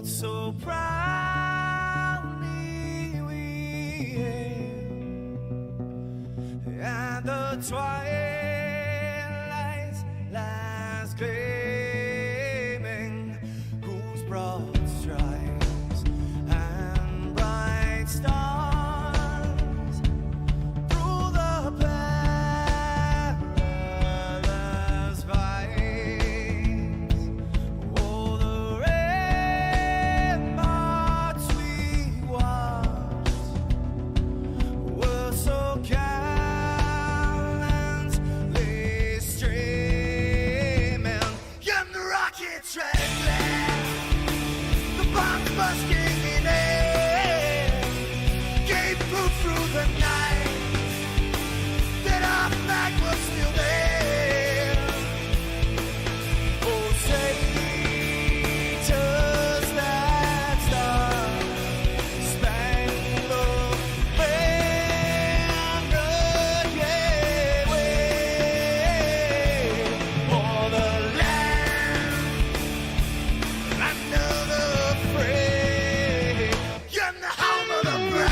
so proudly we hailed at the twilight's last gleaming, whose broad stripes and bright stars through the perilous fights, oh, the ramparts we watched were so gallantly streaming, and the rockets trembling, the bombs bursting in air, gave proof through the night that our flag was still there. Oh, say, does that star-spangled banner yet wave o'er the land under the fray, and the home of the brave?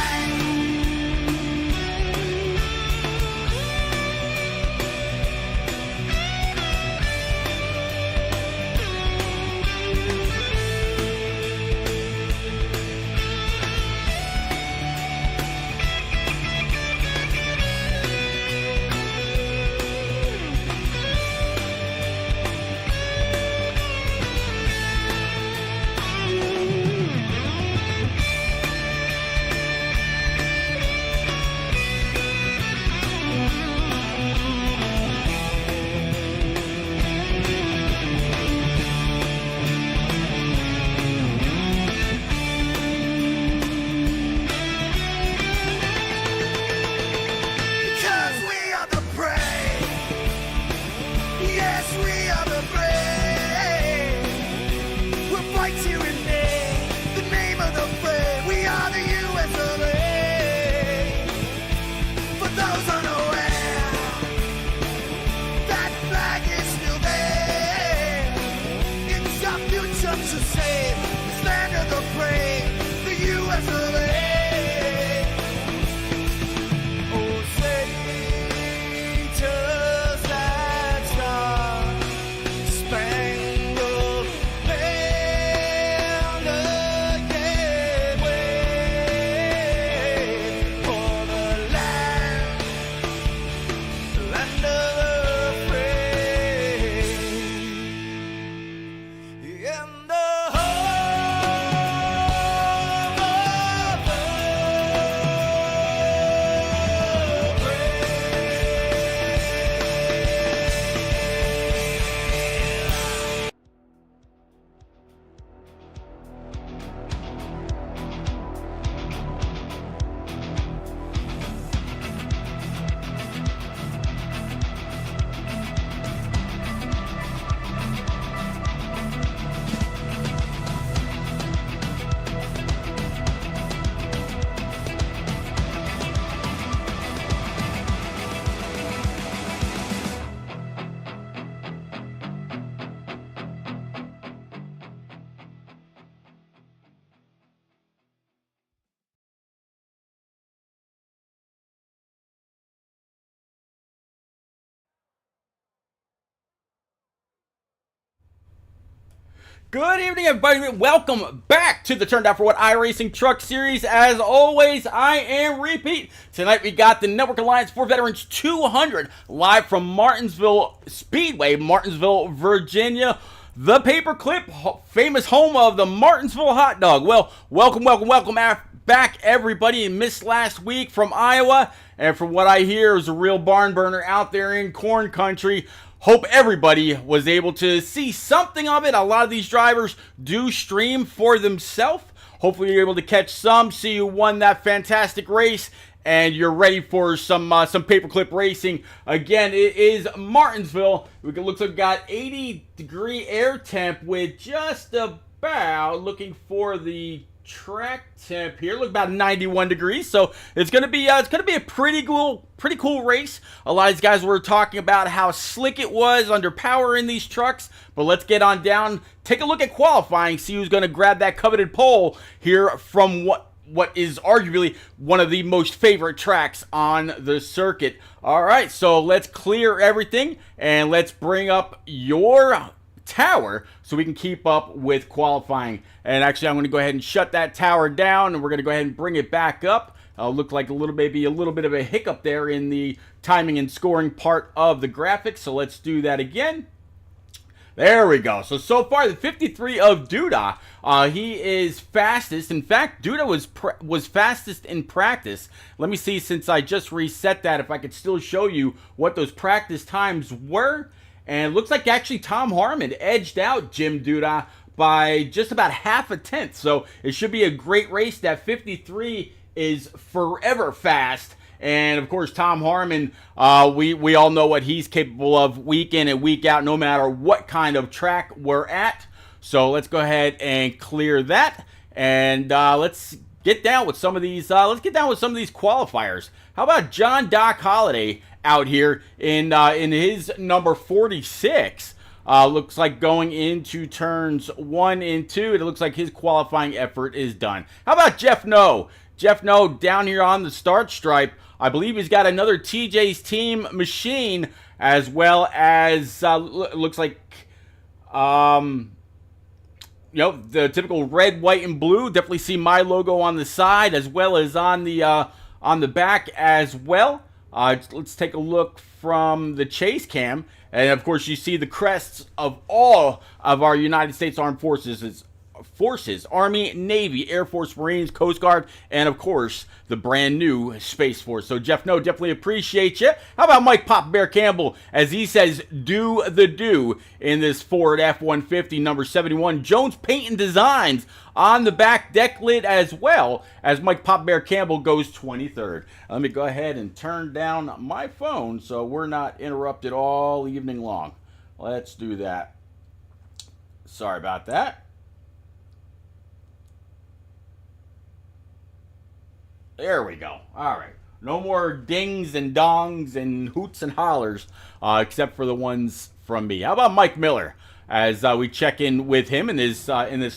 Because we are the brave. Yes, we are the brave. We'll fight to remain the name of the brave. We are the US of A. For those unaware, that flag is still there. It's our future to save this land of the brave, the US of A. Oh, say, does that star-spangled banner yet wave o'er the land under the fray, in the home of the Good evening, everybody. Welcome back to the Turned Out for What iRacing Truck Series. As always, I am Repeat. Tonight we got the Network Alliance for Veterans 200 live from Martinsville Speedway, Martinsville, Virginia. The paperclip, famous home of the Martinsville hot dog. Well, welcome back, everybody. Missed last week from Iowa, and from what I hear, is a real barn burner out there in corn country. Hope everybody was able to see something of it. A lot of these drivers do stream for themselves. Hopefully you're able to catch some, see you won that fantastic race, and you're ready for some paperclip racing. Again, it is Martinsville. It looks like we got 80-degree air temp with just about, looking for the track temp here. Look, about 91 degrees. So it's gonna be a pretty cool race. A lot of these guys were talking about how slick it was under power in these trucks. But let's get on down, take a look at qualifying, see who's gonna grab that coveted pole here from what is arguably one of the most favorite tracks on the circuit. All right, so let's clear everything and let's bring up your tower so we can keep up with qualifying. And actually, I'm going to go ahead and shut that tower down, and we're going to go ahead and bring it back up. Looked like maybe a little bit of a hiccup there in the timing and scoring part of the graphics. So let's do that again. There we go. So far, the 53 of Duda, he is fastest. In fact, Duda was fastest in practice. Let me see, since I just reset that, if I could still show you what those practice times were. And it looks like actually Tom Harmon edged out Jim Duda by just about half a tenth. So it should be a great race. That 53 is forever fast. And of course, Tom Harmon, we all know what he's capable of week in and week out, no matter what kind of track we're at. So let's go ahead and clear that. And let's get down with some of these. Qualifiers. How about John Doc Holliday out here in his number 46? Looks like going into turns 1 and 2. It looks like his qualifying effort is done. How about Jeff No? Jeff No down here on the start stripe. I believe he's got another TJ's Team machine, as well as looks like the typical red, white, and blue. Definitely see my logo on the side as well as on the back as well. Let's take a look from the chase cam, and of course you see the crests of all of our United States Armed Forces. Army, Navy, Air Force, Marines, Coast Guard, and of course the brand new Space Force. So Jeff No, definitely appreciate you. How about Mike Pop Bear Campbell, as he says, do the do in this Ford F-150 number 71. Jones Paint and Designs on the back deck lid, as well as Mike Pop Bear Campbell goes 23rd. Let me go ahead and turn down my phone so we're not interrupted all evening long. Let's do that. Sorry about that. There we go. All right. No more dings and dongs and hoots and hollers, except for the ones from me. How about Mike Miller, as we check in with him in this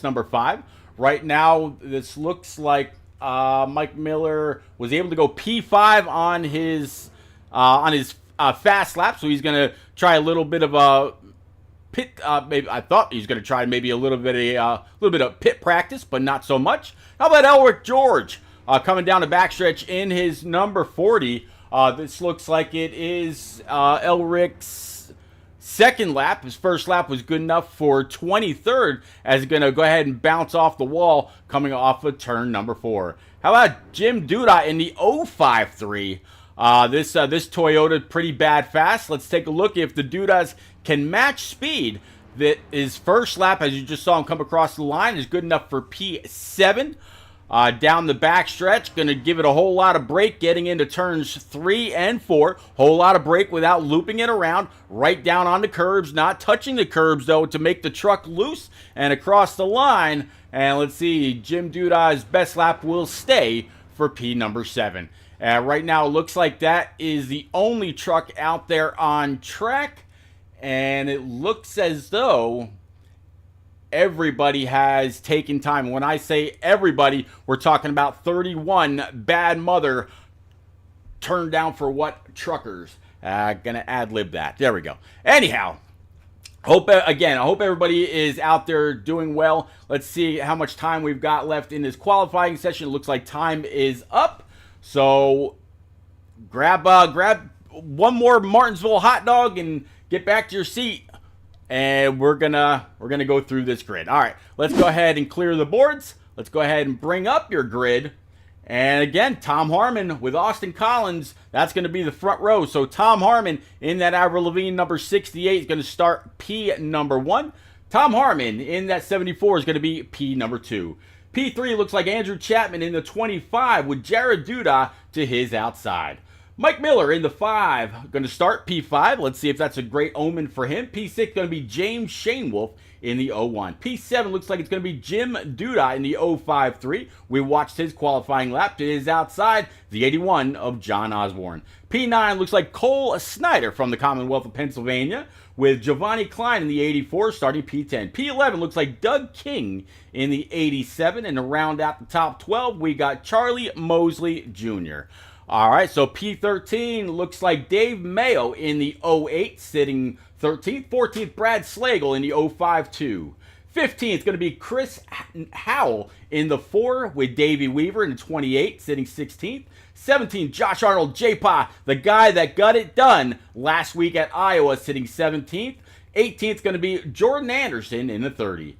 number 5? Right now, this looks like Mike Miller was able to go P5 on his fast lap, so he's going to try a little bit of a pit. Maybe I thought he was going to try maybe a little bit of pit practice, but not so much. How about Elric George? Coming down the backstretch in his number 40. This looks like it is Elric's second lap. His first lap was good enough for 23rd, as he's going to go ahead and bounce off the wall coming off of turn number 4. How about Jim Duda in the 053? This Toyota pretty bad fast. Let's take a look if the Dudas can match speed. That his first lap, as you just saw him come across the line, is good enough for P7. Down the back stretch, going to give it a whole lot of brake getting into turns 3 and 4. Whole lot of brake without looping it around. Right down on the curbs, not touching the curbs though, to make the truck loose and across the line. And let's see, Jim Duda's best lap will stay for P number 7. Right now, it looks like that is the only truck out there on track, and it looks as though everybody has taken time. When I say everybody, we're talking about 31 bad mother turned down for what truckers. Gonna ad-lib that. There we go. Anyhow, I hope everybody is out there doing well. Let's see how much time we've got left in this qualifying session. It looks like time is up. So grab one more Martinsville hot dog and get back to your seat. And we're gonna go through this grid. All right, let's go ahead and clear the boards. Let's go ahead and bring up your grid. And again, Tom Harmon with Austin Collins, that's going to be the front row. So Tom Harmon in that Avril Lavigne number 68 is going to start P number 1. Tom Harmon in that 74 is going to be P number 2. P3 looks like Andrew Chapman in the 25 with Jared Duda to his outside. Mike Miller in the 5, going to start P5. Let's see if that's a great omen for him. P6 going to be James Shanewolf in the 01. P7 looks like it's going to be Jim Duda in the 053. We watched his qualifying lap to his outside, the 81 of John Osborne. P9 looks like Cole Snyder from the Commonwealth of Pennsylvania, with Giovanni Klein in the 84 starting P10. P11 looks like Doug King in the 87, and to round out the top 12, we got Charlie Mosley Jr. All right, so P13 looks like Dave Mayo in the 08, sitting 13th. 14th, Brad Slagle in the 052. 15th, going to be Chris Howell in the 4 with Davey Weaver in the 28, sitting 16th. 17th, Josh Arnold, J-Pa, the guy that got it done last week at Iowa, sitting 17th. 18th, going to be Jordan Anderson in the 30.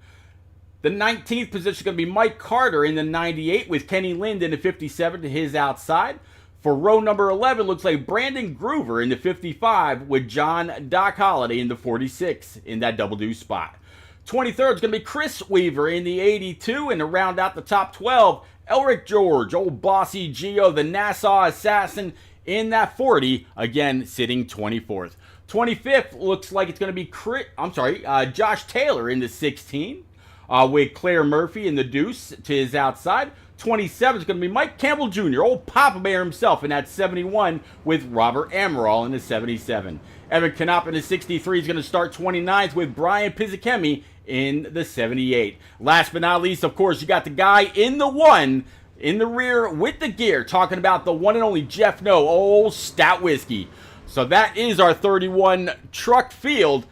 The 19th position is going to be Mike Carter in the 98 with Kenny Lind in the 57 to his outside. For row number 11, looks like Brandon Groover in the 55 with John Doc Holliday in the 46 in that double do spot. 23rd is going to be Chris Weaver in the 82, and to round out the top 12, Elric George, old bossy Geo, the Nassau assassin in that 40, again sitting 24th. 25th looks like it's going to be Josh Taylor in the 16 with Claire Murphy in the deuce to his outside. 27 is going to be Mike Campbell Jr., old Papa Bear himself, in that 71 with Robert Amaral in the 77. Evan Knopp in the 63 is going to start 29th with Brian Pizzicemi in the 78. Last but not least, of course, you got the guy in the 1 in the rear with the gear, talking about the one and only Jeff No, old Stout Whiskey. So that is our 31 truck field.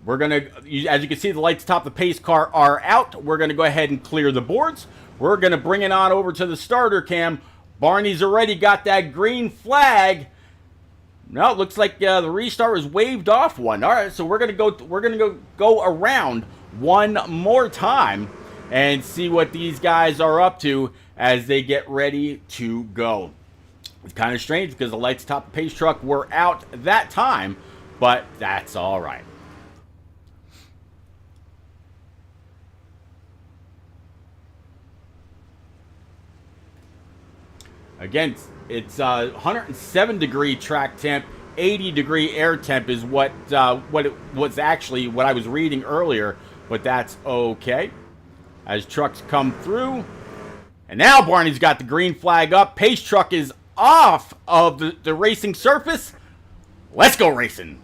We're going to, as you can see, the lights atop the pace car are out. We're going to go ahead and clear the boards. We're going to bring it on over to the starter cam. Barney's already got that green flag. No, it looks like the restart was waved off one. All right, so we're going to go around one more time and see what these guys are up to as they get ready to go. It's kind of strange because the lights atop the pace truck were out that time, but that's all right. Again, it's 107 degree track temp, 80 degree air temp is what it was actually what I was reading earlier, but that's okay. As trucks come through, and now Barney's got the green flag up. Pace truck is off of the racing surface. Let's go racing.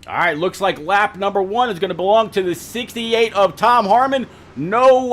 All right, looks like lap number 1 is going to belong to the 68 of Tom Harmon. No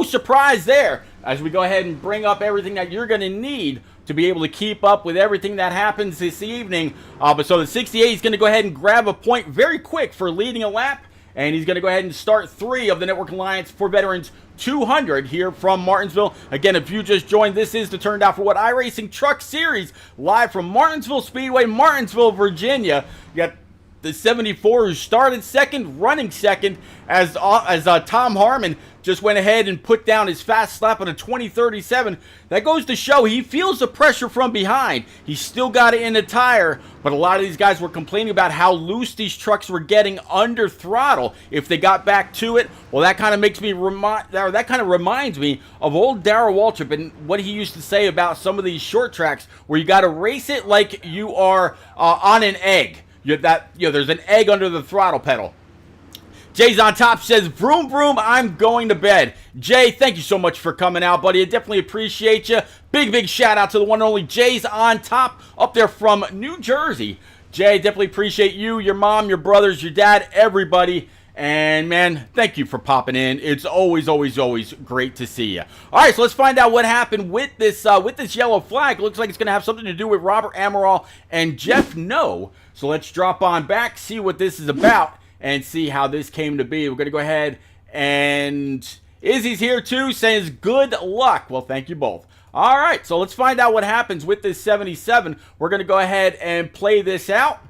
surprise there as we go ahead and bring up everything that you're going to need to be able to keep up with everything that happens this evening. But so the 68 is going to go ahead and grab a point very quick for leading a lap, and he's going to go ahead and start 3 of the Network Alliance for Veterans 200 here from Martinsville. Again, if you just joined, this is the Turned Out for What iRacing Truck Series, live from Martinsville Speedway, Martinsville, Virginia. You got the 74 who started second, running second, as Tom Harmon just went ahead and put down his fast lap on a 20:37. That goes to show he feels the pressure from behind. He's still got it in the tire, but a lot of these guys were complaining about how loose these trucks were getting under throttle if they got back to it. Well, that kind of reminds me of old Darrell Waltrip and what he used to say about some of these short tracks where you got to race it like you are on an egg. There's an egg under the throttle pedal. Jay's on top, says, vroom, vroom, I'm going to bed. Jay, thank you so much for coming out, buddy. I definitely appreciate you. Big shout out to the one and only Jay's on top up there from New Jersey. Jay, definitely appreciate you, your mom, your brothers, your dad, everybody. And, man, thank you for popping in. It's always great to see you. All right, so let's find out what happened with this yellow flag. It looks like it's going to have something to do with Robert Amaral and Jeff No. So let's drop on back, see what this is about, and see how this came to be. We're going to go ahead, and Izzy's here too, says good luck. Well, thank you both. All right, so let's find out what happens with this 77. We're going to go ahead and play this out.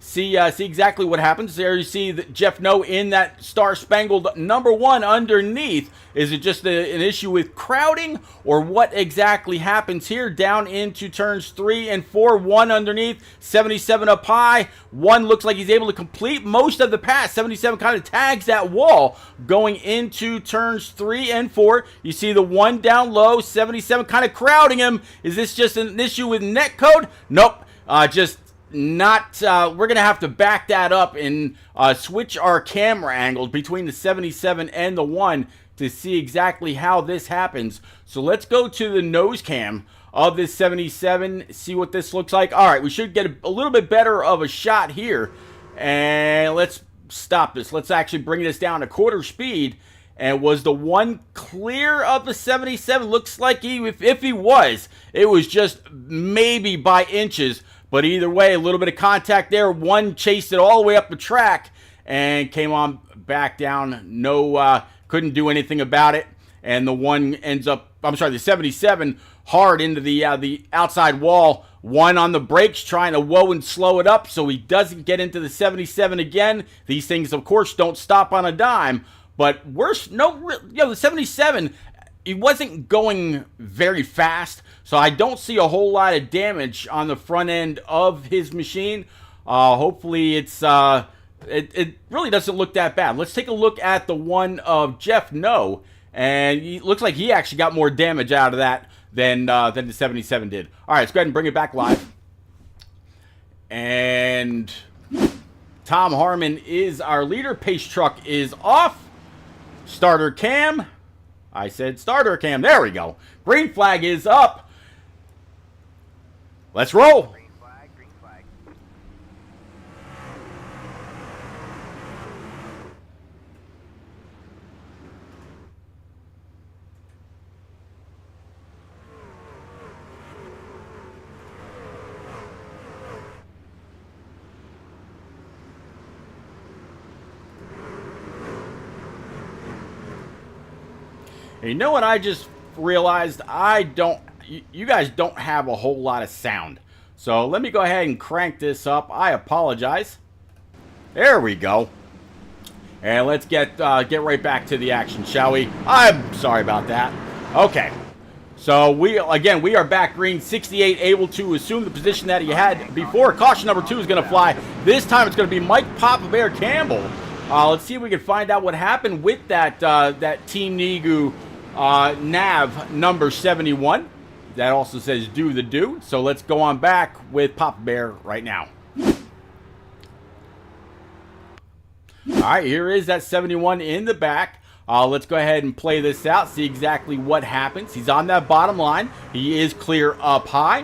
see exactly what happens. There you see that Jeff No in that star-spangled #1 underneath. Is it just an issue with crowding, or what exactly happens here? Down into turns 3 and 4, 1 underneath, 77 up high. 1 looks like he's able to complete most of the pass. 77 kind of tags that wall going into turns 3 and 4. You see the 1 down low, 77 kind of crowding him. Is this just an issue with netcode? Nope. Just not, we're going to have to back that up and switch our camera angles between the 77 and the 1 to see exactly how this happens. So let's go to the nose cam of this 77, see what this looks like. All right, we should get a little bit better of a shot here. And let's stop this. Let's actually bring this down to quarter speed. And was the 1 clear of the 77? Looks like if he was, it was just maybe by inches. But either way, a little bit of contact there. 1 chased it all the way up the track and came on back down. No, couldn't do anything about it. And the 1 ends up, I'm sorry, the 77 hard into the outside wall. 1 on the brakes trying to whoa and slow it up so he doesn't get into the 77 again. These things, of course, don't stop on a dime. But worse, the 77, he wasn't going very fast, so I don't see a whole lot of damage on the front end of his machine. Hopefully, it really doesn't look that bad. Let's take a look at the 1 of Jeff No, and it looks like he actually got more damage out of that than the 77 did. All right, let's go ahead and bring it back live. And Tom Harmon is our leader. Pace truck is off. Starter cam. I said starter cam. There we go. Green flag is up. Let's roll. Green flag, green flag. You know what I just realized? You guys don't have a whole lot of sound. So let me go ahead and crank this up. I apologize. There we go. And let's get right back to the action, shall we? I'm sorry about that. Okay. So we are back green. 68 able to assume the position that he had before. Caution number 2 is going to fly. This time it's going to be Mike Papa Bear Campbell. Let's see if we can find out what happened with that Team Nigu nav number 71. That also says do the do. So let's go on back with Papa Bear right now. All right, here is that 71 in the back. Let's go ahead and play this out, see exactly what happens. He's on that bottom line. He is clear up high.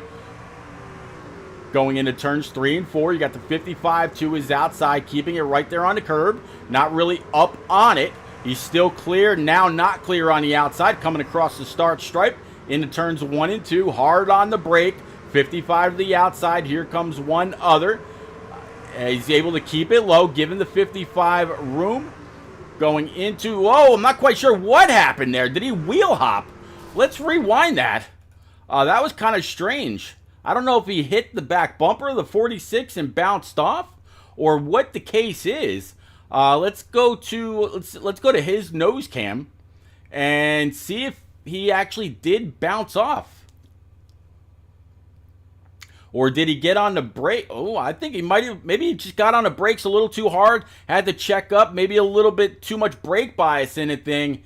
Going into turns 3 and 4, you got the 55 to his outside, keeping it right there on the curb. Not really up on it. He's still clear, now not clear on the outside, coming across the start stripe into turns 1 and 2, hard on the brake. 55 to the outside, here comes one other. He's able to keep it low, giving the 55 room. Going into, I'm not quite sure what happened there. Did he wheel hop? Let's rewind that. That was kind of strange. I don't know if he hit the back bumper of the 46 and bounced off, or what the case is. Let's go to his nose cam and see if he actually did bounce off. Or did he get on the brake? Oh, I think he might have. Maybe he just got on the brakes a little too hard. Had to check up. Maybe a little bit too much brake bias in the thing.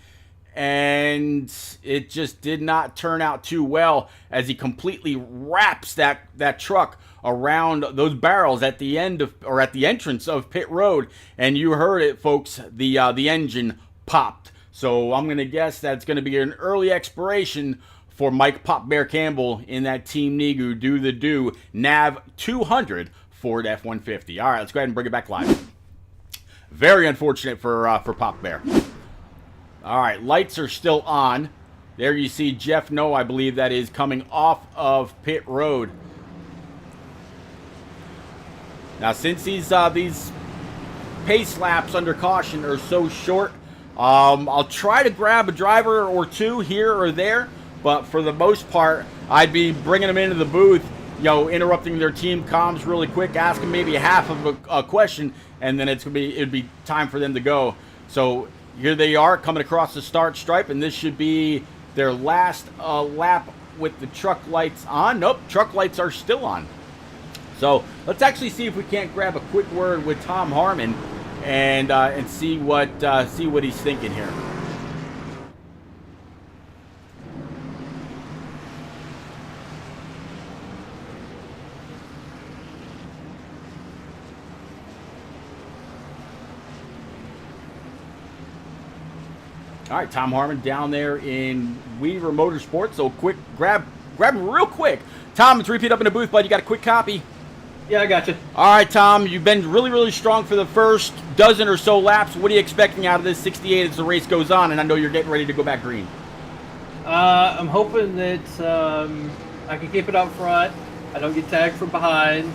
And it just did not turn out too well as he completely wraps that truck around those barrels at the end of, or at the entrance of pit road. And you heard it, folks. The engine popped. So I'm going to guess that's going to be an early expiration for Mike Pop Bear Campbell in that Team Nigu Do the Do Nav 200 Ford F-150. All right, let's go ahead and bring it back live. Very unfortunate for Pop Bear. All right, lights are still on. There you see Jeff No, I believe that is, coming off of pit road. Now, since these pace laps under caution are so short, I'll try to grab a driver or two here or there. But for the most part, I'd be bringing them into the booth interrupting their team comms really quick, asking maybe half of a question, and then it'd be time for them to go. So here they are coming across the start stripe, and this should be their last lap with the truck lights on. Nope, truck lights are still on. So let's actually see if we can't grab a quick word with Tom Harmon and see what he's thinking here. All right, Tom Harmon down there in Weaver Motorsports. So quick, grab him real quick. Tom, it's repeat up in the booth, bud. You got a quick copy? Yeah, I got you. All right, Tom, you've been really, really strong for the first dozen or so laps. What are you expecting out of this 68 as the race goes on? And I know you're getting ready to go back green. I'm hoping that I can keep it up front. I don't get tagged from behind.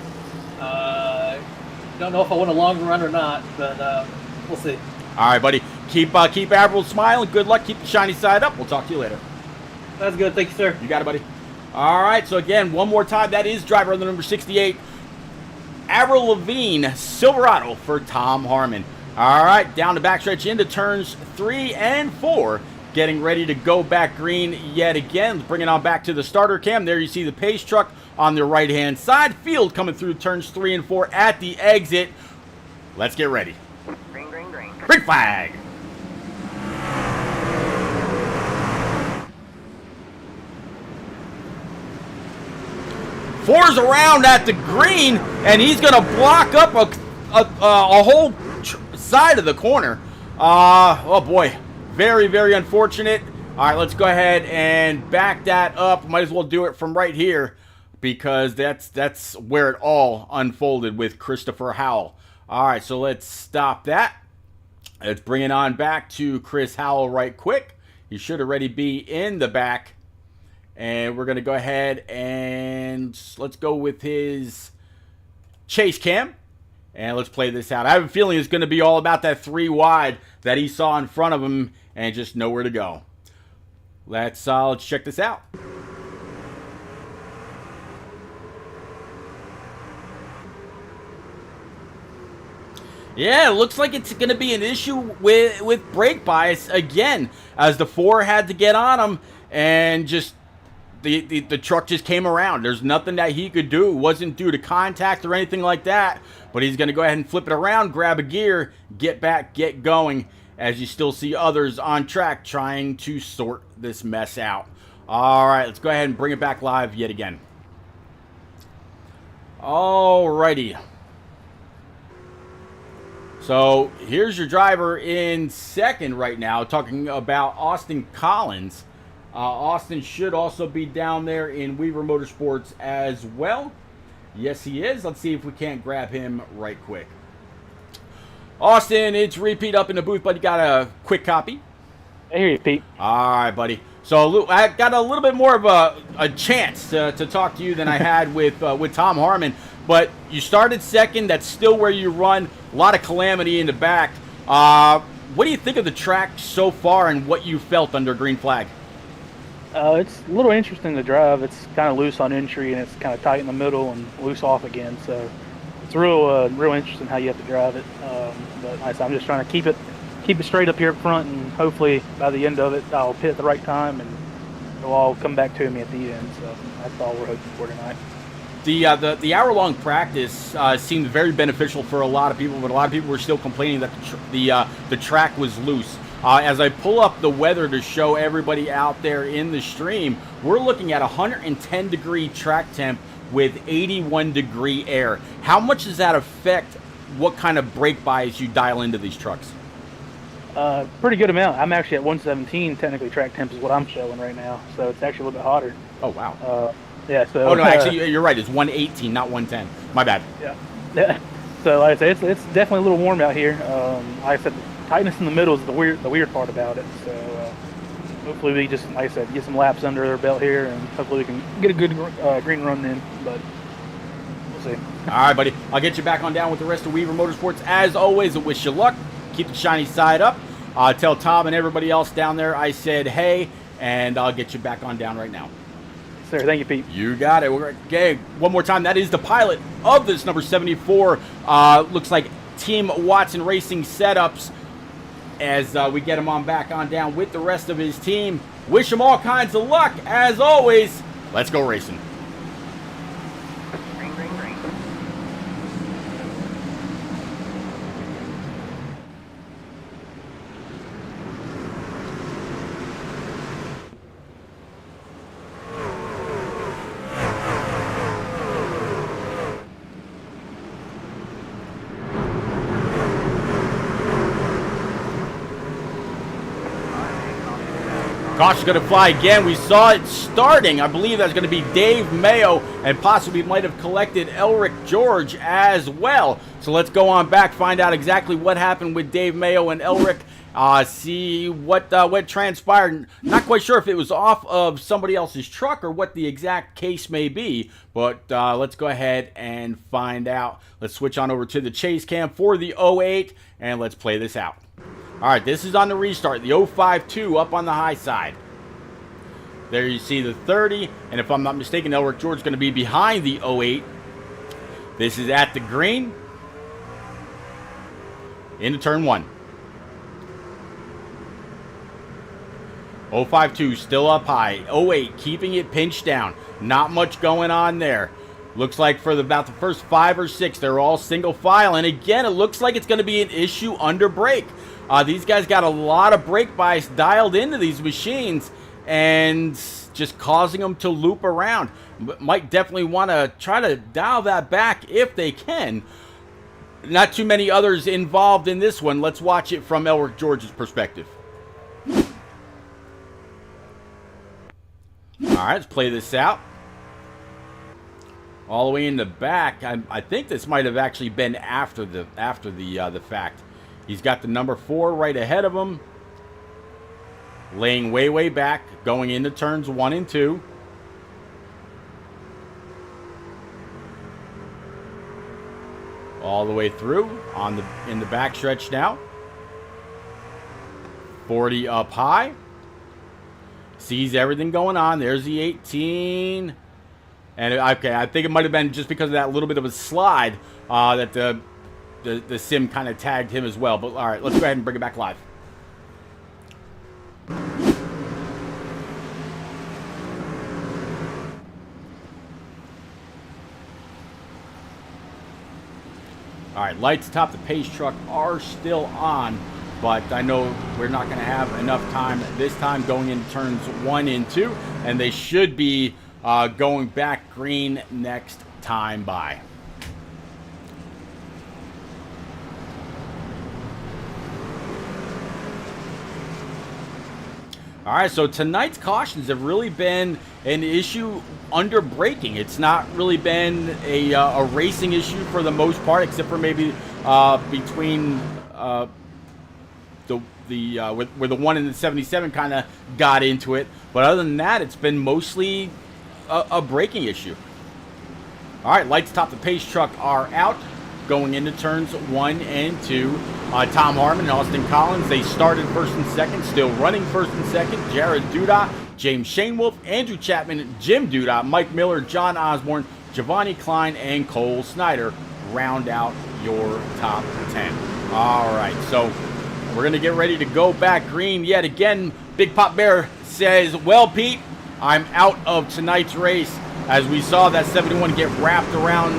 Don't know if I want a long run or not, but we'll see. All right, buddy. Keep Avril smiling. Good luck. Keep the shiny side up. We'll talk to you later. That's good. Thank you, sir. You got it, buddy. All right. So, again, one more time. That is driver on the number 68, Avril Lavigne, Silverado for Tom Harmon. All right. Down the backstretch into turns 3 and 4. Getting ready to go back green yet again. Bringing on back to the starter cam. There you see the pace truck on the right-hand side. Field coming through turns 3 and 4 at the exit. Let's get ready. Green, green, green. Green flag. Four's around at the green, and he's going to block up a whole side of the corner. Oh, boy. Very, very unfortunate. All right, let's go ahead and back that up. Might as well do it from right here because that's where it all unfolded with Christopher Howell. All right, so let's stop that. Let's bring it on back to Chris Howell right quick. He should already be in the back. And we're going to go ahead and let's go with his chase cam. And let's play this out. I have a feeling it's going to be all about that 3 wide that he saw in front of him and just nowhere to go. Let's check this out. Yeah, it looks like it's going to be an issue with brake bias again, as the 4 had to get on him and just the truck just came around. There's nothing that he could do. It wasn't due to contact or anything like that, but he's going to go ahead and flip it around, grab a gear, get back, get going, as you still see others on track trying to sort this mess out. All right, let's go ahead and bring it back live yet again. All righty. So here's your driver in second right now, talking about Austin Collins. Austin should also be down there in Weaver Motorsports as well. Yes, he is. Let's see if we can't grab him right quick. Austin, it's repeat up in the booth, but you got a quick copy? I hear you, Pete. All right, buddy. So I got a little bit more of a chance to talk to you than I had with Tom Harmon. But you started second. That's still where you run. A lot of calamity in the back. What do you think of the track so far and what you felt under green flag? It's a little interesting to drive. It's kind of loose on entry, and it's kind of tight in the middle and loose off again. So it's real interesting how you have to drive it. But I'm just trying to keep it straight up here up front, and hopefully by the end of it, I'll pit at the right time, and it'll all come back to me at the end. So that's all we're hoping for tonight. The hour-long practice seemed very beneficial for a lot of people, but a lot of people were still complaining that the track was loose. As I pull up the weather to show everybody out there in the stream, we're looking at 110-degree track temp with 81-degree air. How much does that affect what kind of brake bias you dial into these trucks? Pretty good amount. I'm actually at 117 technically track temp is what I'm showing right now, so it's actually a little bit hotter. Oh, wow. Yeah. So. Oh no, actually, you're right. It's 118, not 110. My bad. Yeah. So like I say, it's definitely a little warm out here. Like I said, the tightness in the middle is the weird part about it. So hopefully we just, like I said, get some laps under their belt here, and hopefully we can get a good green run in. But we'll see. All right, buddy. I'll get you back on down with the rest of Weaver Motorsports. As always, I wish you luck. Keep the shiny side up. Tell Tom and everybody else down there I said hey, and I'll get you back on down right now. Sir, thank you, Pete. You got it. Okay, one more time. That is the pilot of this number 74. Looks like Team Watson Racing setups as we get him on back on down with the rest of his team. Wish him all kinds of luck. As always, let's go racing. Caution's going to fly again. We saw it starting. I believe that's going to be Dave Mayo, and possibly might have collected Elric George as well. So let's go on back, find out exactly what happened with Dave Mayo and Elric. See what transpired. Not quite sure if it was off of somebody else's truck or what the exact case may be, but let's go ahead and find out. Let's switch on over to the chase cam for the 08, and let's play this out. All right, this is on the restart. The 052 up on the high side. There you see the 30, and if I'm not mistaken, Elric George is going to be behind the 08. This is at the green. Into turn 1. 052 still up high. 08 keeping it pinched down. Not much going on there. Looks like for about the first 5 or 6, they're all single file. And again, it looks like it's going to be an issue under brake. These guys got a lot of brake bias dialed into these machines and just causing them to loop around. Might definitely want to try to dial that back if they can. Not too many others involved in this one. Let's watch it from Elric George's perspective. All right, let's play this out. All the way in the back. I think this might have actually been after the fact. He's got the number 4 right ahead of him. Laying way back, going into turns 1 and 2. All the way through in the back stretch now. 40 up high. Sees everything going on. There's the 18. And okay, I think it might have been just because of that little bit of a slide that the sim kind of tagged him as well. But all right, let's go ahead and bring it back live. All right, lights atop the pace truck are still on, but I know we're not going to have enough time this time going into turns 1 and 2, and they should be going back green next time by. All right, so tonight's cautions have really been an issue under braking. It's not really been a racing issue for the most part, except for maybe between where the 1 and the 77 kind of got into it. But other than that, it's been mostly a braking issue. All right, lights atop the pace truck are out, going into turns 1 and 2. Tom Harmon and Austin Collins, they started first and second, still running first and second. Jared Duda, James Shanewoolf, Andrew Chapman, Jim Duda, Mike Miller, John Osborne, Giovanni Klein, and Cole Snyder round out your top 10. All right, so we're going to get ready to go back green yet again. Big Pop Bear says, well, Pete, I'm out of tonight's race. As we saw that 71 get wrapped around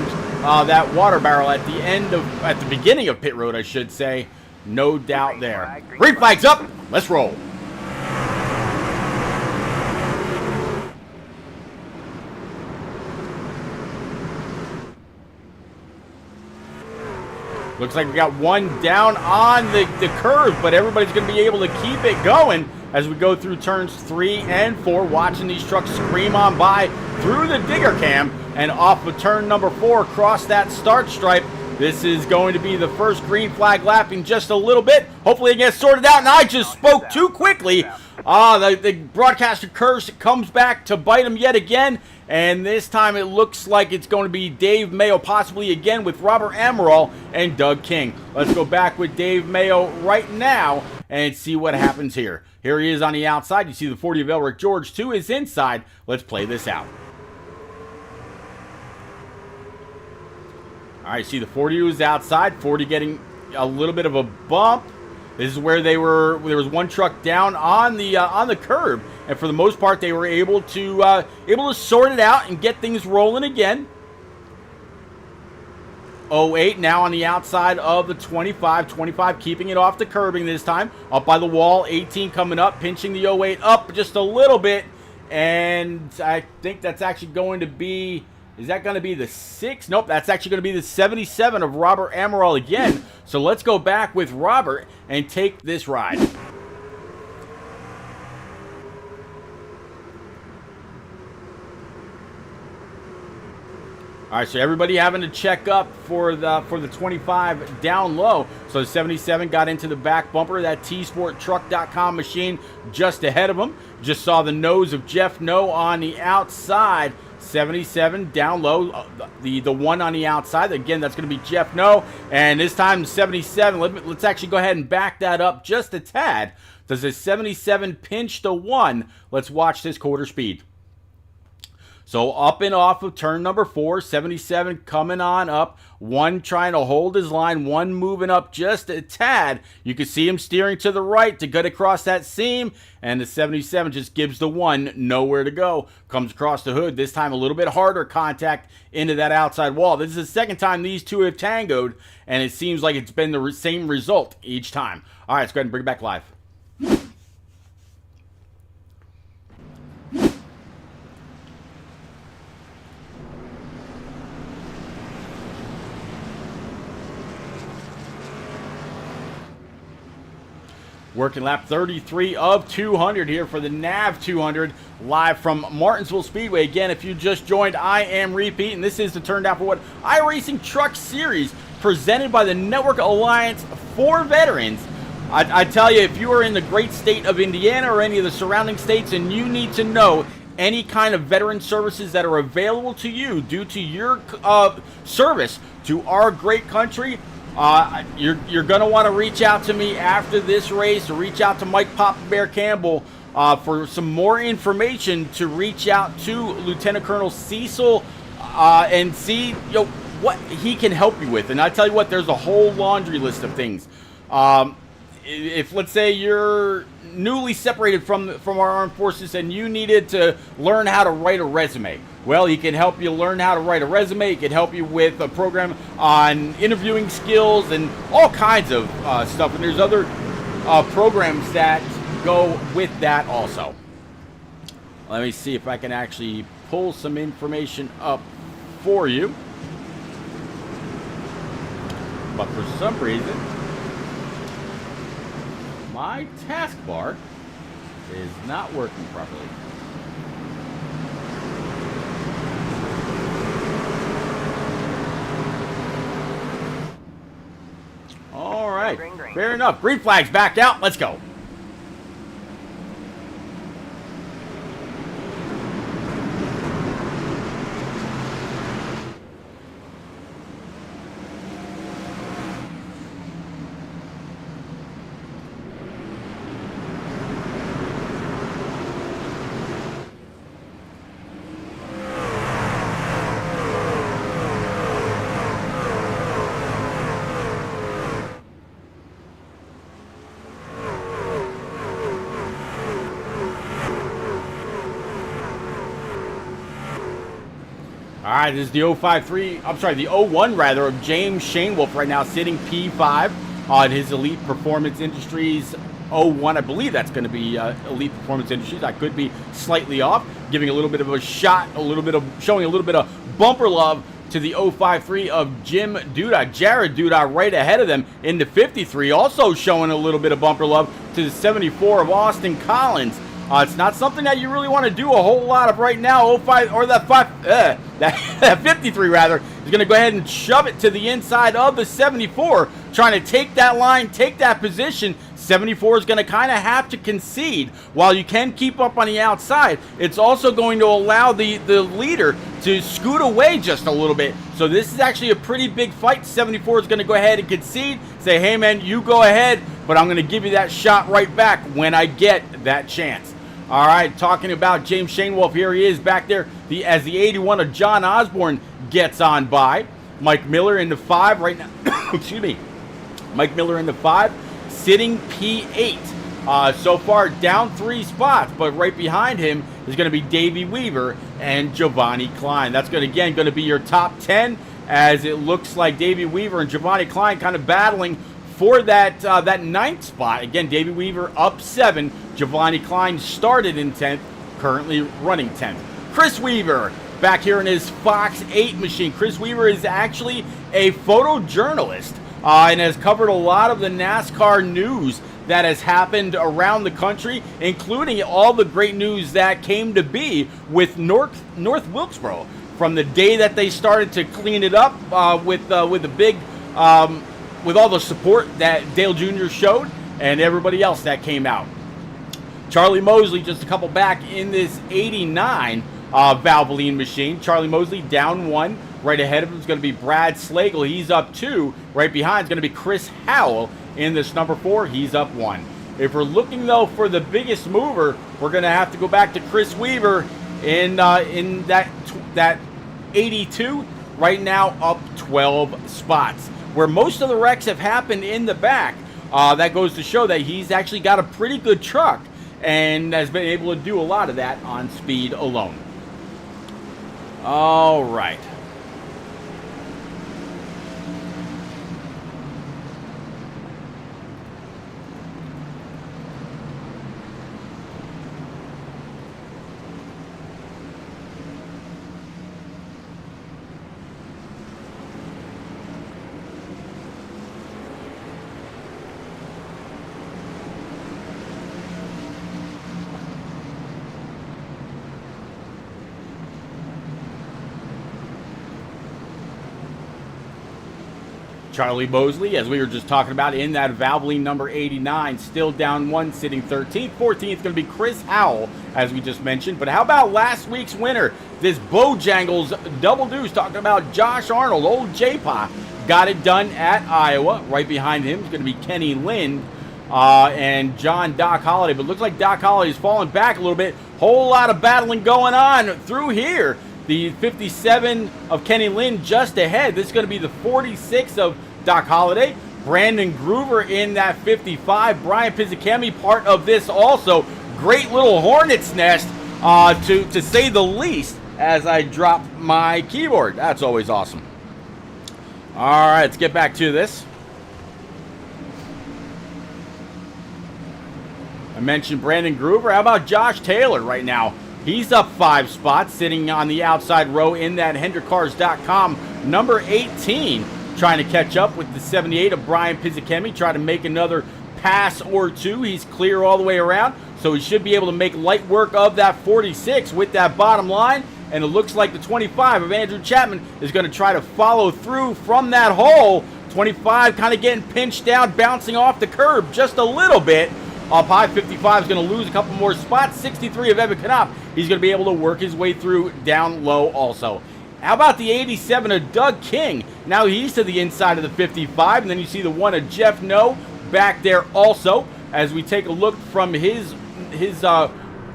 that water barrel at the beginning of pit road, I should say. No doubt there. Green flag's up. Let's roll. Looks like we got one down on the curve, but everybody's going to be able to keep it going as we go through turns 3 and 4, watching these trucks scream on by through the digger cam and off of turn number 4 across that start stripe. This is going to be the first green flag lap in just a little bit. Hopefully it gets sorted out, and I just spoke too quickly. The broadcaster curse comes back to bite him yet again, and this time it looks like it's going to be Dave Mayo, possibly again with Robert Amaral and Doug King. Let's go back with Dave Mayo right now and see what happens here. Here he is on the outside. You see the 40 of Elric George to his inside. Let's play this out. All right, see the 40 was outside. 40 getting a little bit of a bump. This is where they were. There was one truck down on the curb, and for the most part, they were able to sort it out and get things rolling again. 08 now on the outside of the 25. 25 keeping it off the curbing this time. Up by the wall. 18 coming up, pinching the 08 up just a little bit, and I think that's actually going to be. Is that going to be the 6? Nope, that's actually going to be the 77 of Robert Amaral again. So let's go back with Robert and take this ride. All right, so everybody having to check up for the 25 down low. So the 77 got into the back bumper of that tsporttruck.com machine just ahead of him. Just saw the nose of Jeff No on the outside. 77 down low, the one on the outside. Again, that's going to be Jeff No. And this time, 77, let's actually go ahead and back that up just a tad. Does the 77 pinch the 1? Let's watch this quarter speed. So up and off of turn number 4, 77 coming on up. 1 trying to hold his line, 1 moving up just a tad. You can see him steering to the right to get across that seam, and the 77 just gives the 1 nowhere to go. Comes across the hood, this time a little bit harder contact into that outside wall. This is the second time these two have tangoed, and it seems like it's been the same result each time. All right, let's go ahead and bring it back live. Working lap 33 of 200 here for the NAV 200, live from Martinsville Speedway. Again, if you just joined, I am Repeat, and this is the Turned Out for What iRacing Truck Series presented by the Network Alliance for Veterans. I tell you, if you are in the great state of Indiana or any of the surrounding states and you need to know any kind of veteran services that are available to you due to your service to our great country, you're going to want to reach out to me after this race, or reach out to Mike Papa Bear Campbell for some more information, to reach out to Lieutenant Colonel Cecil and see what he can help you with. And I tell you what, there's a whole laundry list of things. If, let's say, you're newly separated from our armed forces and you needed to learn how to write a resume, well, he can help you learn how to write a resume. He can help you with a program on interviewing skills and all kinds of stuff. And there's other programs that go with that also. Let me see if I can actually pull some information up for you. But for some reason, my taskbar is not working properly. All right, fair enough. Green flag's back out. Let's go. All right, this is the 01 rather, of James Shanewoolf right now, sitting P5 on his Elite Performance Industries 01. I believe that's going to be Elite Performance Industries. I could be slightly off, giving a little bit of a shot, showing a little bit of bumper love to the 053 of Jim Duda. Jared Duda right ahead of them in the 53, also showing a little bit of bumper love to the 74 of Austin Collins. It's not something that you really want to do a whole lot of right now. 05 or that 53 rather is going to go ahead and shove it to the inside of the 74, trying to take that line, take that position. 74 is going to kind of have to concede. While you can keep up on the outside, it's also going to allow the leader to scoot away just a little bit. So this is actually a pretty big fight. 74 is going to go ahead and concede, say, hey man, you go ahead, but I'm going to give you that shot right back when I get that chance. All right, talking about James Shanewolf, here he is back there as the 81 of John Osborne gets on by. Mike Miller in the 5 right now. Excuse me. Mike Miller in the 5, sitting P8. So far down 3 spots, but right behind him is going to be Davey Weaver and Giovanni Klein. That's going to be your top 10, as it looks like Davey Weaver and Giovanni Klein kind of battling for that 9th spot. Again, Davey Weaver up 7. Giovanni Klein started in 10th, currently running 10th. Chris Weaver back here in his Fox 8 machine. Chris Weaver is actually a photojournalist and has covered a lot of the NASCAR news that has happened around the country, including all the great news that came to be with North Wilkesboro from the day that they started to clean it up with the big with all the support that Dale Jr. showed and everybody else that came out. Charlie Mosley just a couple back in this 89 Valvoline machine. Charlie Mosley down 1. Right ahead of him is going to be Brad Slagle. He's up 2. Right behind is going to be Chris Howell in this number 4. He's up 1. If we're looking, though, for the biggest mover, we're going to have to go back to Chris Weaver in that 82. Right now up 12 spots. Where most of the wrecks have happened in the back, that goes to show that he's actually got a pretty good truck and has been able to do a lot of that on speed alone. All right. Charlie Mosley, as we were just talking about, in that Valvoline number 89, still down 1, sitting 13th. 14th is going to be Chris Howell, as we just mentioned. But how about last week's winner? This Bojangles Double Deuce, talking about Josh Arnold, old J-Pa, got it done at Iowa. Right behind him is going to be Kenny Lind and John Doc Holliday. But it looks like Doc Holliday is falling back a little bit. Whole lot of battling going on through here. The 57 of Kenny Lind just ahead. This is going to be the 46 of Doc Holliday. Brandon Groover in that 55. Brian Pizzicami part of this also. Great little hornet's nest, to say the least, as I drop my keyboard. That's always awesome. All right, let's get back to this. I mentioned Brandon Groover. How about Josh Taylor right now? He's up 5 spots, sitting on the outside row in that HendrickCars.com number 18, trying to catch up with the 78 of Brian Pizzicami, try to make another pass or two. He's clear all the way around, so he should be able to make light work of that 46 with that bottom line. And it looks like the 25 of Andrew Chapman is going to try to follow through from that hole. 25 kind of getting pinched down, bouncing off the curb just a little bit. Up high, 55 is going to lose a couple more spots. 63 of Evan Knopf, he's going to be able to work his way through down low also. How about the 87 of Doug King? Now he's to the inside of the 55, and then you see the 1 of Jeff No back there also. As we take a look from his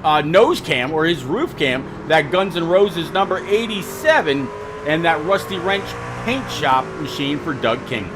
nose cam, or his roof cam, that Guns N' Roses number 87, and that Rusty Wrench paint shop machine for Doug King.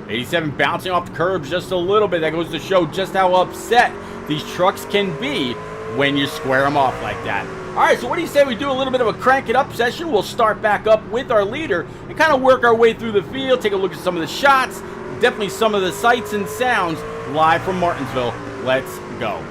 '87 bouncing off the curbs just a little bit. That goes to show just how upset these trucks can be when you square them off like that. All right, so what do you say we do a little bit of a crank it up session? We'll start back up with our leader and kind of work our way through the field, take a look at some of the shots, definitely some of the sights and sounds live from Martinsville. Let's go.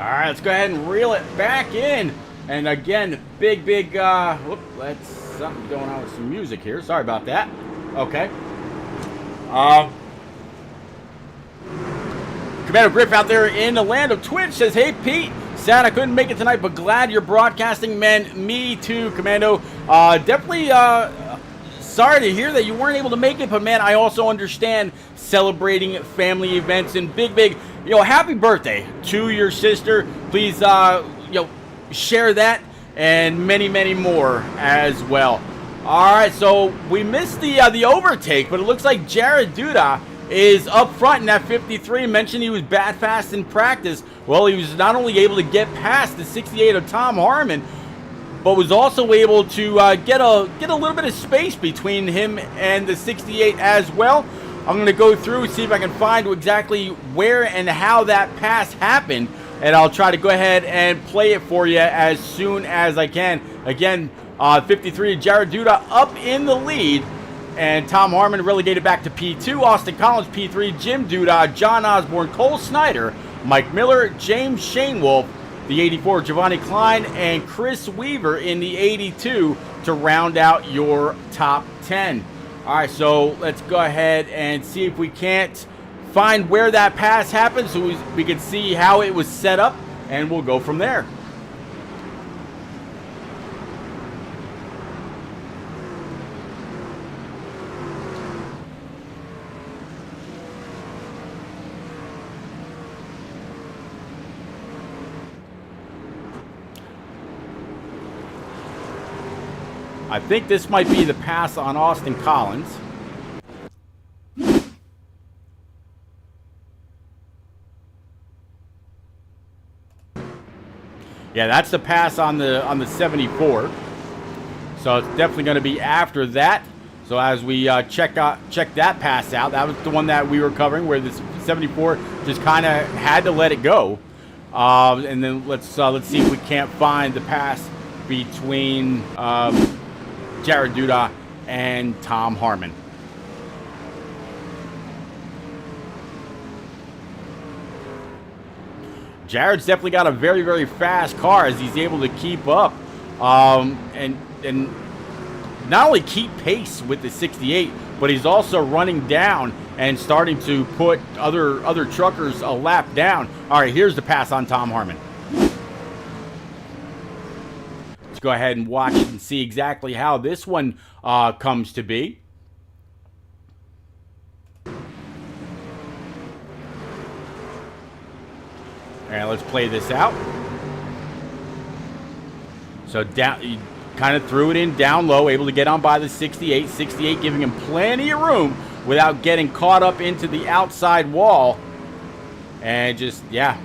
All right, let's go ahead and reel it back in. And again, big, whoop, let's, something going on with some music here. Sorry about that. Okay. Commando Griff out there in the land of Twitch says, hey, Pete, sad I couldn't make it tonight, but glad you're broadcasting. Man, me too, Commando. Definitely sorry to hear that you weren't able to make it, but man, I also understand celebrating family events and big, happy birthday to your sister. Please, share that and many more as well. All right, so we missed the overtake, but it looks like Jared Duda is up front in that 53. Mentioned he was bat fast in practice. Well, he was not only able to get past the 68 of Tom Harmon, but was also able to get a little bit of space between him and the 68 as well. I'm going to go through and see if I can find exactly where and how that pass happened, and I'll try to go ahead and play it for you as soon as I can. Again, 53, Jared Duda up in the lead, and Tom Harmon relegated back to P2, Austin Collins P3, Jim Duda, John Osborne, Cole Snyder, Mike Miller, James Shanewold, the 84, Giovanni Klein, and Chris Weaver in the 82 to round out your top 10. All right, so let's go ahead and see if we can't find where that pass happened so we can see how it was set up, and we'll go from there. I think this might be the pass on Austin Collins. Yeah, that's the pass on the 74. So it's definitely going to be after that. So as we check that pass out, that was the one that we were covering where the 74 just kind of had to let it go. And then let's see if we can't find the pass between Jared Duda and Tom Harmon. Jared's definitely got a very fast car as he's able to keep up and not only keep pace with the 68, but he's also running down and starting to put other truckers a lap down. All right, here's the pass on Tom Harmon. Go ahead and watch it and see exactly how this one comes to be. And let's play this out. So down, he kind of threw it in down low, able to get on by the 68. 68 giving him plenty of room without getting caught up into the outside wall. And just, yeah.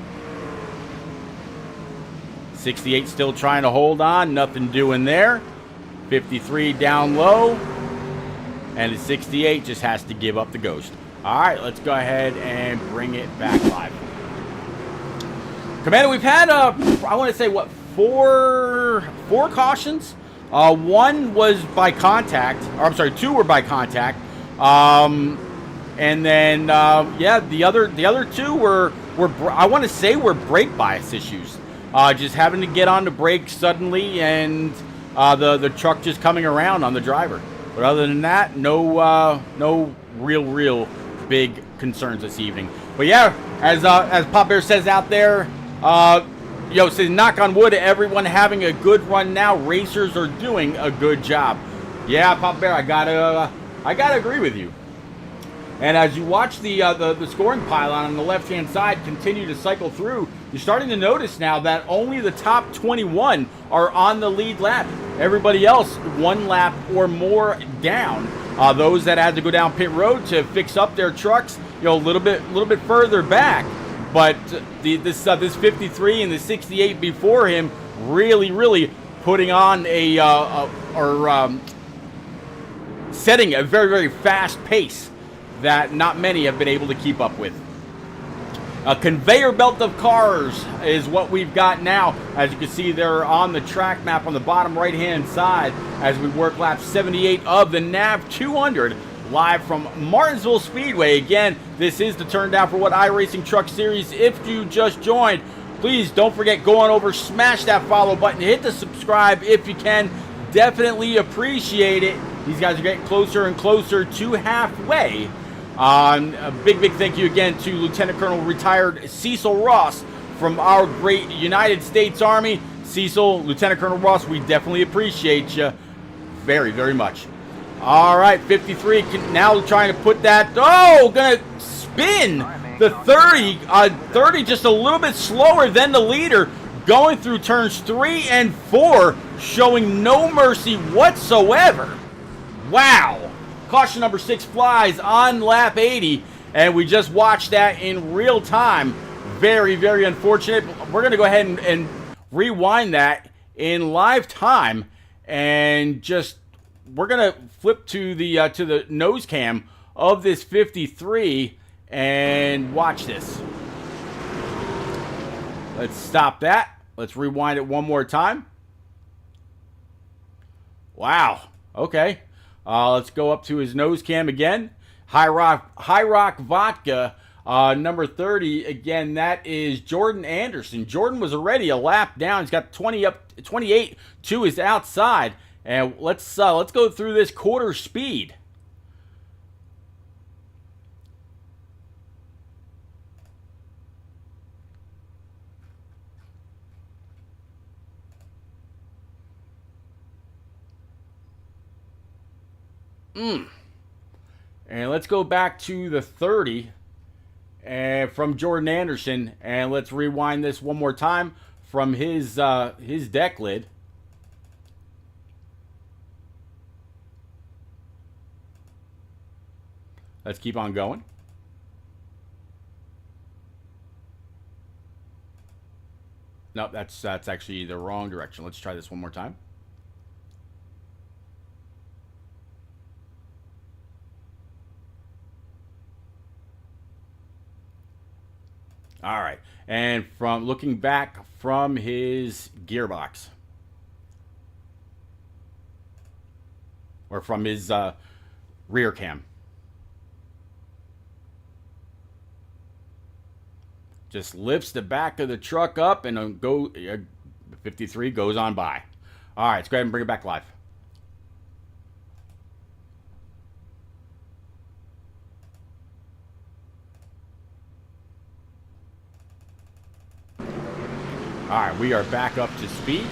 68 still trying to hold on, nothing doing there. 53 down low, and the 68 just has to give up the ghost. All right, let's go ahead and bring it back live. Commander, we've had I want to say what, four cautions. One was by contact, or I'm sorry, two were by contact. And then yeah, the other two were I want to say were brake bias issues. Just having to get on the brake suddenly, and the truck just coming around on the driver. But other than that, no real big concerns this evening. But yeah, as Pop Bear says out there, says knock on wood, everyone having a good run now. Racers are doing a good job. Yeah, Pop Bear, I gotta agree with you. And as you watch the scoring pylon on the left-hand side continue to cycle through, you're starting to notice now that only the top 21 are on the lead lap. Everybody else, one lap or more down. Those that had to go down pit road to fix up their trucks, a little bit further back. But this 53 and the 68 before him really putting on setting a very fast pace that not many have been able to keep up with. A conveyor belt of cars is what we've got now. As you can see, they're on the track map on the bottom right-hand side as we work lap 78 of the NAV 200 live from Martinsville Speedway. Again, this is the Turn Down for What iRacing Truck Series. If you just joined, Please don't forget, go on over, smash that follow button, hit the subscribe if you can. Definitely appreciate it. These guys are getting closer and closer to halfway. A big thank you again to Lieutenant Colonel retired Cecil Ross from our great United States Army. Cecil, Lieutenant Colonel Ross, we definitely appreciate you very, very much. All right, 53 now trying to put that. Oh, gonna spin the 30. 30 just a little bit slower than the leader, going through turns 3 and 4, showing no mercy whatsoever. Wow. Caution number 6 flies on lap 80, and we just watched that in real time. Very, very unfortunate. We're going to go ahead and rewind that in live time, and just we're going to flip to the nose cam of this 53 and watch this. Let's stop that. Let's rewind it one more time. Wow. Okay. Let's go up to his nose cam again. IROC Vodka, number 30. Again, that is Jordan Anderson. Jordan was already a lap down. He's got 28 to his outside. And let's go through this quarter speed. And let's go back to the 30 from Jordan Anderson, and let's rewind this one more time from his deck lid. Let's keep on going. Nope, that's actually the wrong direction. Let's try this one more time. All right, and from looking back from his gearbox, or from his rear cam, just lifts the back of the truck up and 53 goes on by. All right, let's go ahead and bring it back live. All right, we are back up to speed.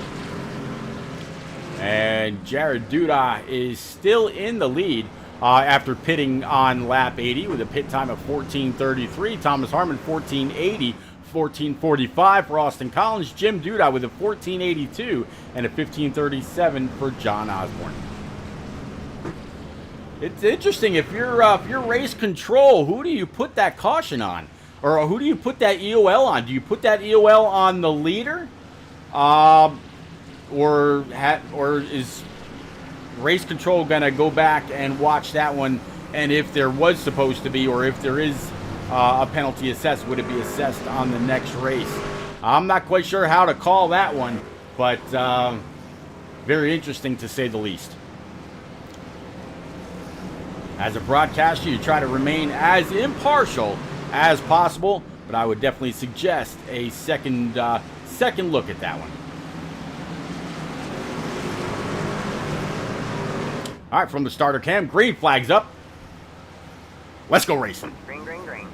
And Jared Duda is still in the lead after pitting on lap 80 with a pit time of 14:33. Thomas Harmon 14:80, 14:45 for Austin Collins. Jim Duda with a 14:82 and a 15:37 for John Osborne. It's interesting, if you're race control, who do you put that caution on? Or who do you put that EOL on? Do you put that EOL on the leader? Or is race control going to go back and watch that one? And if there was supposed to be, or if there is a penalty assessed, would it be assessed on the next race? I'm not quite sure how to call that one, but very interesting to say the least. As a broadcaster, you try to remain as impartial as possible, but I would definitely suggest a second look at that one. All right, from the starter cam, green flag's up. Let's go racing. Green, green, green.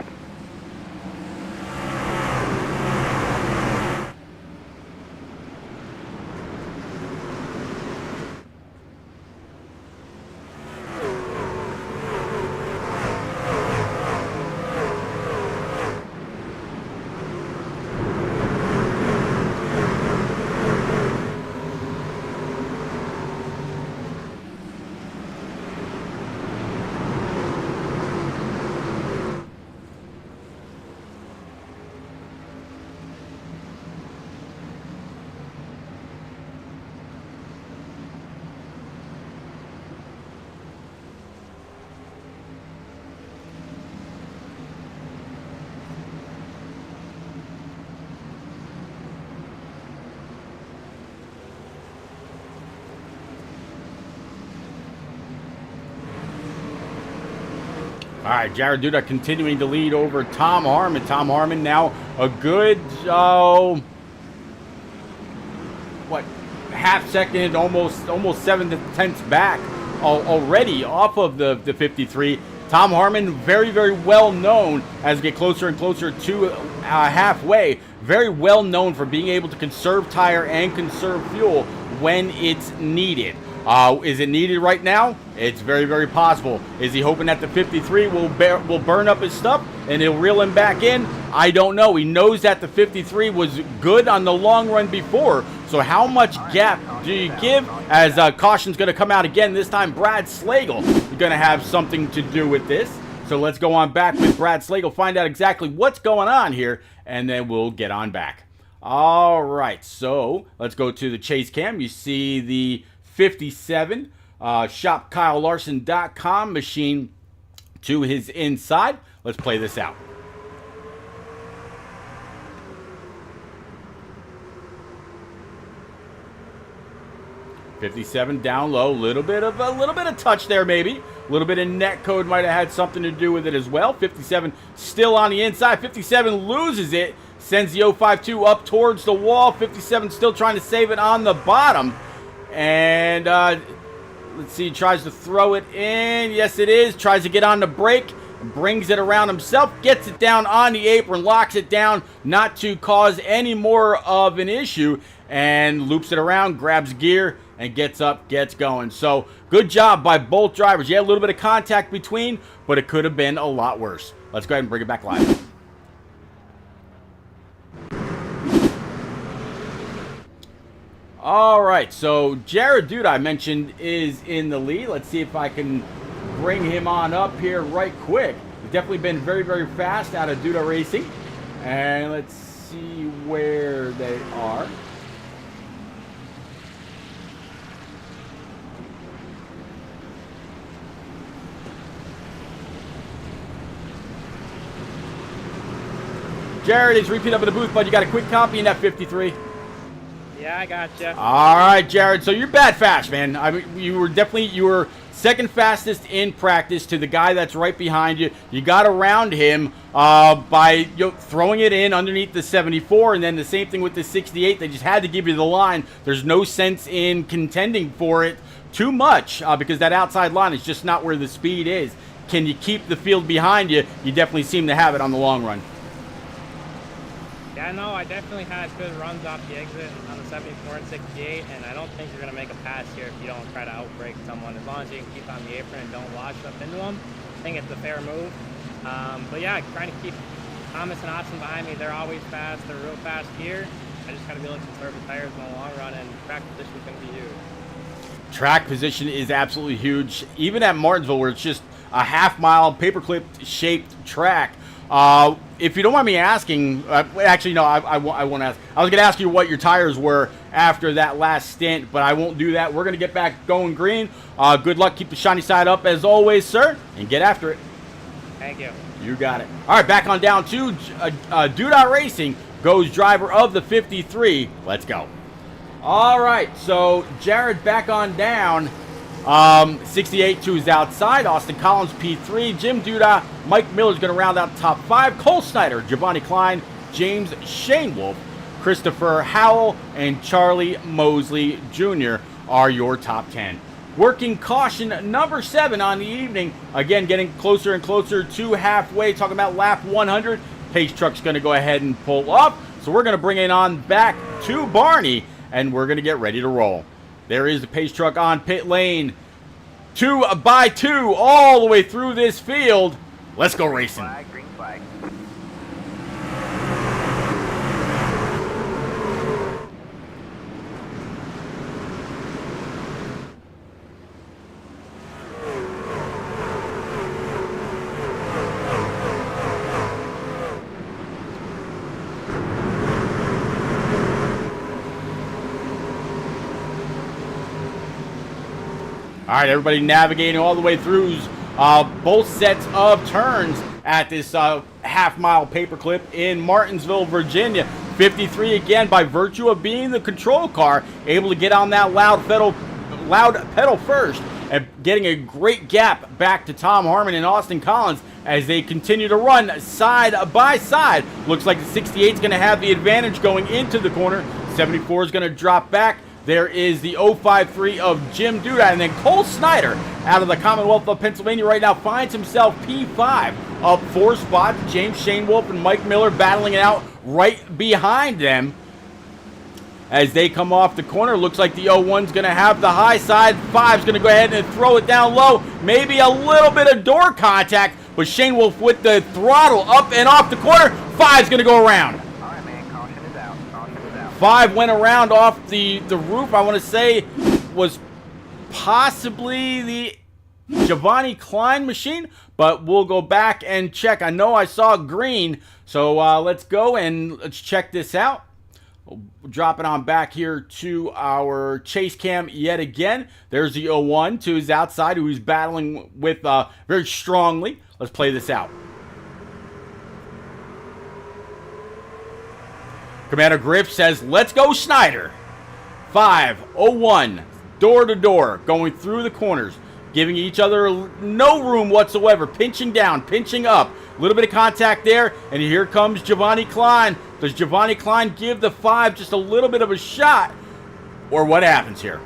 All right, Jared Duda continuing to lead over Tom Harmon. Tom Harmon now a good, half second, almost 7/10 back already off of the 53. Tom Harmon, very, very well known as we get closer and closer to halfway. Very well known for being able to conserve tire and conserve fuel when it's needed. Is it needed right now? It's very, very possible. Is he hoping that the 53 will burn up his stuff and he'll reel him back in? I don't know. He knows that the 53 was good on the long run before. So how much gap do you give? As caution's going to come out again. This time Brad Slagle is going to have something to do with this. So let's go on back with Brad Slagle, find out exactly what's going on here, and then we'll get on back. All right, so let's go to the chase cam. You see the 57 shopkylelarson.com machine to his inside. Let's play this out. $57 down low, little bit of touch there, maybe a little bit of net code might have had something to do with it as well. 57 still on the inside. 57 loses it, sends the 052 up towards the wall. 57 still trying to save it on the bottom, and let's see, tries to throw it in. Yes, it is. Tries to get on the brake, brings it around himself, gets it down on the apron, locks it down, not to cause any more of an issue, and loops it around, grabs gear, and gets up, gets going. So good job by both drivers. Yeah, a little bit of contact between, but it could have been a lot worse. Let's go ahead and bring it back live. All right, so Jared Duda, I mentioned, is in the lead. Let's see if I can bring him on up here right quick. He's definitely been very, very fast out of Duda Racing. And let's see where they are. Jared, is repeat up in the booth, bud. You got a quick copy in that 53. Yeah, I gotcha. All right, Jared. So you're bad fast, man. I mean, you were second fastest in practice to the guy that's right behind you. You got around him by throwing it in underneath the 74, and then the same thing with the 68. They just had to give you the line. There's no sense in contending for it too much because that outside line is just not where the speed is. Can you keep the field behind you? You definitely seem to have it on the long run. Yeah, no, I definitely had good runs off the exit on the 74 and 68, and I don't think you're going to make a pass here if you don't try to outbrake someone. As long as you can keep on the apron and don't wash up into them, I think it's a fair move. But yeah, trying to keep Thomas and Austin behind me. They're always fast. They're real fast here. I just got to be able to conserve the tires in the long run, and track position is going to be huge. Track position is absolutely huge. Even at Martinsville, where it's just a half-mile paperclip shaped track. If you don't mind me asking, actually, no, I won't ask. I was going to ask you what your tires were after that last stint, but I won't do that. We're going to get back going green. Good luck. Keep the shiny side up as always, sir, and get after it. Thank you. You got it. All right, back on down to Duda Racing goes driver of the 53. Let's go. All right, so Jared back on down. 68 to his outside. Austin Collins, P3. Jim Duda, Mike Miller's going to round out the top 5. Cole Snyder, Giovanni Klein, James Shane Wolf, Christopher Howell, and Charlie Mosley Jr. are your top 10. Working caution number 7 on the evening. Again, getting closer and closer to halfway. Talking about lap 100. Pace truck's going to go ahead and pull up. So we're going to bring it on back to Barney, and we're going to get ready to roll. There is the pace truck on pit lane. 2 by 2 all the way through this field. Let's go racing. Green flag. All right, everybody navigating all the way through both sets of turns at this half-mile paperclip in Martinsville, Virginia. 53 again, by virtue of being the control car, able to get on that loud pedal first and getting a great gap back to Tom Harmon and Austin Collins. as they continue to run side by side. Looks like the 68 is going to have the advantage going into the corner. 74 is going to drop back. There is the 053 of Jim Duda, and then Cole Snyder out of the Commonwealth of Pennsylvania right now finds himself P5 up 4 spots. James Shane Wolf and Mike Miller battling it out right behind them as they come off the corner. Looks like the 01's going to have the high side. 5's going to go ahead and throw it down low. Maybe a little bit of door contact, but Shane Wolf with the throttle up and off the corner. 5's going to go around. All right, man. Caution is out. Caution is out. 5 went around off the roof. I want to say was possibly the Giovanni Klein machine, but we'll go back and check. I know I saw green, so let's go and let's check this out. Drop it on back here to our chase cam yet again. There's the 01 to his outside, who he's battling with very strongly. Let's play this out. Commander Griff says, let's go Snyder. 501, door to door, going through the corners, giving each other no room whatsoever, pinching down, pinching up. A little bit of contact there, and here comes Giovanni Klein. Does Giovanni Klein give the 5 just a little bit of a shot, or what happens here?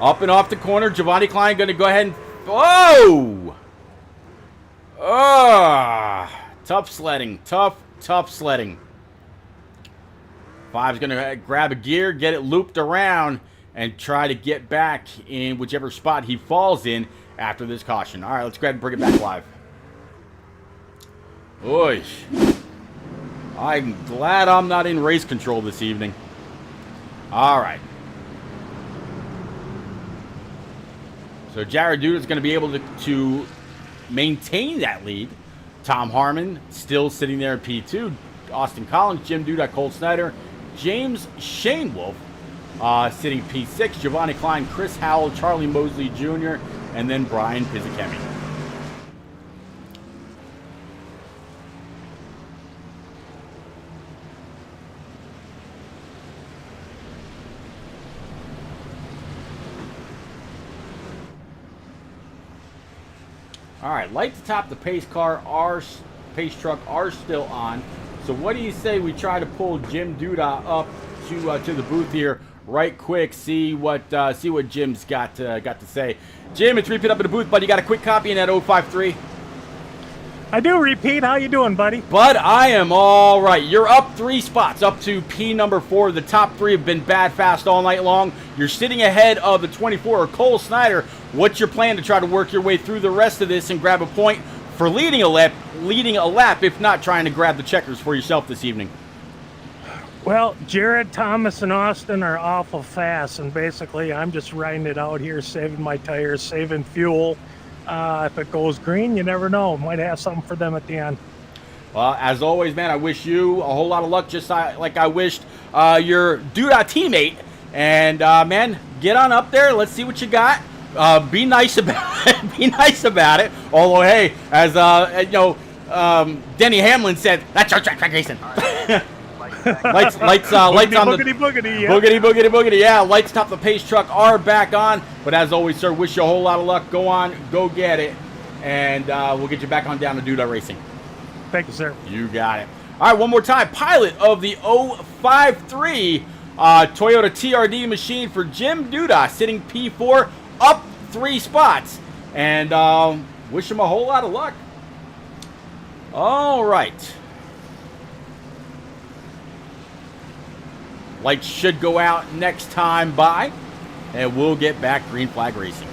Up and off the corner, Giovanni Klein going to go ahead and... Oh! Tough sledding. Tough sledding. 5's going to grab a gear, get it looped around, and try to get back in whichever spot he falls in after this caution. All right, let's go ahead and bring it back live. Oy. I'm glad I'm not in race control this evening. All right. So Jared Duda is going to be able to maintain that lead. Tom Harmon still sitting there in P2. Austin Collins, Jim Duda, Cole Snyder, James Shane Wolf sitting P6. Giovanni Klein, Chris Howell, Charlie Mosley Jr., and then Brian Pizzicemi. All right, lights atop the pace truck are still on. So what do you say we try to pull Jim Duda up to the booth here right quick? See what Jim's got to say. Jim, it's Repeat up in the booth, buddy. You got a quick copy in that 053? I do, Repeat. How you doing, buddy? Bud, I am all right. You're up 3 spots, up to P number 4. The top 3 have been bad fast all night long. You're sitting ahead of the 24, Cole Snyder. What's your plan to try to work your way through the rest of this and grab a point for leading a lap, if not trying to grab the checkers for yourself this evening? Well, Jared, Thomas, and Austin are awful fast, and basically I'm just riding it out here, saving my tires, saving fuel. If it goes green, you never know. Might have something for them at the end. Well, as always, man, I wish you a whole lot of luck, just like I wished your Duda teammate. And, man, get on up there. Let's see what you got. Be nice about it. Be nice about it. Although, hey, as Denny Hamlin said, that's our track racing. lights on boogity, boogity, yeah. Boogity. Yeah, lights top the pace truck are back on. But as always, sir, wish you a whole lot of luck. Go on, go get it, and we'll get you back on down to Duda Racing. Thank you, sir. You got it. All right, one more time. Pilot of the 053 Toyota TRD machine for Jim Duda, sitting P4, up 3 spots, and wish him a whole lot of luck. All right. Lights should go out next time by, and we'll get back green flag racing.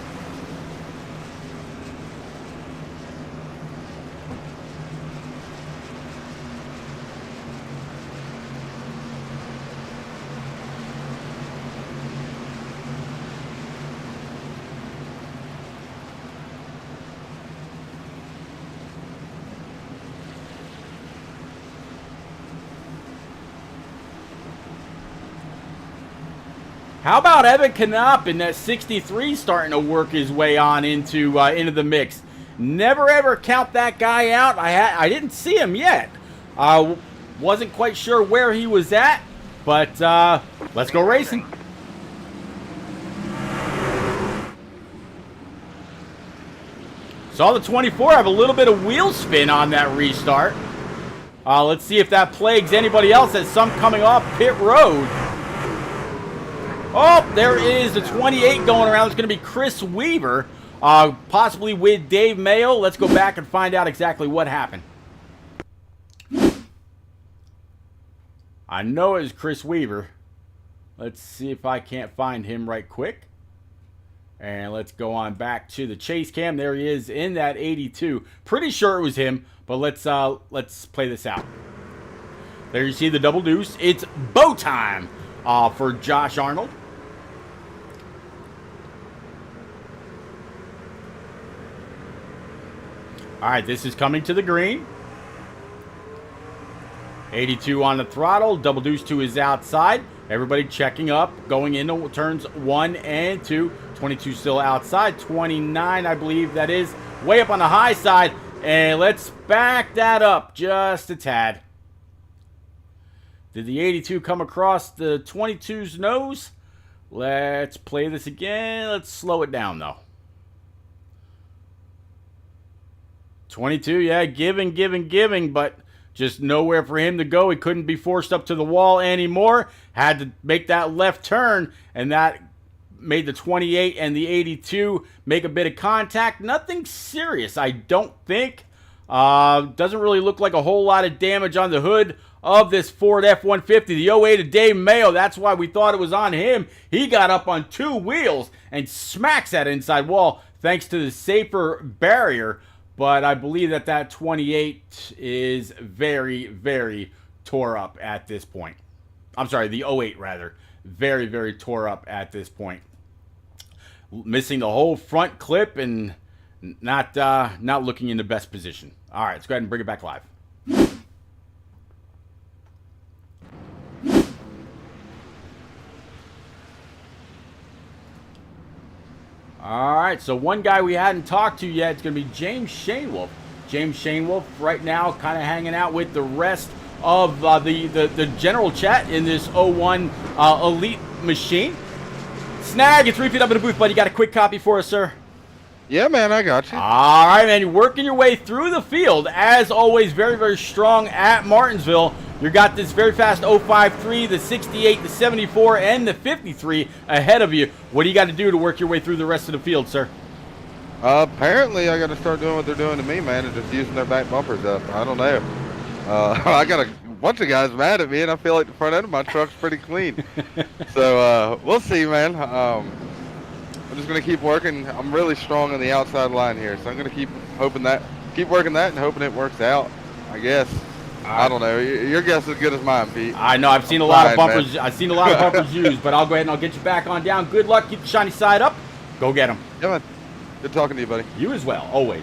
How about Evan Knopp in that 63 starting to work his way on into the mix? Never ever count that guy out. I didn't see him yet. Wasn't quite sure where he was at, but let's go racing. Saw the 24 have a little bit of wheel spin on that restart. Let's see if that plagues anybody else as some coming off pit road. Oh, there is the 28 going around. It's going to be Chris Weaver, possibly with Dave Mayo. Let's go back and find out exactly what happened. I know it was Chris Weaver. Let's see if I can't find him right quick. And let's go on back to the chase cam. There he is in that 82. Pretty sure it was him, but let's play this out. There you see the double deuce. It's bow time for Josh Arnold. All right, this is coming to the green. 82 on the throttle. Double deuce to his outside. Everybody checking up, going into turns 1 and 2. 22 still outside. 29, I believe that is, way up on the high side. And let's back that up just a tad. Did the 82 come across the 22's nose? Let's play this again. Let's slow it down, though. 22, yeah, giving, but just nowhere for him to go. He couldn't be forced up to the wall anymore. Had to make that left turn, and that made the 28 and the 82 make a bit of contact. Nothing serious, I don't think. Doesn't really look like a whole lot of damage on the hood of this Ford F-150. The 08 of Dave Mayo, that's why we thought it was on him. He got up on 2 wheels and smacks that inside wall thanks to the safer barrier. But I believe that that 28 is very, very tore up at this point. I'm sorry, the 08 rather. Very, very tore up at this point. Missing the whole front clip and not looking in the best position. All right, let's go ahead and bring it back live. All right, so one guy we hadn't talked to yet is going to be James Shainwolf. James Shainwolf right now kind of hanging out with the rest of the general chat in this 01 Elite machine. Snag, it's 3 feet up in the booth, buddy. You got a quick copy for us, sir? Yeah, man, I got you. All right, man. You're working your way through the field. As always, very, very strong at Martinsville. You got this very fast 053, the 68, the 74, and the 53 ahead of you. What do you got to do to work your way through the rest of the field, sir? Apparently, I got to start doing what they're doing to me, man, and just using their back bumpers up. I don't know. I got a bunch of guys mad at me, and I feel like the front end of my truck's pretty clean. So we'll see, man. I'm just gonna keep working. I'm really strong on the outside line here, so I'm gonna keep working that, and hoping it works out. I guess. I don't know. Your guess is as good as mine, Pete. I know. I've seen a lot of bumpers. Man. I've seen a lot of bumpers used, but I'll go ahead and I'll get you back on down. Good luck. Keep the shiny side up. Go get them. Yeah, man. Good talking to you, buddy. You as well. Always.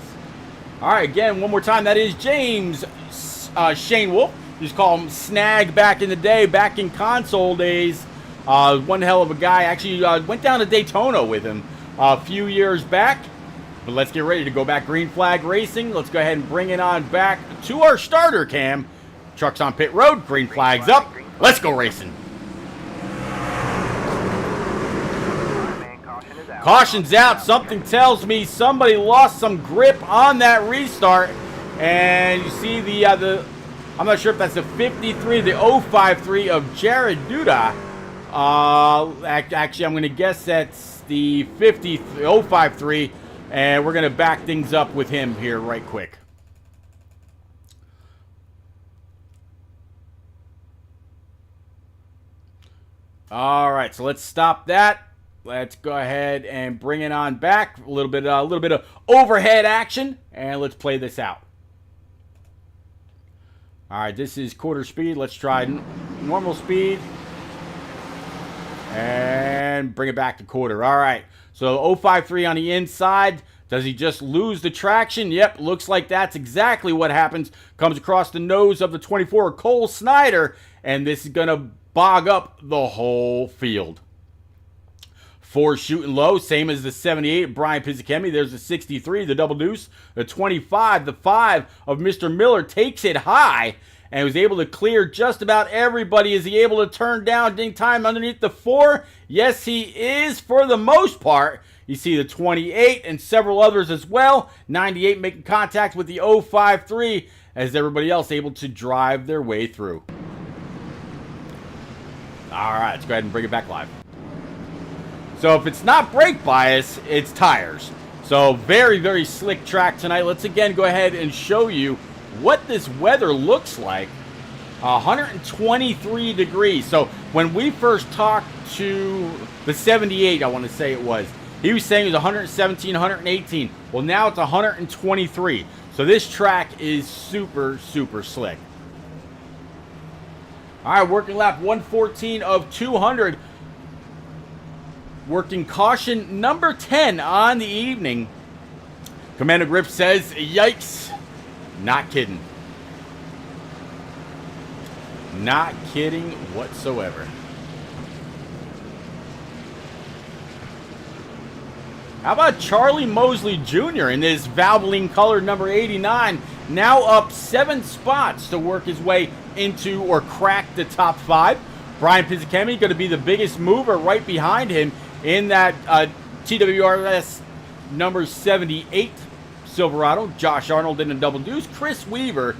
All right. Again, one more time. That is James Shainwolf. Used to call him Snag back in the day, back in console days. One hell of a guy. Actually, went down to Daytona with him a few years back. But let's get ready to go back green flag racing. Let's go ahead and bring it on back to our starter cam. Trucks on pit road. Green flag's up. Let's go racing. Caution's out. Something tells me somebody lost some grip on that restart. And you see the I'm not sure if that's the 53, the 053 of Jared Duda. Actually, I'm going to guess that's the 053. And we're going to back things up with him here right quick. All right, so let's stop that. Let's go ahead and bring it on back. A little bit of overhead action, and let's play this out. All right, this is quarter speed. Let's try normal speed. And bring it back to quarter. All right, so 053 on the inside. Does he just lose the traction? Yep, looks like that's exactly what happens. Comes across the nose of the 24, Cole Snyder, and this is going to bog up the whole field. 4 shooting low, same as the 78, Brian Pizzicemi. There's the 63, the double deuce. The 25, the 5 of Mr. Miller takes it high and was able to clear just about everybody. Is he able to turn down ding time underneath the 4? Yes, he is for the most part. You see the 28 and several others as well. 98 making contact with the 053 as everybody else able to drive their way through. All right, let's go ahead and bring it back live. So if it's not brake bias, it's tires. So very, very slick track tonight. Let's again go ahead and show you what this weather looks like. 123 degrees. So when we first talked to the 78, I want to say it was, he was saying it was 117, 118. Well, now it's 123. So this track is super, super slick. All right, working lap 114 of 200. Working caution number 10 on the evening. Commander Griff says, yikes. Not kidding. Not kidding whatsoever. How about Charlie Mosley Jr. in this Valvoline colored number 89, now up 7 spots to work his way into or crack the top 5. Brian Pizzacchemi going to be the biggest mover right behind him in that TWRS number 78 Silverado. Josh Arnold in a double deuce. Chris Weaver,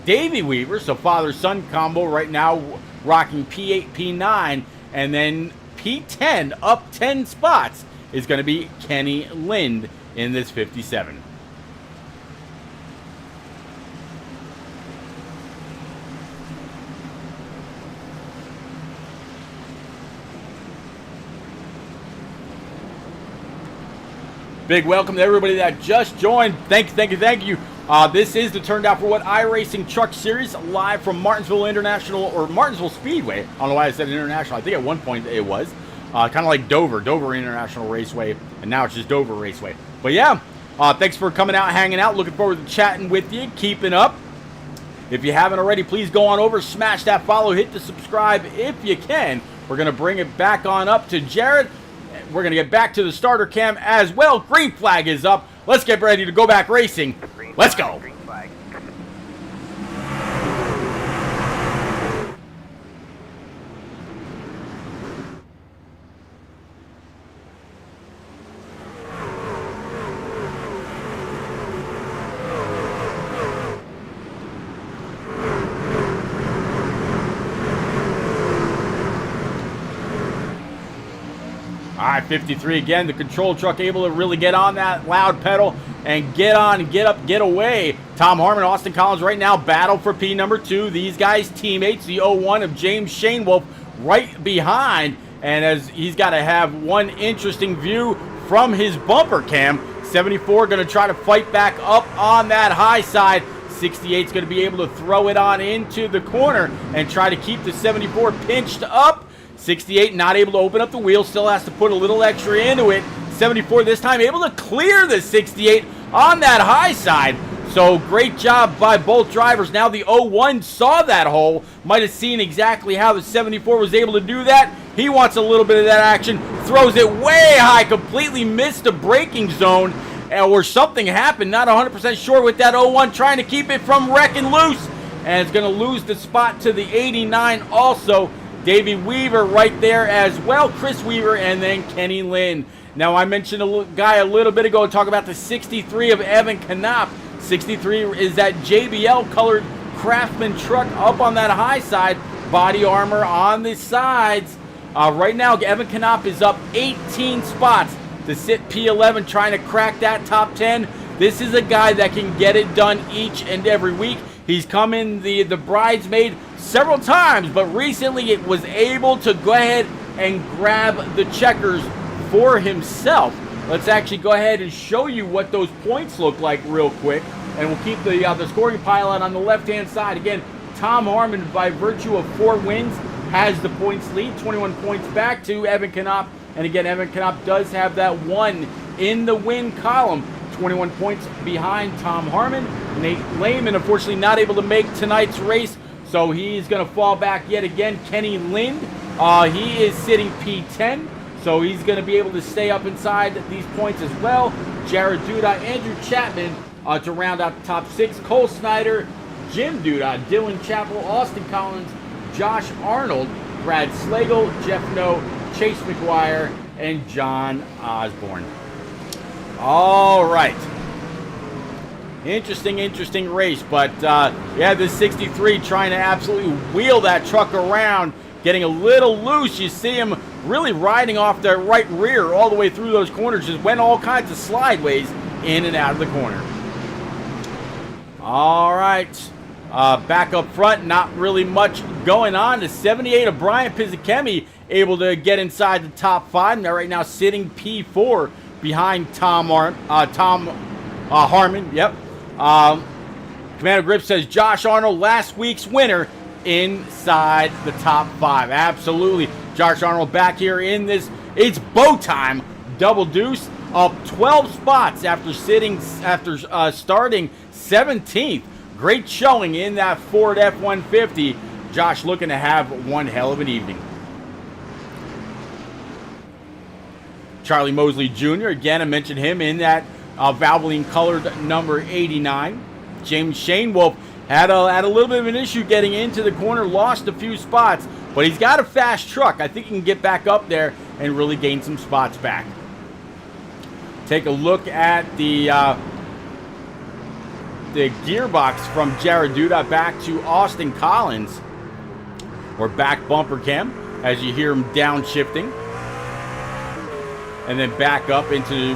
Davey Weaver, so father-son combo right now rocking P8, P9, and then P10 up 10 spots is going to be Kenny Lind in this 57. Big welcome to everybody that just joined. Thank you. This is the Turned Out for What iRacing Truck Series, live from Martinsville International, or Martinsville Speedway. I don't know why I said International. I think at one point it was. Kind of like Dover International Raceway, and now it's just Dover Raceway. But yeah, thanks for coming out, hanging out. Looking forward to chatting with you, keeping up. If you haven't already, please go on over, smash that follow, hit the subscribe if you can. We're going to bring it back on up to Jared. We're going to get back to the starter cam as well. Green flag is up. Let's get ready to go back racing. Let's go. Green flag. All right, 53 again. The control truck able to really get on that loud pedal and get on, get up, get away. Tom Harmon, Austin Collins right now battle for P number 2. These guys teammates, the 01 of James Shanewolf right behind. And as he's got to have one interesting view from his bumper cam. 74 going to try to fight back up on that high side. 68 is going to be able to throw it on into the corner and try to keep the 74 pinched up. 68 not able to open up the wheel, still has to put a little extra into it. 74 this time able to clear the 68 on that high side. So great job by both drivers. Now the 01 saw that hole, might have seen exactly how the 74 was able to do that. He wants a little bit of that action, throws it way high, completely missed the braking zone, or something happened, not 100% sure with that 01, trying to keep it from wrecking loose, and it's going to lose the spot to the 89 also. Davey Weaver right there as well, Chris Weaver, and then Kenny Lind. Now, I mentioned a guy a little bit ago, talk about the 63 of Evan Knopp. 63 is that JBL colored Craftsman truck up on that high side, body armor on the sides. Right now, Evan Knopp is up 18 spots to sit P11, trying to crack that top 10. This is a guy that can get it done each and every week. He's come in the bridesmaid several times, but recently it was able to go ahead and grab the checkers for himself. Let's actually go ahead and show you what those points look like real quick, and we'll keep the scoring pile on the left-hand side. Again, Tom Harmon, by virtue of 4 wins, has the points lead, 21 points back to Evan Knopp. And again, Evan Knopp does have that 1 in the win column, 21 points behind Tom Harmon. Nate Lehman, unfortunately, not able to make tonight's race, so he's going to fall back yet again. Kenny Lind, he is sitting P10, so he's going to be able to stay up inside these points as well. Jared Duda, Andrew Chapman to round out the top 6. Cole Snyder, Jim Duda, Dylan Chappell, Austin Collins, Josh Arnold, Brad Slagle, Jeff No, Chase McGuire, and John Osborne. All right. Interesting race. But, yeah, this 63 trying to absolutely wheel that truck around, getting a little loose. You see him really riding off the right rear all the way through those corners. Just went all kinds of slideways in and out of the corner. All right. Back up front, not really much going on. The 78 of Brian Pizzakemi able to get inside the top 5. Now right now sitting P4 behind Tom Harmon. Yep. Commander Grip says Josh Arnold, last week's winner, inside the top 5. Absolutely. Josh Arnold back here in this. It's bow time. Double deuce, up 12 spots after starting 17th. Great showing in that Ford F-150. Josh looking to have one hell of an evening. Charlie Mosley Jr., again, I mentioned him in that Valvoline colored number 89. James Shane Wolf had a little bit of an issue getting into the corner, lost a few spots, but he's got a fast truck. I think he can get back up there and really gain some spots back. Take a look at the gearbox from Jared Duda back to Austin Collins. Or back bumper cam as you hear him downshifting. And then back up into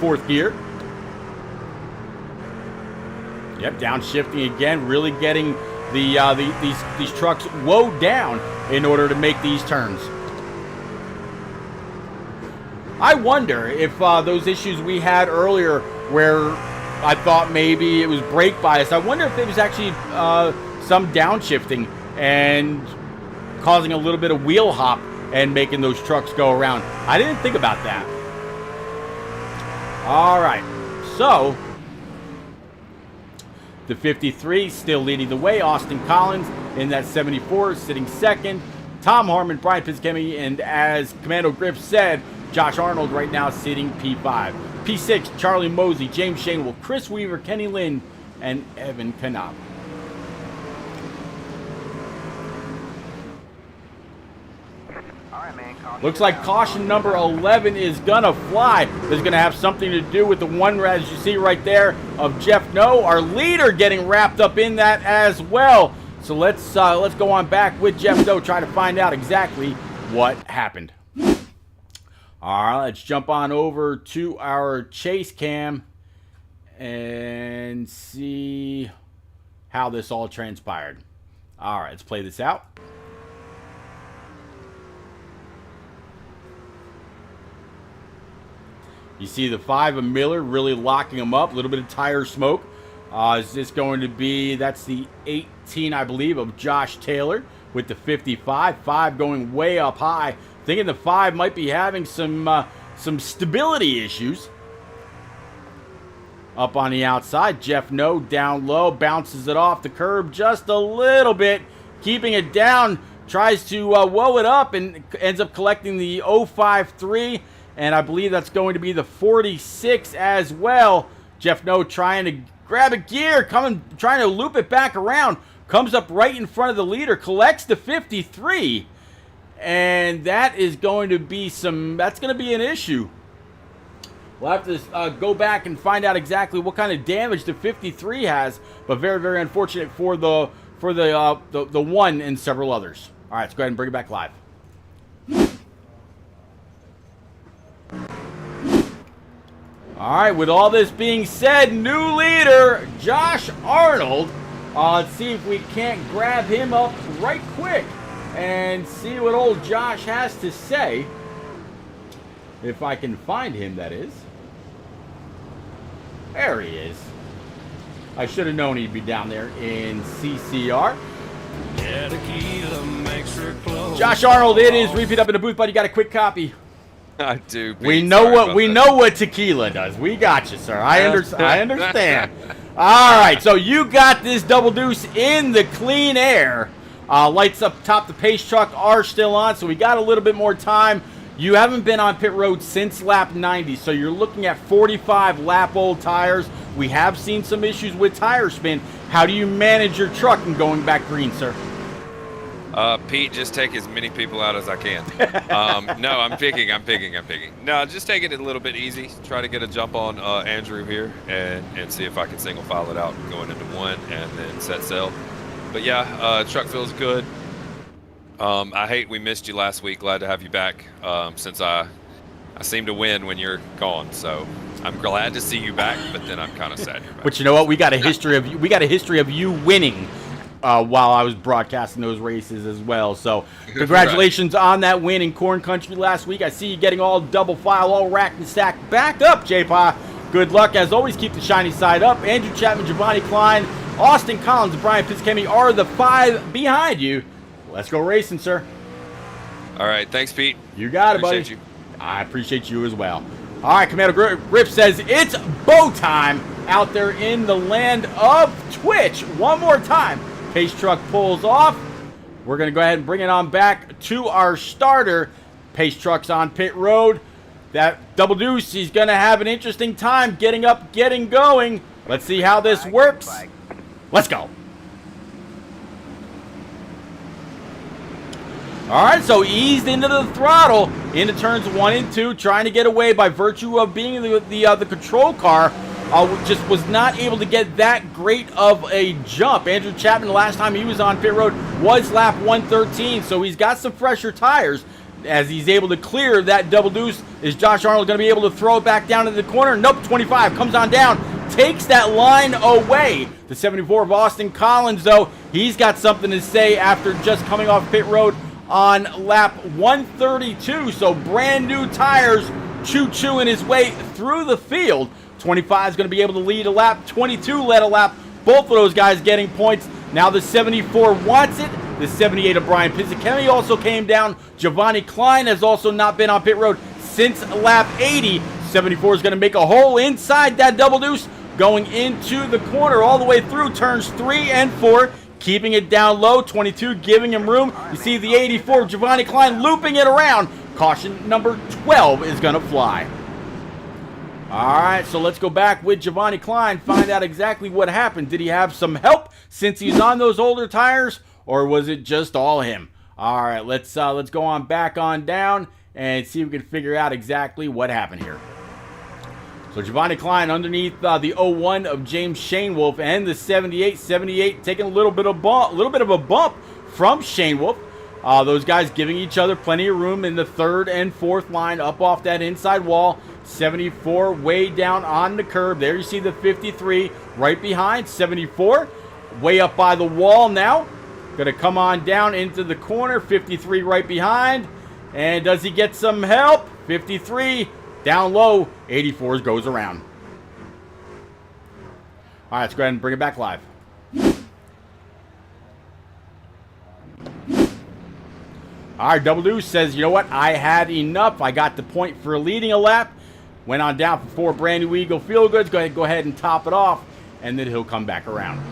4th gear. Yep, downshifting again, really getting these trucks woed down in order to make these turns. I wonder if those issues we had earlier where I thought maybe it was brake bias, I wonder if it was actually some downshifting and causing a little bit of wheel hop and making those trucks go around. I didn't think about that. All right, so the 53 still leading the way. Austin Collins in that 74 sitting 2nd. Tom Harmon, Brian Pizzakemi, and as Commando Griff said, Josh Arnold right now sitting P5. P6, Charlie Mosey, James Shanewell, Chris Weaver, Kenny Lynn, and Evan Knopp. Looks like caution number 11 is gonna fly. This is gonna have something to do with the one, as you see right there, of Jeff No, our leader, getting wrapped up in that as well. So let's go on back with Jeff No, try to find out exactly what happened. All right, let's jump on over to our chase cam and see how this all transpired. All right, let's play this out. You see the 5 of Miller really locking him up. A little bit of tire smoke. Is this going to be, that's the 18, I believe, of Josh Taylor with the 55. 5 going way up high. Thinking the 5 might be having some stability issues. Up on the outside, Jeff No down low, bounces it off the curb just a little bit, keeping it down, tries to woe it up and ends up collecting the 053, and I believe that's going to be the 46 as well. Jeff No trying to grab a gear, trying to loop it back around, comes up right in front of the leader, collects the 53. And that is going to be that's going to be an issue. We'll have to go back and find out exactly what kind of damage the 53 has, but very, very unfortunate for the 1 and several others. All right, let's go ahead and bring it back live. All right, with all this being said, new leader, Josh Arnold. Let's see if we can't grab him up right quick and see what old Josh has to say. If I can find him, that is. There he is. I should have known he'd be down there in CCR. Josh Arnold, it is repeat up in the booth, buddy. You got a quick copy. I do. We know what tequila does. We got you, sir. I understand. All right, so you got this double deuce in the clean air. Lights up top, the pace truck are still on, so we got a little bit more time. You haven't been on pit road since lap 90, so you're looking at 45 lap old tires. We have seen some issues with tire spin. How do you manage your truck and going back green, sir? Pete, just take as many people out as I can. No, I'm picking. No, just take it a little bit easy. Try to get a jump on Andrew here and see if I can single file it out going into one and then set sail. But yeah, truck feels good. I hate we missed you last week. Glad to have you back. Since I seem to win when you're gone, so I'm glad to see you back. But then I'm kind of sad you're back. But you know what? We got a history of you winning while I was broadcasting those races as well. So congratulations on that win in Corn Country last week. I see you getting all double file, all racked and stacked back up, J-Pa. Good luck. As always, keep the shiny side up. Andrew Chapman, Giovanni Klein, Austin Collins, and Brian Piscemi are the 5 behind you. Let's go racing, sir. All right. Thanks, Pete. You got it, buddy. Appreciate you. I appreciate you as well. All right, Commander Grip says it's bow time out there in the land of Twitch. One more time. Pace truck pulls off. We're going to go ahead and bring it on back to our starter. Pace truck's on pit road. That double deuce, he's going to have an interesting time getting up, getting going. Let's see how this works. Let's go. All right, so eased into the throttle into turns 1 and 2, trying to get away by virtue of being the control car. Just was not able to get that great of a jump. Andrew Chapman, the last time he was on pit road, was lap 113, so he's got some fresher tires. As he's able to clear that double deuce, is Josh Arnold going to be able to throw it back down into the corner? Nope, 25 comes on down, takes that line away. The 74 of Austin Collins, though, he's got something to say after just coming off pit road on lap 132. So brand new tires, choo-chooing his way through the field. 25 is going to be able to lead a lap. 22 led a lap. Both of those guys getting points. Now the 74 wants it. The 78 of Brian Piscemi also came down. Giovanni Klein has also not been on pit road since lap 80. 74 is going to make a hole inside that double deuce, going into the corner all the way through turns 3 and 4. Keeping it down low. 22 giving him room. You see the 84 Giovanni Klein looping it around. Caution number 12 is going to fly. All right, so let's go back with Giovanni Klein, find out exactly what happened. Did he have some help since he's on those older tires, or was it just all him? All right, let's go on back on down and see if we can figure out exactly what happened here. So Giovanni Klein underneath the 01 of James Shane Wolf and the 78. 78 taking a little bit of a bump from Shane Wolf. Those guys giving each other plenty of room in the 3rd and 4th line up off that inside wall. 74 way down on the curb. There you see the 53 right behind 74. Way up by the wall now. Going to come on down into the corner. 53 right behind. And does he get some help? 53 down low. 84 goes around. All right, let's go ahead and bring it back live. All right, Double Deuce says, you know what? I had enough. I got the point for leading a lap. Went on down for 4 brand new Eagle Feel Goods. Go ahead and top it off, and then he'll come back around.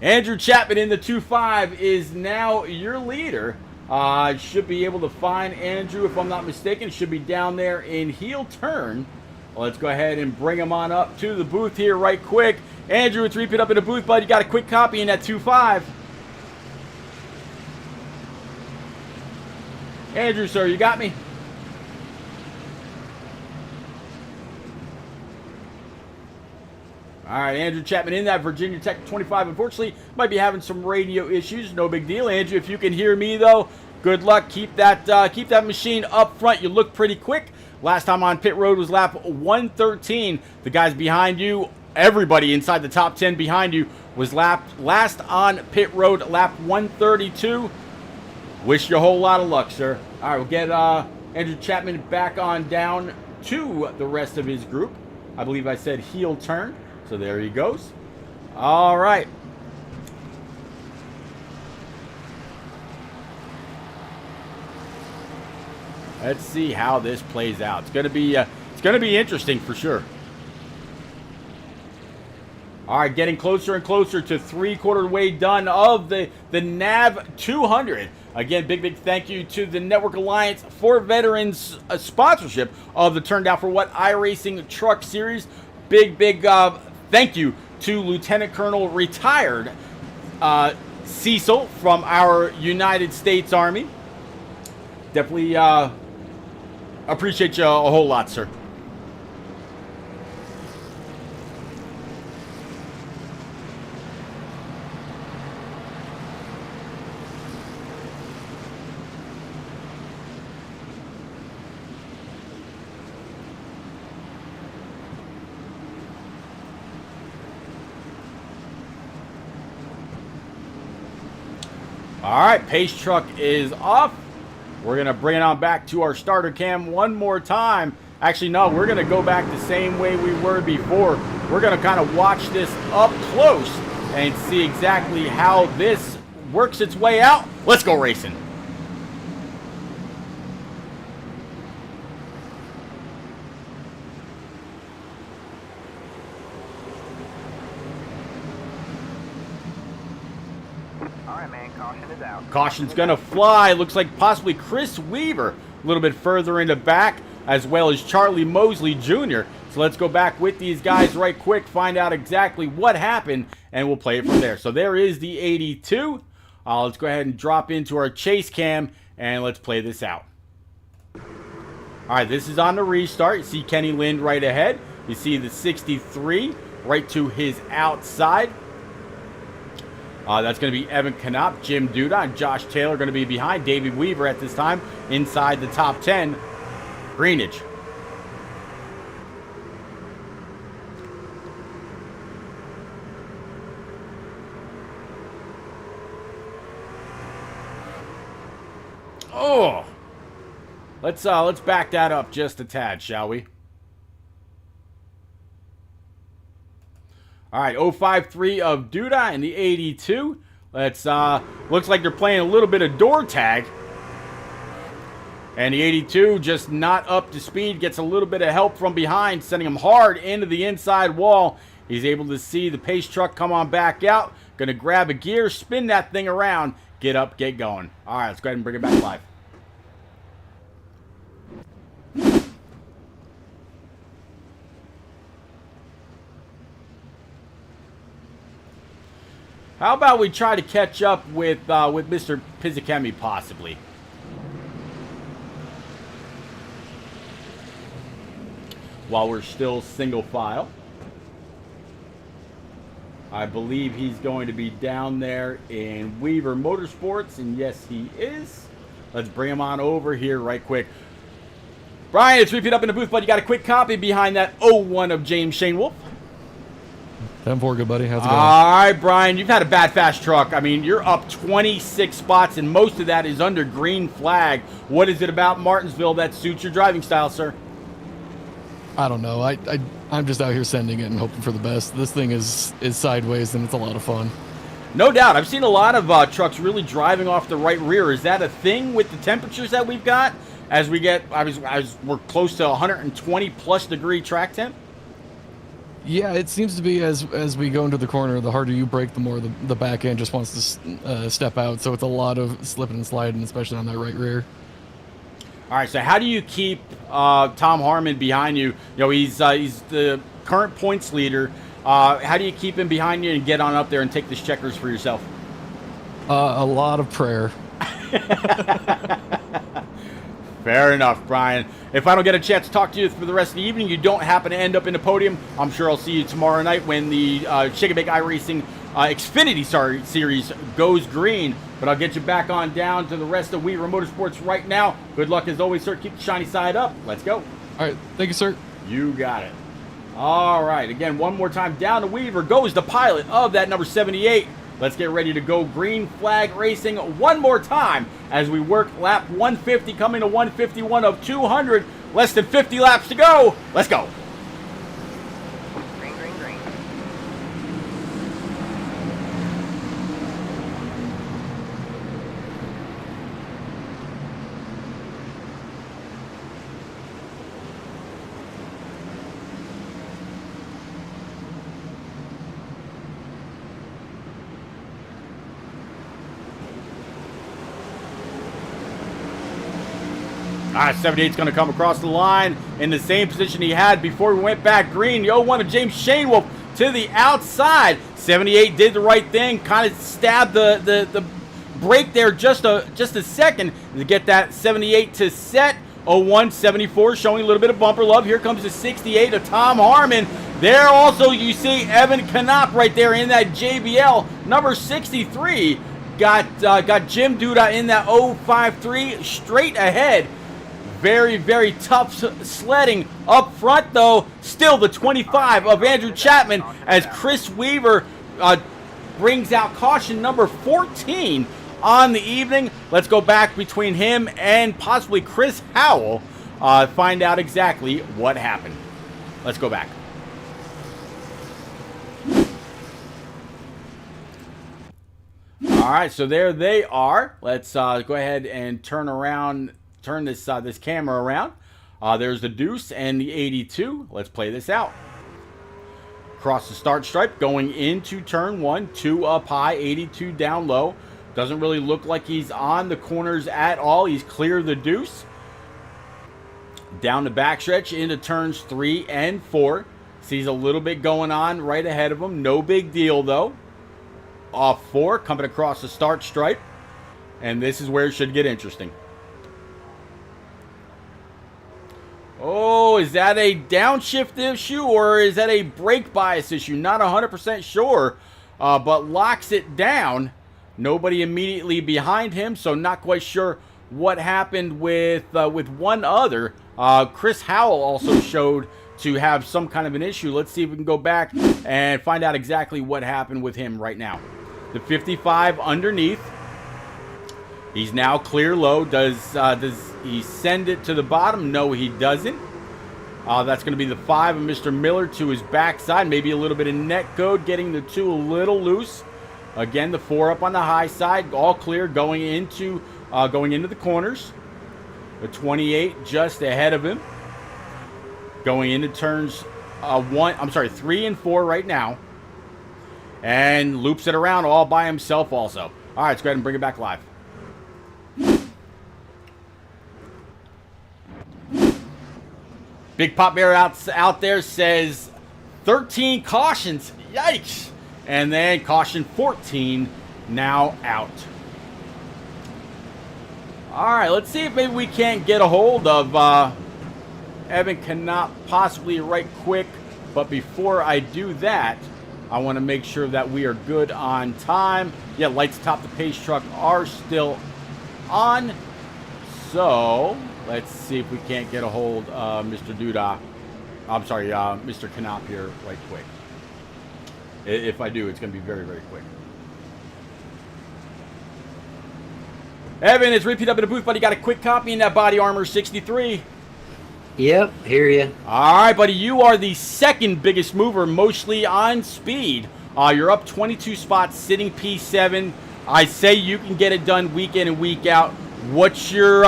Andrew Chapman in the 2.5 is now your leader. Should be able to find Andrew, if I'm not mistaken. Should be down there in heel turn. Well, let's go ahead and bring him on up to the booth here right quick. Andrew, 3-pit up in the booth, bud. You got a quick copy in that 2.5. Andrew, sir, you got me? All right, Andrew Chapman in that Virginia Tech 25. Unfortunately, might be having some radio issues. No big deal. Andrew, if you can hear me, though, good luck. Keep that machine up front. You look pretty quick. Last time on pit road was lap 113. The guys behind you, everybody inside the top 10 behind you, was last on pit road, lap 132. Wish you a whole lot of luck, sir. All right, we'll get Andrew Chapman back on down to the rest of his group. I believe I said heel turn. So there he goes. All right. Let's see how this plays out. It's gonna be interesting for sure. All right, getting closer and closer to 3/4 way done of the NAV 200. Again, big thank you to the Network Alliance for Veterans sponsorship of the Turned Out for What iRacing Truck Series. Big thank you to Lieutenant Colonel retired Cecil from our United States Army. Definitely appreciate you a whole lot, sir. All right, pace truck is off. We're going to bring it on back to our starter cam one more time. Actually, no, we're going to go back the same way we were before. We're going to kind of watch this up close and see exactly how this works its way out. Let's go racing. All right, man. Caution is out. Caution's gonna fly. Looks like possibly Chris Weaver a little bit further in the back, as well as Charlie Mosley Jr. So let's go back with these guys right quick, find out exactly what happened, and we'll play it from there. So there is the 82. Let's go ahead and drop into our chase cam, and let's play this out. All right, this is on the restart. You see Kenny Lind right ahead. You see the 63 right to his outside. That's going to be Evan Knopp, Jim Duda, and Josh Taylor going to be behind. David Weaver at this time inside the top 10. Greenage. Oh, let's back that up just a tad, shall we? All right, 053 of Duda and the 82. Let's looks like they're playing a little bit of door tag. And the 82 just not up to speed, gets a little bit of help from behind, sending him hard into the inside wall. He's able to see the pace truck come on back out. Going to grab a gear, spin that thing around, get up, get going. All right, let's go ahead and bring it back live. How about we try to catch up with Mr. Pizzichemi possibly? While we're still single file. I believe he's going to be down there in Weaver Motorsports, and yes, he is. Let's bring him on over here right quick. Brian, it's Repeat up in the booth, but you got a quick copy behind that 01 of James Shane Wolf. 10-4, good buddy. How's it going? All right, Brian, you've had a bad fast truck. I mean, you're up 26 spots, and most of that is under green flag. What is it about Martinsville that suits your driving style, sir? I don't know. I'm just out here sending it and hoping for the best. This thing is sideways, and it's a lot of fun. No doubt. I've seen a lot of trucks really driving off the right rear. Is that a thing with the temperatures that we've got? As we get, we're close to 120 plus degree track temp. Yeah, it seems to be as we go into the corner, the harder you brake, the more the back end just wants to step out. So it's a lot of slipping and sliding, especially on that right rear. All right, so how do you keep Tom Harmon behind you? You know, he's the current points leader. How do you keep him behind you and get on up there and take this checkers for yourself? A lot of prayer. Fair enough, Brian. If I don't get a chance to talk to you for the rest of the evening, you don't happen to end up in the podium, I'm sure I'll see you tomorrow night when the Shake and Bake iRacing Xfinity Series goes green. But I'll get you back on down to the rest of Weaver Motorsports right now. Good luck as always, sir. Keep the shiny side up. Let's go. All right. Thank you, sir. You got it. All right. Again, one more time. Down to Weaver goes the pilot of that number 78. Let's get ready to go green flag racing one more time as we work lap 150 coming to 151 of 200. Less than 50 laps to go. Let's go. Green, green, green. All right, 78's going to come across the line in the same position he had before we went back green. The 01 of James Shane Wolf to the outside. 78 did the right thing, kind of stabbed the brake there just a second to get that 78 to set. 01, 74 showing a little bit of bumper love. Here comes the 68 of Tom Harmon. There also you see Evan Knopp right there in that JBL. Number 63 got Jim Duda in that 053 straight ahead. Very, very tough sledding up front, though. Still the 25 of Andrew Chapman as Chris Weaver brings out caution number 14 on the evening. Let's go back between him and possibly Chris Howell. Find out exactly what happened. Let's go back. All right, so there they are. Let's go ahead and turn this camera around. There's the deuce and the 82. Let's play this out. Across the start stripe, going into turn 1, 2 up high, 82 down low. Doesn't really look like he's on the corners at all. He's clear of the deuce. Down the backstretch into turns 3 and 4. Sees a little bit going on right ahead of him. No big deal, though. Off 4, coming across the start stripe. And this is where it should get interesting. Oh, is that a downshift issue or is that a brake bias issue? Not 100% sure, but locks it down. Nobody immediately behind him, so not quite sure what happened with one other. Chris Howell also showed to have some kind of an issue. Let's see if we can go back and find out exactly what happened with him right now. The 55 underneath. He's now clear low. Does he send it to the bottom? No, he doesn't. That's going to be the 5 of Mr. Miller to his backside. Maybe a little bit of net code, getting the 2 a little loose. Again, the 4 up on the high side, all clear, going into the corners. The 28 just ahead of him. Going into turns 3 and 4 right now. And loops it around all by himself also. All right, let's go ahead and bring it back live. Big Pop Bear out there says 13 cautions. Yikes. And then caution 14 now out. All right, let's see if maybe we can't get a hold of Evan Knopp possibly right quick. But before I do that, I want to make sure that we are good on time. Yeah, lights atop the pace truck are still on. So let's see if we can't get a hold of Mr. Duda. I'm sorry, Mr. Knopp here right quick. If I do, it's going to be very, very quick. Evan, it's Repeat up in the booth, buddy. Got a quick copy in that body armor 63. Yep, hear you. All right, buddy. You are the second biggest mover, mostly on speed. You're up 22 spots, sitting P7. I say you can get it done week in and week out. What's your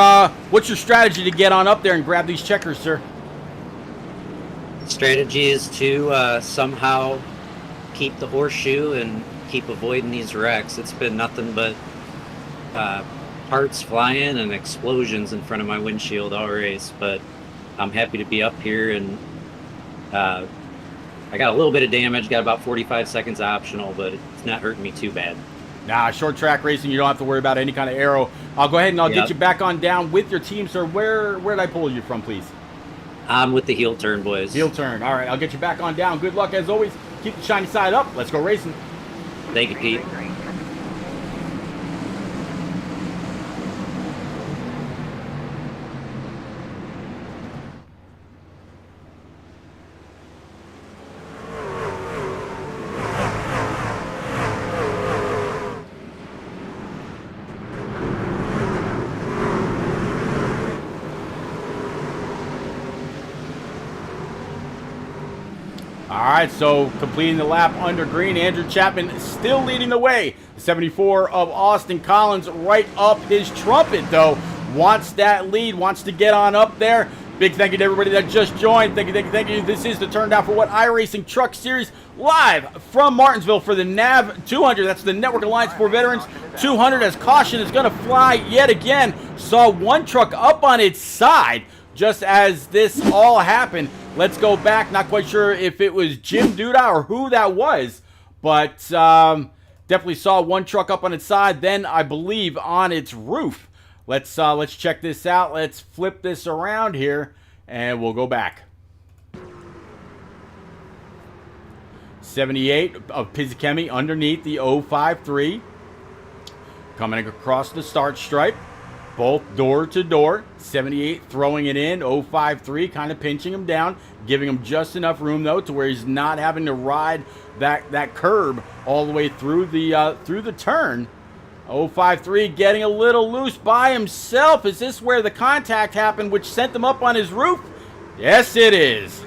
strategy to get on up there and grab these checkers, sir? Strategy is to somehow keep the horseshoe and keep avoiding these wrecks. It's been nothing but parts flying and explosions in front of my windshield all race, but I'm happy to be up here, and I got a little bit of damage, got about 45 seconds optional, but it's not hurting me too bad. Nah, short track racing, you don't have to worry about any kind of aero. I'll go ahead and I'll get you back on down with your team, sir. Where did I pull you from, please? I'm with the heel turn, boys. Heel turn. All right, I'll get you back on down. Good luck as always. Keep the shiny side up. Let's go racing. Thank you, Pete. All right, so completing the lap under green, Andrew Chapman still leading the way. The 74 of Austin Collins right up his trumpet, though. Wants that lead, wants to get on up there. Big thank you to everybody that just joined. Thank you. This is the Turned Out for What iRacing Truck Series live from Martinsville for the NAV 200. That's the Network Alliance for Veterans 200, as caution is going to fly yet again. Saw one truck up on its side. just as this all happened. Let's go back. Not quite sure if it was Jim Duda or who that was, but definitely saw one truck up on its side, then I believe on its roof. Let's check this out. Let's flip this around here, and we'll go back. 78 of Pizzichemi underneath the 053. Coming across the start stripe. Both door to door. 78 throwing it in. 053 kind of pinching him down. Giving him just enough room, though, to where he's not having to ride that curb all the way through the turn. 053 getting a little loose by himself. Is this where the contact happened, which sent them up on his roof? Yes, it is.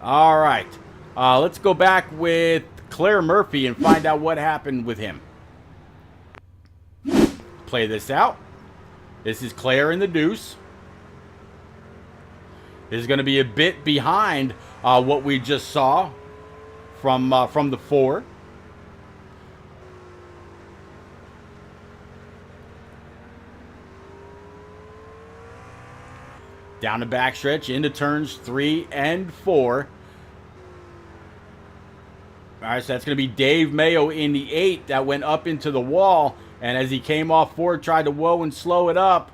All right. Let's go back with Claire Murphy and find out what happened with him. Play this out. This is Claire in the deuce. This is going to be a bit behind what we just saw from the 4. Down the backstretch into turns 3 and 4. All right, so that's going to be Dave Mayo in the 8 that went up into the wall. And as he came off 4, tried to whoa and slow it up.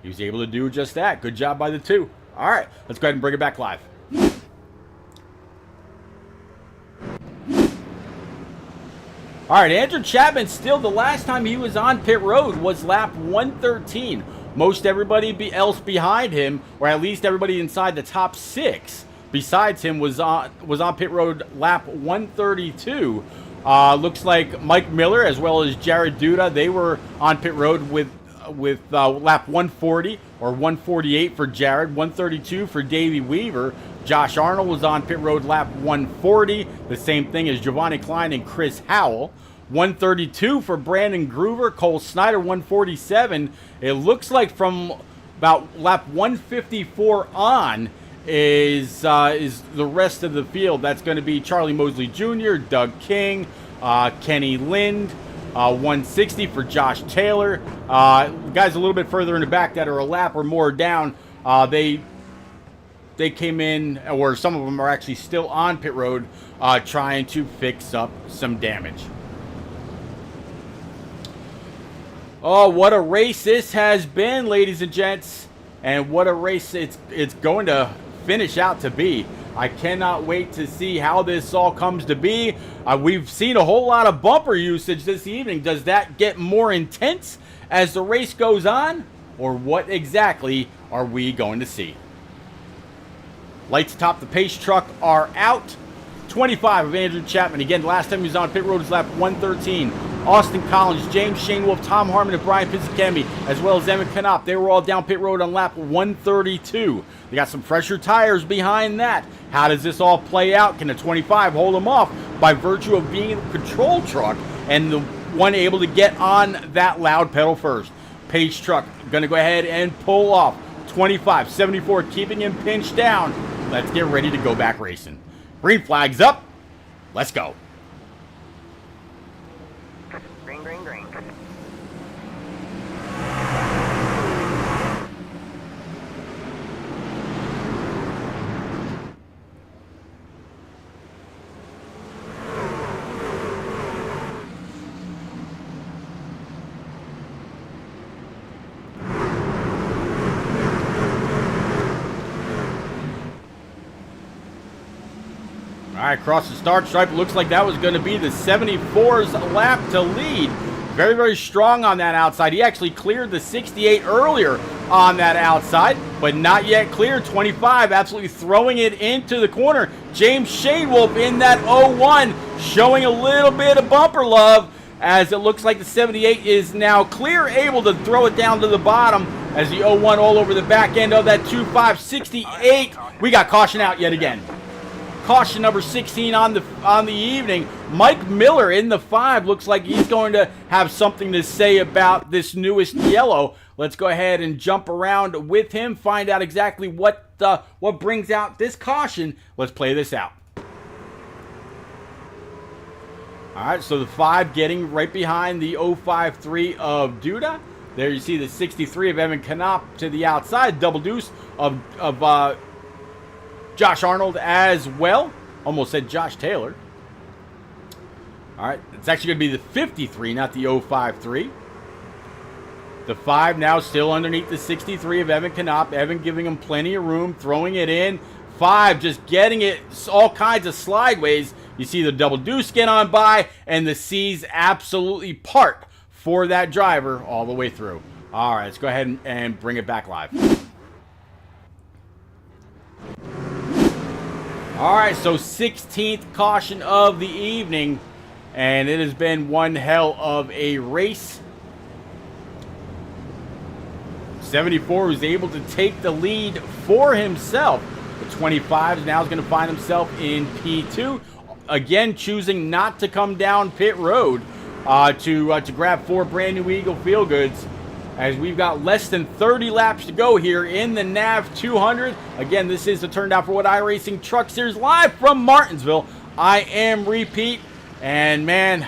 He was able to do just that. Good job by the 2. All right, let's go ahead and bring it back live. All right, Andrew Chapman, still the last time he was on pit road was lap 113. Most everybody else behind him, or at least everybody inside the top 6 besides him, was on pit road lap 132. Looks like Mike Miller as well as Jared Duda, they were on pit road with lap 140 or 148 for Jared, 132 for Davey Weaver. Josh Arnold was on pit road lap 140, the same thing as Giovanni Klein and Chris Howell. 132 for Brandon Groover, Cole Snyder 147. It looks like from about lap 154 on is the rest of the field. That's going to be Charlie Mosley Jr., Doug King, Kenny Lind, 160 for Josh Taylor. Guys a little bit further in the back that are a lap or more down, they came in, or some of them are actually still on pit road trying to fix up some damage. Oh, what a race this has been, ladies and gents. And what a race it's going to finish out to be. I cannot wait to see how this all comes to be. We've seen a whole lot of bumper usage this evening. Does that get more intense as the race goes on? Or what exactly are we going to see? Lights atop the pace truck are out. 25 of Andrew Chapman. Again, last time he was on pit road was lap 113. Austin Collins, James Shane Wolf, Tom Harmon, and Brian Pizzichemi, as well as Emmett Knopp. They were all down pit road on lap 132. They got some fresher tires behind that. How does this all play out? Can the 25 hold them off by virtue of being in the control truck and the one able to get on that loud pedal first? Pace truck going to go ahead and pull off. 25, 74, keeping him pinched down. Let's get ready to go back racing. Green flag's up. Let's go. Green, green, green. All right, across the start stripe, looks like that was going to be the 74's lap to lead. Very, very strong on that outside. He actually cleared the 68 earlier on that outside, but not yet cleared. 25 absolutely throwing it into the corner. James Shadewolf in that 01 showing a little bit of bumper love as it looks like the 78 is now clear, able to throw it down to the bottom as the 01 all over the back end of that 25. 68. We got caution out yet again. Caution number 16 on the evening. Mike Miller in the 5 looks like he's going to have something to say about this newest yellow. Let's go ahead and jump around with him, find out exactly what brings out this caution. Let's play this out. All right, so the 5 getting right behind the 053 of Duda. There you see the 63 of Evan Knopp to the outside. Double deuce of Josh Arnold as well. Almost said Josh Taylor. All right, it's actually going to be the 53, not the 053. The 5 now still underneath the 63 of Evan Knopp. Evan giving him plenty of room, throwing it in. 5 just getting it all kinds of slideways. You see the double deuce get on by, and the C's absolutely part for that driver all the way through. All right, let's go ahead and bring it back live. All right, so 16th caution of the evening, and it has been one hell of a race. 74 was able to take the lead for himself. The 25 now is going to find himself in P2. Again, choosing not to come down pit road to grab 4 brand new Eagle Feel Goods, as we've got less than 30 laps to go here in the NAV 200. Again, this is the Turned Out for What iRacing Truck Series live from Martinsville. I am Repeat, and man,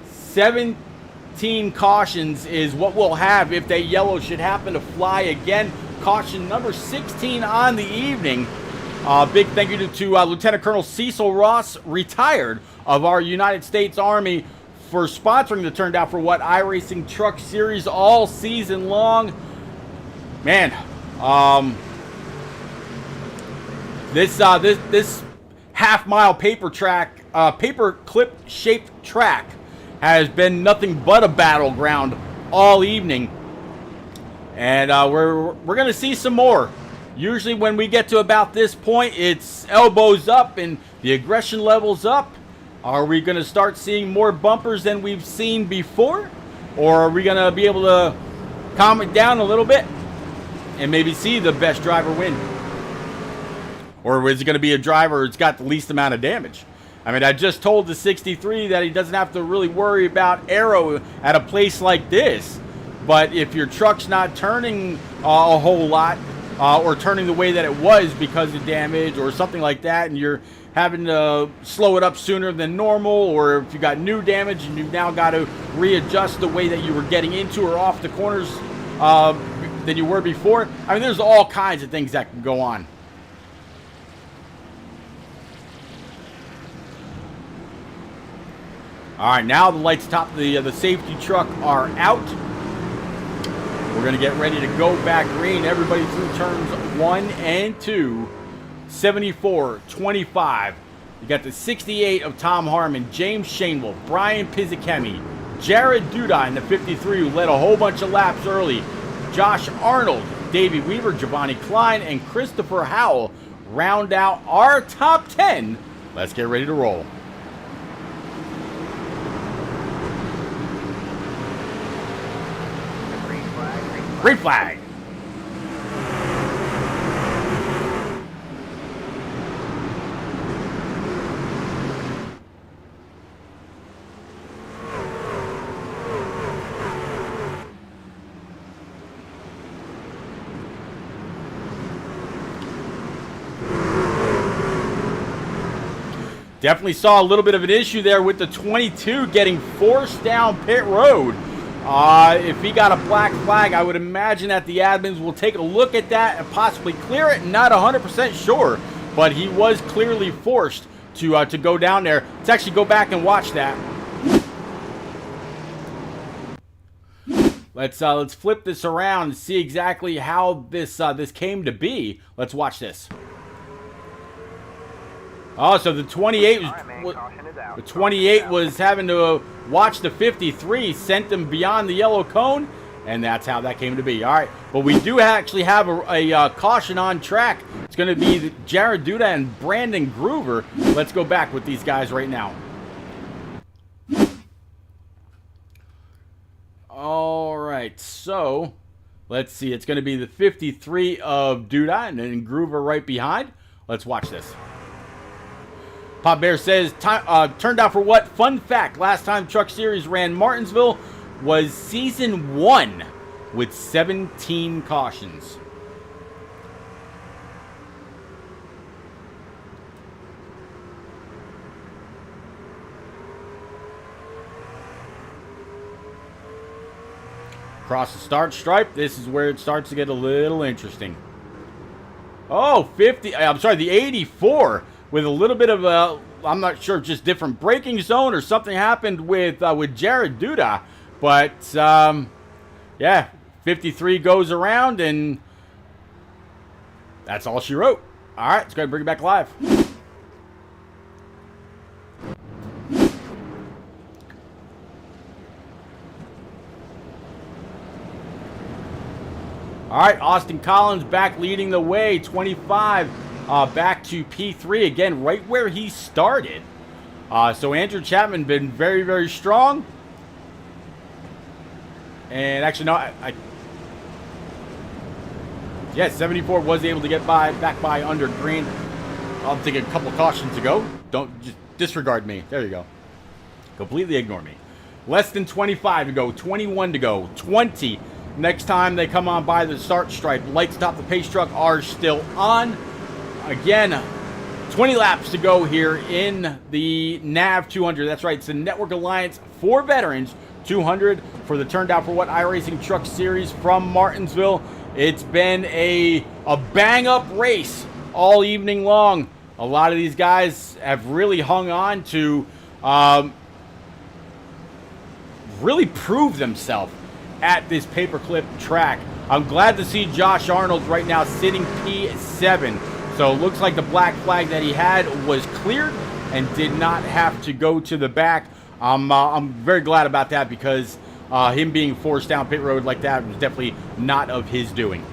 17 cautions is what we'll have if that yellow should happen to fly again. Caution number 16 on the evening. Big thank you to Lieutenant Colonel Cecil Ross, retired, of our United States Army, for sponsoring the Turned Out for What iRacing Truck Series all season long. Man, this half-mile paper clip shaped track has been nothing but a battleground all evening, and we're gonna see some more. Usually when we get to about this point, it's elbows up and the aggression level's up. Are we going to start seeing more bumpers than we've seen before? Or are we going to be able to calm it down a little bit and maybe see the best driver win? Or is it going to be a driver that's got the least amount of damage? I mean, I just told the 63 that he doesn't have to really worry about aero at a place like this. But if your truck's not turning a whole lot, or turning the way that it was because of damage or something like that, and you're having to slow it up sooner than normal, or if you got new damage and you've now got to readjust the way that you were getting into or off the corners than you were before. I mean, there's all kinds of things that can go on. All right, now the lights atop the safety truck are out. We're going to get ready to go back green. Everybody through turns 1 and 2. 74, 25. You got the 68 of Tom Harmon, James Shanewell, Brian Pizzikemi, Jared Duda in the 53, who led a whole bunch of laps early. Josh Arnold, Davey Weaver, Giovanni Klein, and Christopher Howell round out our top 10. Let's get ready to roll. Green flag. Definitely saw a little bit of an issue there with the 22 getting forced down pit road. If he got a black flag, I would imagine that the admins will take a look at that and possibly clear it. Not 100% sure, but he was clearly forced to go down there. Let's actually go back and watch that. Let's flip this around and see exactly how this came to be. Let's watch this. Oh, so the 28 was having to watch the 53, sent them beyond the yellow cone, and that's how that came to be. All right, but we do actually have a caution on track. It's going to be Jared Duda and Brandon Groover. Let's go back with these guys right now. All right, so let's see. It's going to be the 53 of Duda and then Groover right behind. Let's watch this. Pop Bear says, turned out for what? Fun fact, last time Truck Series ran Martinsville was Season 1 with 17 cautions. Across the start stripe, this is where it starts to get a little interesting. Oh, 50, I'm sorry, the 84 with a little bit of a, I'm not sure, just different braking zone or something happened with Jared Duda. But, yeah, 53 goes around, and that's all she wrote. All right, let's go ahead and bring it back live. All right, Austin Collins back leading the way, 25 back to P3, again, right where he started. So Andrew Chapman been very, very strong. And actually, no, yeah, 74 was able to get back by under green. I'll take a couple cautions to go. Don't just disregard me. There you go. Completely ignore me. Less than 25 to go, 21 to go, 20. Next time they come on by the start stripe, lights atop the pace truck are still on. Again, 20 laps to go here in the NAV 200. That's right, it's the Network Alliance for Veterans 200 for the Turned Out for What iRacing Truck Series from Martinsville. It's been a bang-up race all evening long. A lot of these guys have really hung on to really prove themselves at this paperclip track. I'm glad to see Josh Arnold right now sitting P7. So it looks like the black flag that he had was cleared and did not have to go to the back. I'm very glad about that because him being forced down pit road like that was definitely not of his doing.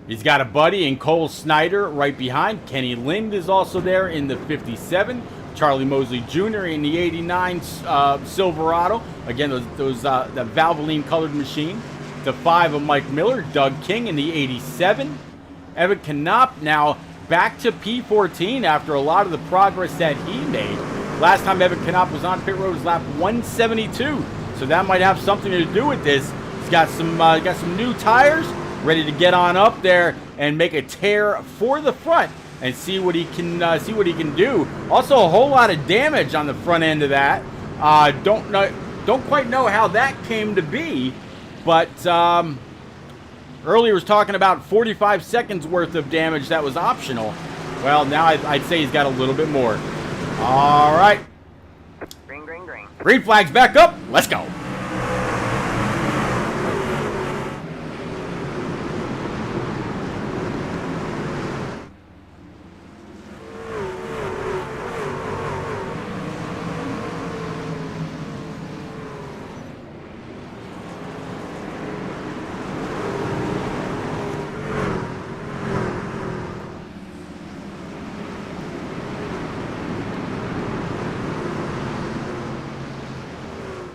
He's got a buddy in Cole Snyder right behind. Kenny Lind is also there in the 57. Charlie Mosley Jr. in the 89 Silverado. Again, those the Valvoline colored machine. The 5 of Mike Miller. Doug King in the 87. Evan Knopp now back to P14 after a lot of the progress that he made. Last time Evan Knopp was on pit road was lap 172. So that might have something to do with this. He's got some new tires, ready to get on up there and make a tear for the front and see what he can do. Also, a whole lot of damage on the front end of that. Don't quite know how that came to be, but earlier was talking about 45 seconds worth of damage that was optional. Well, now I'd say he's got a little bit more. All right. Green, green, green. Green flag's back up. Let's go.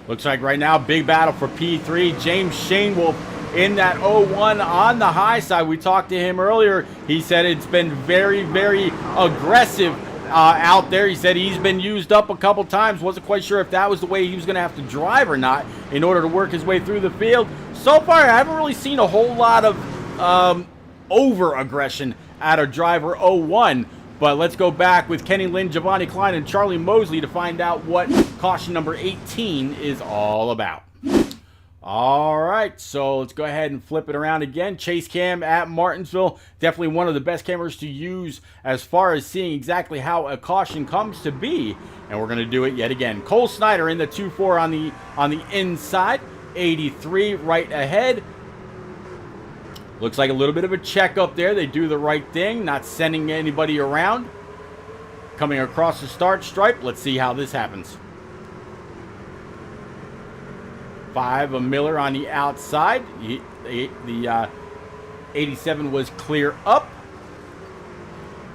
Looks like right now, big battle for P3. James Shanewolf in that 01 on the high side. We talked to him earlier. He said it's been very, very aggressive out there. He said he's been used up a couple times. Wasn't quite sure if that was the way he was going to have to drive or not in order to work his way through the field. So far, I haven't really seen a whole lot of over-aggression out of driver 01. But let's go back with Kenny Lynn, Giovanni Klein, and Charlie Mosley to find out what caution number 18 is all about. All right, so let's go ahead and flip it around again. Chase cam at Martinsville, definitely one of the best cameras to use as far as seeing exactly how a caution comes to be. And we're going to do it yet again. Cole Snyder in the 2-4 on the inside, 83 right ahead. Looks like a little bit of a check up there. They do the right thing, not sending anybody around. Coming across the start stripe. Let's see how this happens. 5 of Miller on the outside. The 87 was clear up.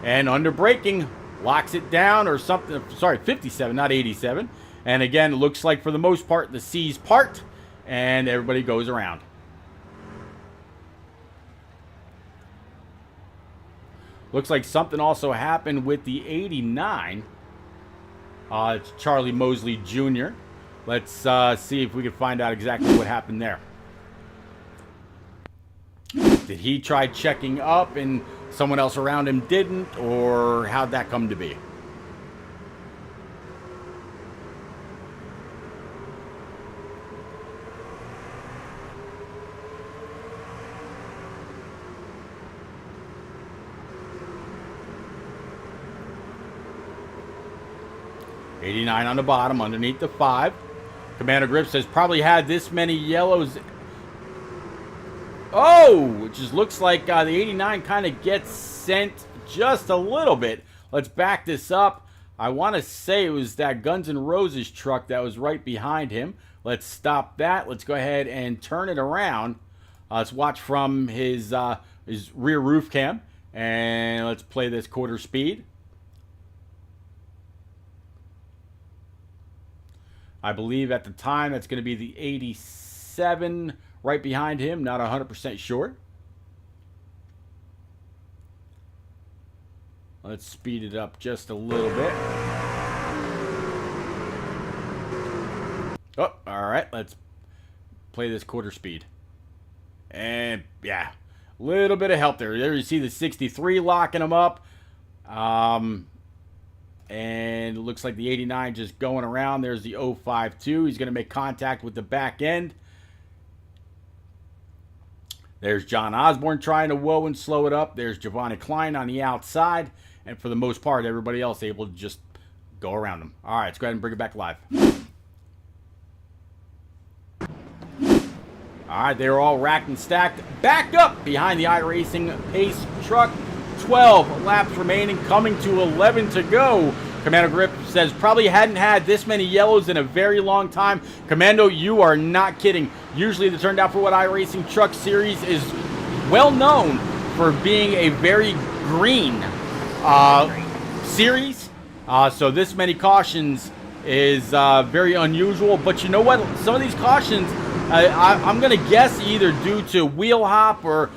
And under braking, locks it down or something. Sorry, 57, not 87. And again, looks like for the most part, the C's part. And everybody goes around. Looks like something also happened with the 89. It's Charlie Mosley Jr. Let's see if we can find out exactly what happened there. Did he try checking up and someone else around him didn't? Or how'd that come to be? 89 on the bottom, underneath the 5. Commander Grip says probably had this many yellows. Oh, it just looks like the 89 kind of gets sent just a little bit. Let's back this up. I want to say it was that Guns N' Roses truck that was right behind him. Let's stop that. Let's go ahead and turn it around. Let's watch from his rear roof cam. And let's play this quarter speed. I believe at the time that's going to be the 87 right behind him. Not 100% sure. Let's speed it up just a little bit. Oh, all right. Let's play this quarter speed. And, yeah, a little bit of help there. There you see the 63 locking him up. And it looks like the 89 just going around. There's the 052. He's going to make contact with the back end. There's John Osborne trying to whoa and slow it up. There's Giovanni Klein on the outside. And for the most part, everybody else able to just go around him. All right, let's go ahead and bring it back live. All right, they're all racked and stacked. Back up behind the iRacing pace truck. 12 laps remaining, coming to 11 to go. Commando Grip says probably hadn't had this many yellows in a very long time. Commando, you are not kidding. Usually the Turned Out For What iRacing Truck Series is well known for being a very green series. So this many cautions is very unusual. But you know what? Some of these cautions, I'm going to guess either due to wheel hop or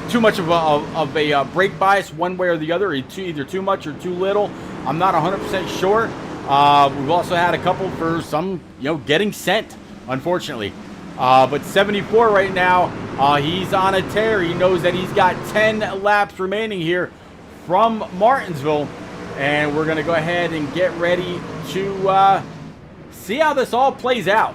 too much of a brake bias one way or the other, either too much or too little. I'm not 100% sure. We've also had a couple for some, getting sent, unfortunately. But 74 right now, he's on a tear. He knows that he's got 10 laps remaining here from Martinsville. And we're going to go ahead and get ready to see how this all plays out.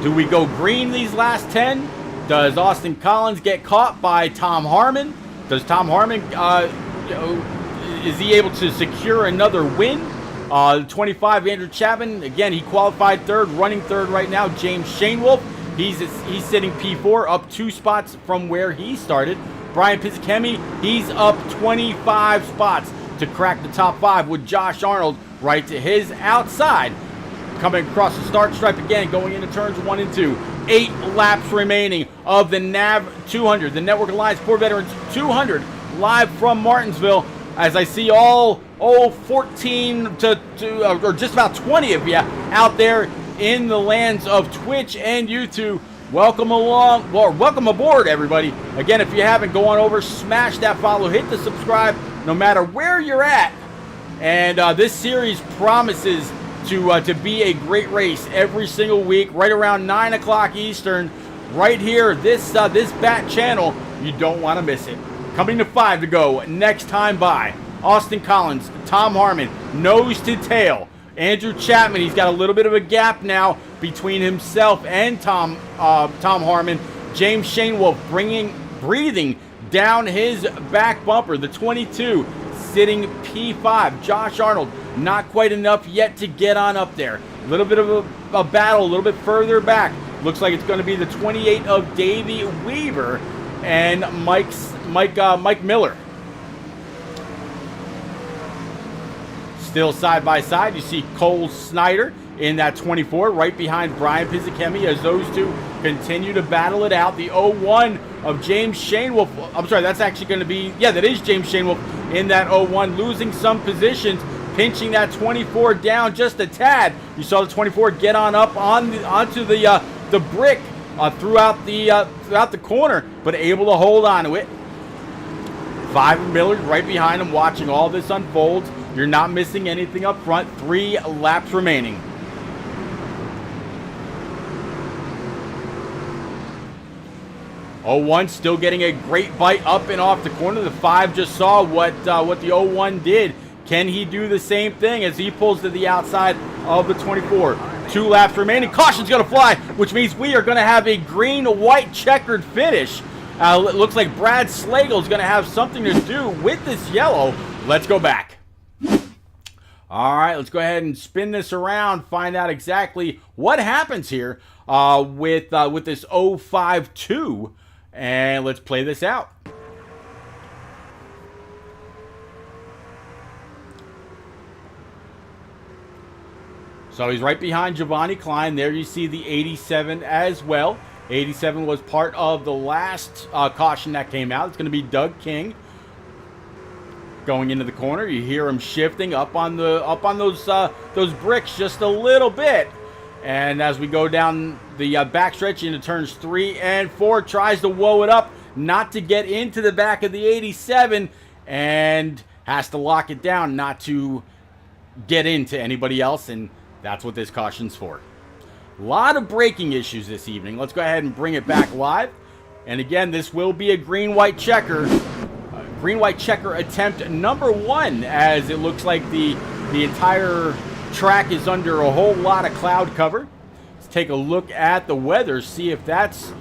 Do we go green these last 10? Does Austin Collins get caught by Tom Harmon? Does Tom Harmon, is he able to secure another win? 25, Andrew Chapman, again, he qualified third, running third right now. James Shanewolf, he's sitting P4, up 2 spots from where he started. Brian Pizzicchemi, he's up 25 spots to crack the top 5 with Josh Arnold right to his outside. Coming across the start stripe again, going into turns 1 and 2. 8 laps remaining of the NAV 200, the Network Alliance Poor Veterans 200, live from Martinsville. As I see all 14 or just about 20 of you out there in the lands of Twitch and YouTube. Welcome along, or welcome aboard, everybody. Again, if you haven't, go on over, smash that follow, hit the subscribe, no matter where you're at. And this series promises to be a great race every single week, right around 9 o'clock Eastern, right here, this Bat channel. You don't want to miss it. Coming to 5 to go, next time by. Austin Collins, Tom Harmon, nose to tail. Andrew Chapman, he's got a little bit of a gap now between himself and Tom Harmon. James Shanewolf breathing down his back bumper. The 22 sitting P5. Josh Arnold, not quite enough yet to get on up there. A little bit of a battle, a little bit further back. Looks like it's going to be the 28 of Davey Weaver and Mike Miller. Still side by side, you see Cole Snyder in that 24, right behind Brian Pizzicchemi as those two continue to battle it out. The 01 of James Shanewolf, I'm sorry, that's actually going to be, yeah, that is James Shanewolf in that 01, losing some positions, pinching that 24 down just a tad. You saw the 24 get on up onto the brick throughout the corner, but able to hold on to it. 5 Miller right behind him, watching all this unfold. You're not missing anything up front. 3 laps remaining. '01 still getting a great bite up and off the corner. The 5 just saw what the '01 did. Can he do the same thing as he pulls to the outside of the 24? 2 laps remaining. Caution's going to fly, which means we are going to have a green-white checkered finish. It looks like Brad Slagle is going to have something to do with this yellow. let's go back. All right, let's go ahead and spin this around, find out exactly what happens here with this 052, and let's play this out. So he's right behind Giovanni Klein. There you see the 87 as well. 87 was part of the last caution that came out. It's going to be Doug King. Going into the corner, you hear him shifting up on those bricks just a little bit, and as we go down the backstretch into turns 3 and 4, tries to whoa it up, not to get into the back of the 87, and has to lock it down not to get into anybody else, and that's what this caution's for. A lot of braking issues this evening. Let's go ahead and bring it back live, and again, this will be a green-white checker. Green-white checker attempt number 1, as it looks like the entire track is under a whole lot of cloud cover. Let's take a look at the weather, see if that's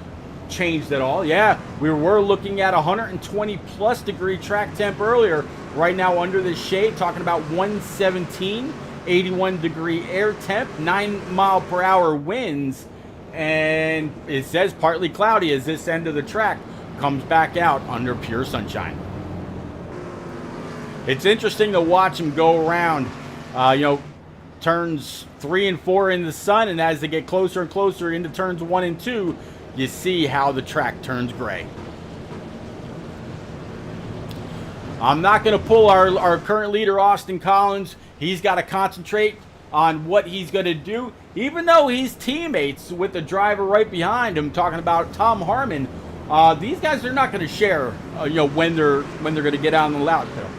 changed at all. Yeah, we were looking at 120+ degree track temp earlier. Right now under the shade, talking about 117, 81 degree air temp, 9-mile-per-hour winds, and it says partly cloudy as this end of the track comes back out under pure sunshine. It's interesting to watch him go around, turns 3 and 4 in the sun, and as they get closer and closer into turns 1 and 2, you see how the track turns gray. I'm not going to pull our current leader, Austin Collins. He's got to concentrate on what he's going to do, even though he's teammates with the driver right behind him, talking about Tom Harmon. These guys are not going to share, when they're going to get on the loud pedal.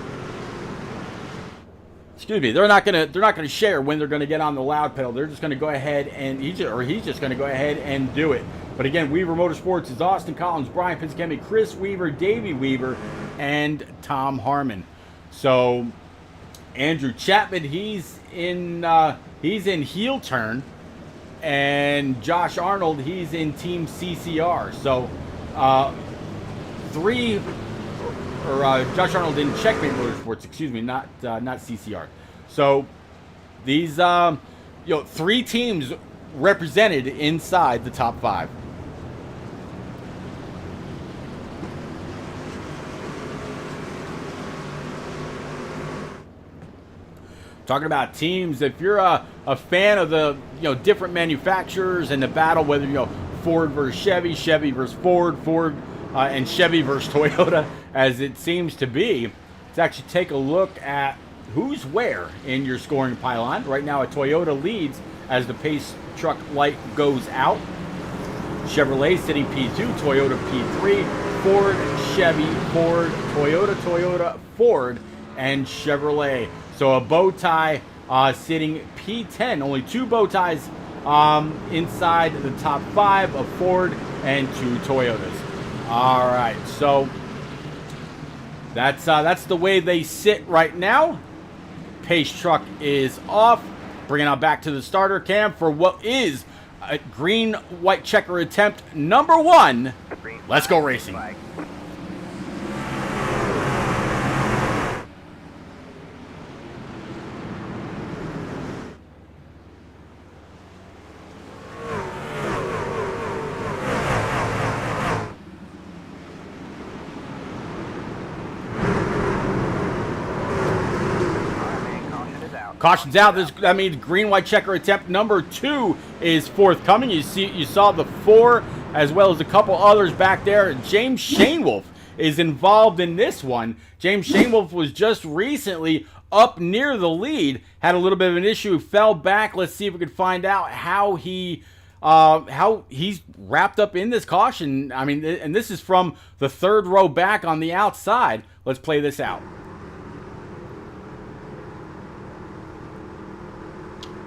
Excuse me, they're not gonna share when they're gonna get on the loud pedal. They're just gonna go ahead and he's just gonna go ahead and do it. But again, Weaver Motorsports is Austin Collins, Brian Pizzakemi, Chris Weaver, Davey Weaver, and Tom Harmon. So Andrew Chapman, he's in heel turn, and Josh Arnold, he's in Team CCR. So Josh Arnold in Checkmate Motorsports, excuse me, not CCR. So these 3 teams represented inside the top 5. Talking about teams, if you're a fan of the different manufacturers and the battle, whether Ford versus Chevy, Chevy versus Ford, Ford and Chevy versus Toyota, as it seems to be, let's actually take a look at who's where in your scoring pylon. Right now, a Toyota leads as the pace truck light goes out. Chevrolet sitting P2, Toyota P3, Ford, Chevy, Ford, Toyota, Ford, and Chevrolet. So a bow tie sitting P10. Only 2 bow ties inside the top 5 of Ford and 2 Toyotas. All right, so that's the way they sit right now. Pace truck is off. Bringing it back to the starter cam for what is a green-white checker attempt number 1. Let's go racing. Caution's out. That means green-white checker attempt number 2 is forthcoming. You saw the 4 as well as a couple others back there. James Shanewolf is involved in this one. James Shanewolf was just recently up near the lead, had a little bit of an issue, fell back. Let's see if we can find out how he's wrapped up in this caution. I mean, and this is from the 3rd row back on the outside. Let's play this out.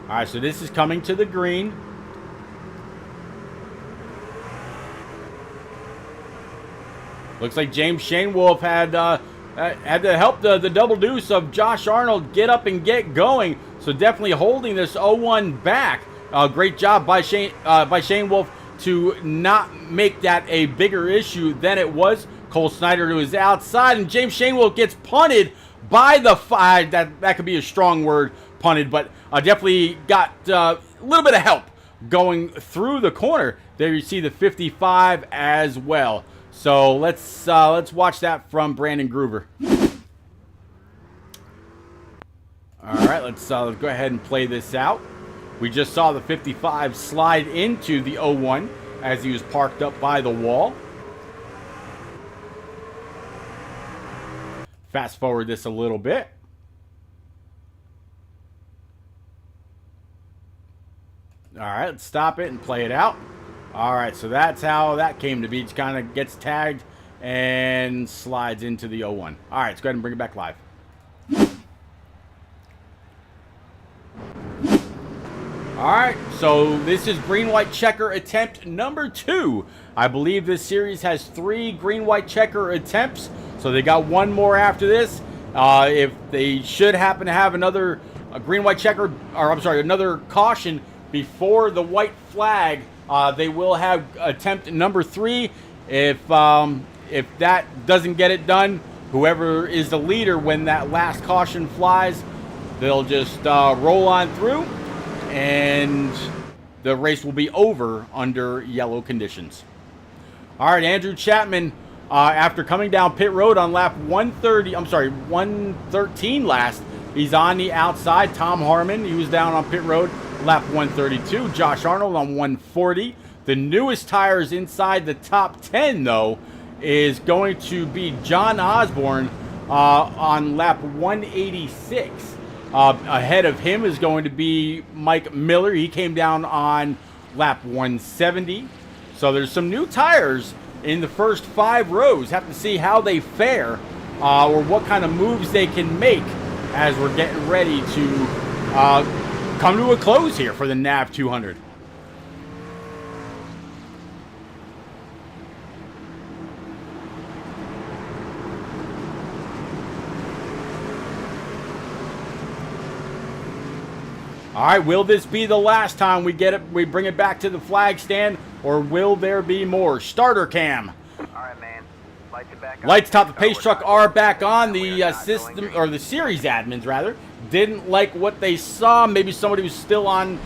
All right, so this is coming to the green. Looks like James Shanewolf had to help the double deuce of Josh Arnold get up and get going. So definitely holding this 0-1 back. Great job by Shanewolf to not make that a bigger issue than it was. Cole Snyder to his outside, and James Shanewolf gets punted by the 5. That could be a strong word, punted, but definitely got a little bit of help going through the corner. There you see the 55 as well. So let's watch that from Brandon Groover. All right, let's go ahead and play this out. We just saw the 55 slide into the 01 as he was parked up by the wall. Fast forward this a little bit. All right, let's stop it and play it out. All right, so that's how that came to be. It kind of gets tagged and slides into the 01. All right, let's go ahead and bring it back live. All right, so this is green-white checker attempt number 2. I believe this series has 3 green-white checker attempts, so they got one more after this. If they should happen to have another green-white checker, or I'm sorry, another caution before the white flag, they will have attempt number 3. If that doesn't get it done, whoever is the leader when that last caution flies, they'll just roll on through, and the race will be over under yellow conditions. All right, Andrew Chapman, after coming down pit road on lap 113 last, he's on the outside. Tom Harmon, he was down on pit road lap 132. Josh Arnold on 140. The newest tires inside the top 10, though, is going to be John Osborne on lap 186. Ahead of him is going to be Mike Miller. He came down on lap 170. So there's some new tires in the first 5 rows. Have to see how they fare or what kind of moves they can make as we're getting ready to come to a close here for the NAV 200. All right, will this be the last time we bring it back to the flag stand, or will there be more? Starter cam. All right, man. Lights are back on. Lights top the pace truck are back on. The system, or the series admins rather, didn't like what they saw. Maybe somebody was still on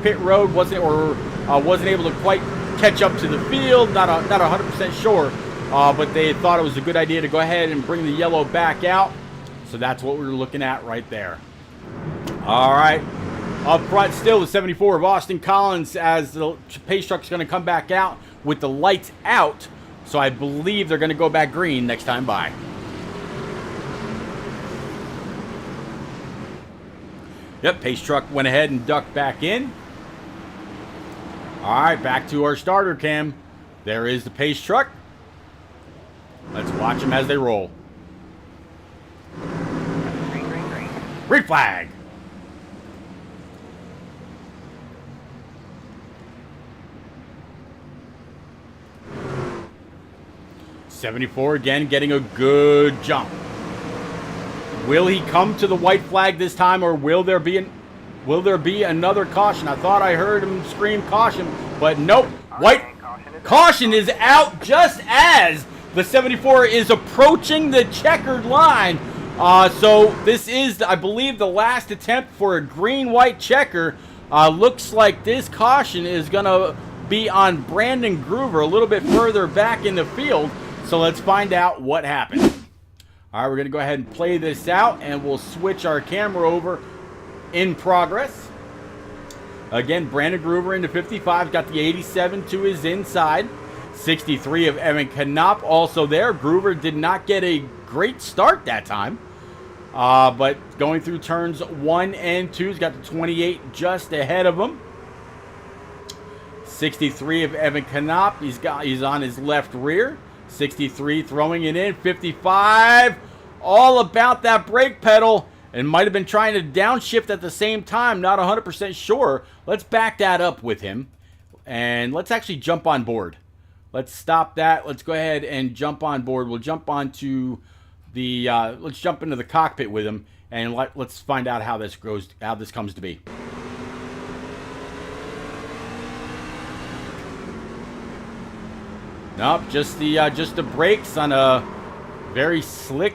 pit road, wasn't able to quite catch up to the field. Not 100% sure, but they thought it was a good idea to go ahead and bring the yellow back out. So that's what we're looking at right there. All right. Up front still, the 74 of Austin Collins, as the pace truck's going to come back out with the lights out. So I believe they're going to go back green next time by. Yep, pace truck went ahead and ducked back in. All right, back to our starter cam. There is the pace truck. Let's watch them as they roll. Green, green, green. Green flag. '74 again getting a good jump. Will he come to the white flag this time, or will there be another caution? I thought I heard him scream caution, but nope. White caution is out just as the 74 is approaching the checkered line. So this is, I believe, the last attempt for a green-white checker. Looks like this caution is going to be on Brandon Groover a little bit further back in the field. So let's find out what happened. All right, we're going to go ahead and play this out, and we'll switch our camera over in progress. Again, Brandon Groover into 55, got the 87 to his inside. 63 of Evan Knopp also there. Groover did not get a great start that time. But going through turns 1 and 2, he's got the 28 just ahead of him. 63 of Evan Knopp, he's on his left rear. 63 throwing it in. 55, all about that brake pedal, and might have been trying to downshift at the same time. Not 100% sure. Let's back that up with him, and let's actually jump on board. Let's stop that. Let's go ahead and jump on board. We'll jump onto the let's jump into the cockpit with him, and let's find out how this goes, how this comes to be. Nope, just the brakes on a very slick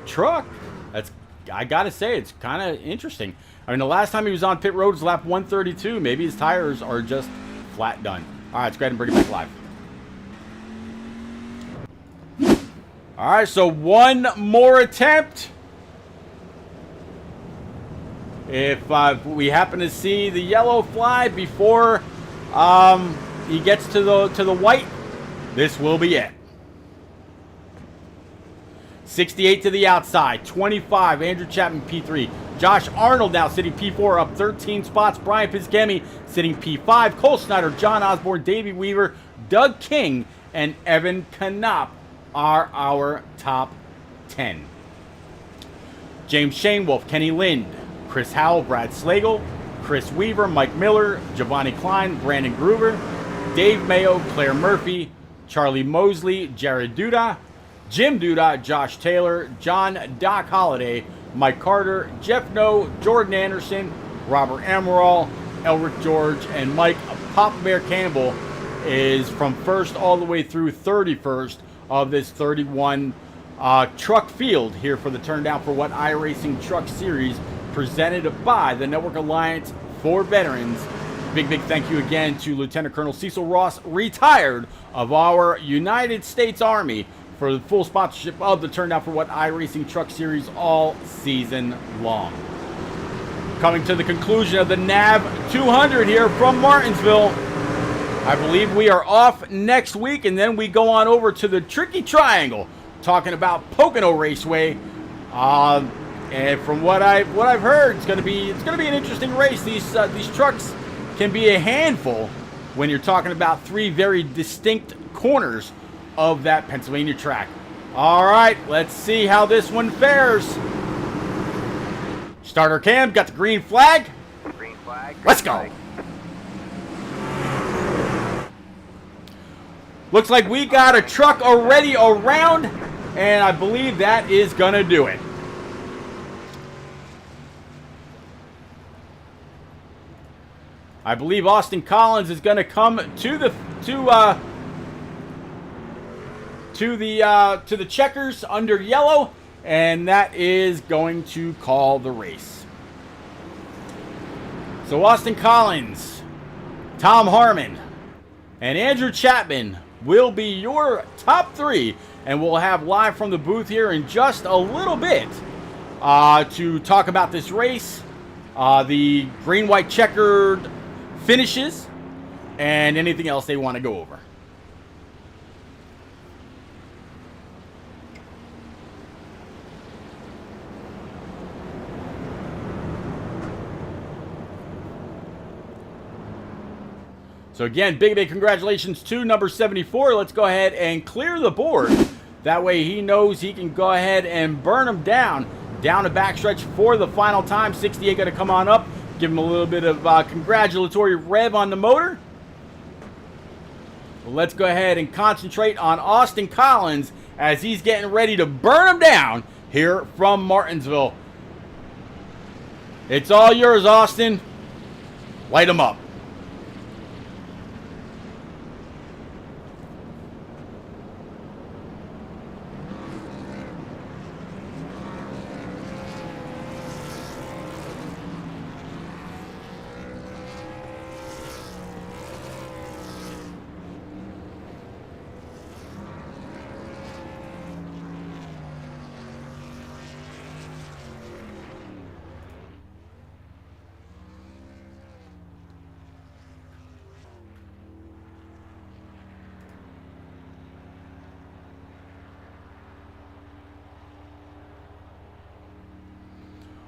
truck. I gotta say, it's kind of interesting. I mean, the last time he was on pit road was lap 132. Maybe his tires are just flat done. All right, let's go ahead and bring it back live. All right, so one more attempt. If we happen to see the yellow fly before he gets to the white, this will be it. 68 to the outside, 25, Andrew Chapman P3. Josh Arnold now sitting P4, up 13 spots. Brian Pisgemi sitting P5. Cole Snyder, John Osborne, Davey Weaver, Doug King, and Evan Knopp are our top 10. James Shanewoolf, Kenny Lind, Chris Howell, Brad Slagle, Chris Weaver, Mike Miller, Giovanni Klein, Brandon Gruber, Dave Mayo, Claire Murphy, Charlie Mosley, Jared Duda, Jim Duda, Josh Taylor, John Doc Holliday, Mike Carter, Jeff No, Jordan Anderson, Robert Amaral, Elric George, and Mike Papa Bear Campbell is from first all the way through 31st of this 31 truck field here for the Turn Down for What iRacing Truck Series presented by the Network Alliance for Veterans. Big thank you again to Lieutenant Colonel Cecil Ross, retired, of our United States Army, for the full sponsorship of the Turn Down for What iRacing Truck Series all season long. Coming to the conclusion of the NAV 200 here from Martinsville. I believe we are off next week, and then we go on over to the Tricky Triangle, talking about Pocono Raceway. And from what I've heard, it's gonna be an interesting race. These trucks can be a handful when you're talking about three very distinct corners of that Pennsylvania track. All right, let's see how this one fares. Starter cam, got the green flag. Green flag. Let's go. Looks like we got a truck already around, and I believe that is gonna do it. I believe Austin Collins is gonna come to the checkers under yellow, and that is going to call the race. So Austin Collins, Tom Harmon, and Andrew Chapman will be your top three, and we'll have live from the booth here in just a little bit to talk about this race, the green-white checkered finishes, and anything else they want to go over. So again, big congratulations to number 74. Let's go ahead and clear the board. That way he knows he can go ahead and burn them down the backstretch for the final time. 68 going to come on up. Give him a little bit of congratulatory rev on the motor. Well, let's go ahead and concentrate on Austin Collins as he's getting ready to burn them down here from Martinsville. It's all yours, Austin. Light them up.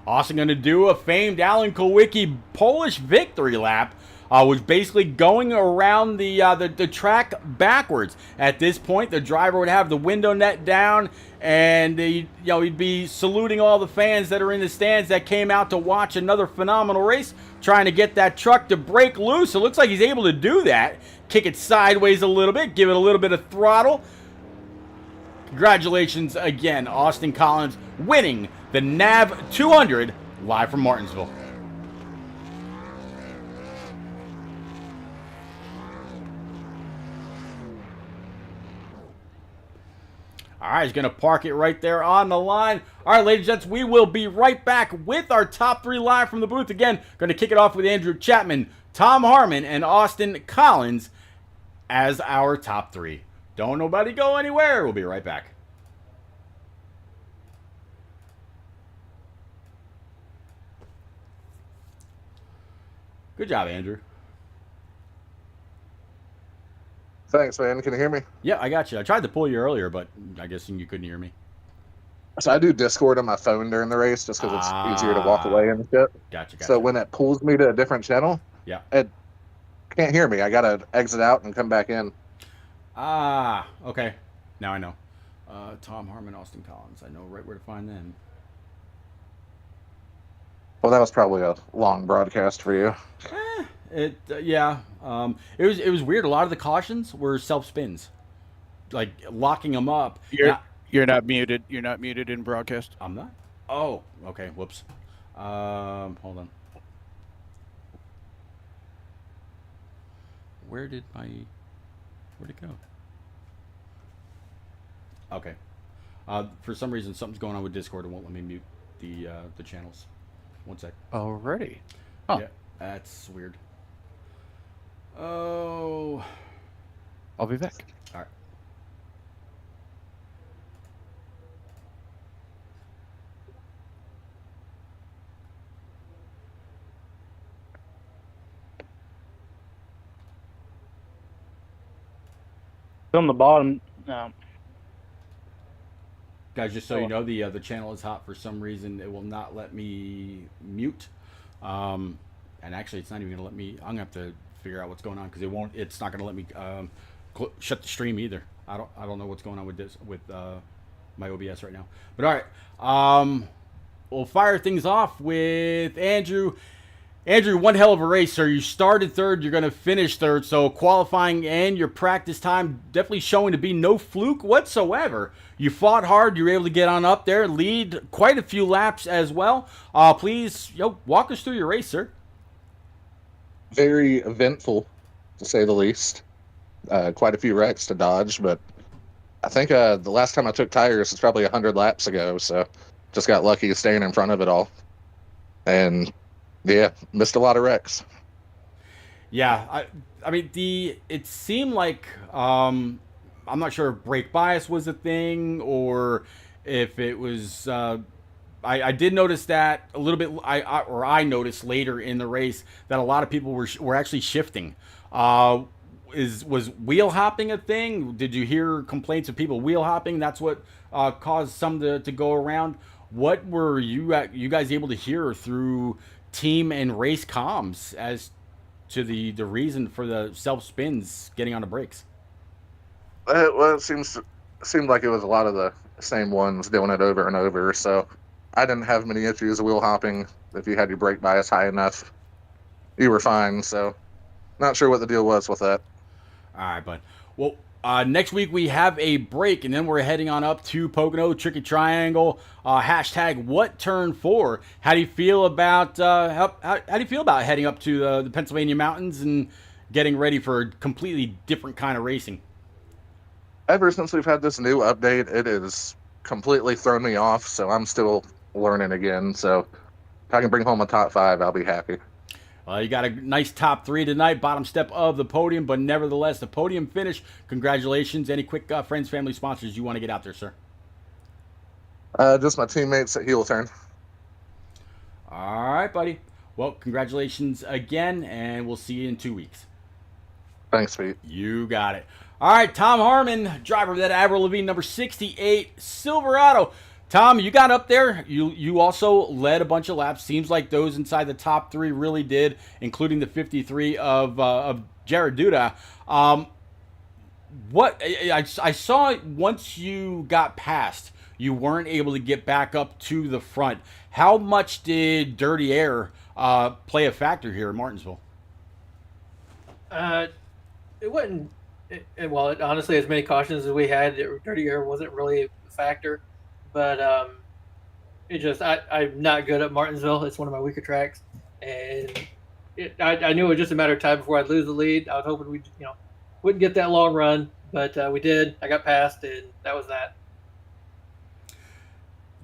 Austin going to do a famed Alan Kulwicki Polish victory lap, was basically going around the track backwards. At this point, the driver would have the window net down, and he'd be saluting all the fans that are in the stands that came out to watch another phenomenal race, trying to get that truck to break loose. It looks like he's able to do that. Kick it sideways a little bit, give it a little bit of throttle. Congratulations again, Austin Collins, winning the NAV 200 live from Martinsville. All right, he's going to park it right there on the line. All right, ladies and gents, we will be right back with our top 3 live from the booth. Again, going to kick it off with Andrew Chapman, Tom Harmon, and Austin Collins as our top 3. Don't nobody go anywhere. We'll be right back. Good job, Andrew. Thanks, man. Can you hear me? Yeah, I got you. I tried to pull you earlier, but I guess you couldn't hear me. So I do Discord on my phone during the race just because it's easier to walk away and shit. Gotcha. So when it pulls me to a different channel, yeah, it can't hear me. I got to exit out and come back in. Okay. Now I know. Tom Harmon, Austin Collins. I know right where to find them. Well, that was probably a long broadcast for you. Yeah. It was weird. A lot of the cautions were self spins, like locking them up. You're not muted. You're not muted in broadcast. I'm not. Oh, okay. Whoops. Hold on. Where'd it go? Okay. For some reason, something's going on with Discord. It won't let me mute the channels. One sec. Already. Oh. Yeah, that's weird. Oh. I'll be back. All right. On the bottom. Guys, just so you know, the channel is hot for some reason. It will not let me mute. And actually, it's not even gonna let me. I'm gonna have to figure out what's going on because it's not gonna let me shut the stream either. I don't know what's going on with this with my OBS right now. But all right, we'll fire things off with Andrew. Andrew, one hell of a race, sir. You started third. You're going to finish third. So qualifying and your practice time definitely showing to be no fluke whatsoever. You fought hard. You were able to get on up there, lead quite a few laps as well. Please, walk us through your race, sir. Very eventful, to say the least. Quite a few wrecks to dodge, but I think the last time I took tires was probably 100 laps ago, so just got lucky staying in front of it all. And yeah, missed a lot of wrecks. Yeah, I mean it seemed like I'm not sure if brake bias was a thing or if it was. I did notice that a little bit. I noticed later in the race that a lot of people were actually shifting. Was wheel hopping a thing? Did you hear complaints of people wheel hopping? That's what caused some to go around. What were you guys able to hear through team and race comms as to the reason for the self spins getting on the brakes? Well, it seemed like it was a lot of the same ones doing it over and over. So I didn't have many issues wheel hopping. If you had your brake bias high enough, you were fine. So not sure what the deal was with that. All right, bud. Well, next week we have a break, and then we're heading on up to Pocono, Tricky Triangle. Hashtag what turn 4. How do you feel about how do you feel about heading up to the Pennsylvania mountains and getting ready for a completely different kind of racing? Ever since we've had this new update, it has completely thrown me off. So I'm still learning again. So if I can bring home a top 5, I'll be happy. You got a nice top 3 tonight, bottom step of the podium, but nevertheless, the podium finish. Congratulations. Any quick friends, family, sponsors you want to get out there, sir? Just my teammates at heel turn. All right, buddy. Well, congratulations again, and we'll see you in 2 weeks. Thanks, Pete. You got it. All right, Tom Harmon, driver of that Avril Lavigne number 68 Silverado. Tom, you got up there. You also led a bunch of laps. Seems like those inside the top 3 really did, including the 53 of Jared Duda. What I saw once you got past, you weren't able to get back up to the front. How much did dirty air play a factor here in Martinsville? It wasn't. Well, honestly, as many cautions as we had, dirty air wasn't really a factor. But I'm not good at Martinsville. It's one of my weaker tracks, and I knew it was just a matter of time before I'd lose the lead. I was hoping we wouldn't get that long run, but we did. I got past, and that was that.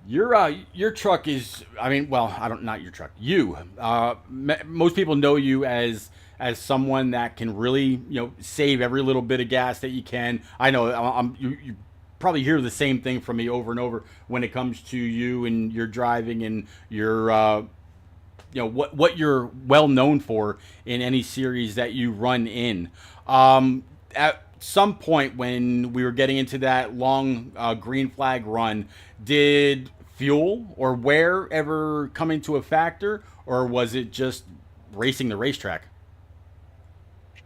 Your truck is, I mean, well, I don't, not your truck. You, most people know you as someone that can really, save every little bit of gas that you can. I know you probably hear the same thing from me over and over when it comes to you and your driving and your, what you're well known for in any series that you run in. At some point when we were getting into that long green flag run, did fuel or wear ever come into a factor, or was it just racing the racetrack?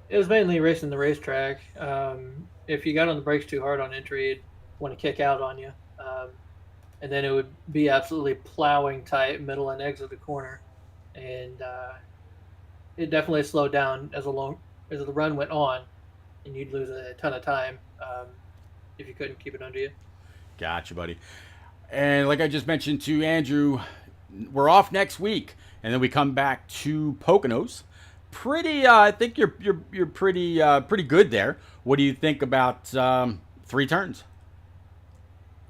It was mainly racing the racetrack. If you got on the brakes too hard on entry, it'd want to kick out on you. And then it would be absolutely plowing tight middle and exit the corner. And it definitely slowed down as the run went on, and you'd lose a ton of time if you couldn't keep it under you. Gotcha, buddy. And like I just mentioned to Andrew, we're off next week, and then we come back to Poconos. I think you're pretty good there. What do you think about 3 turns?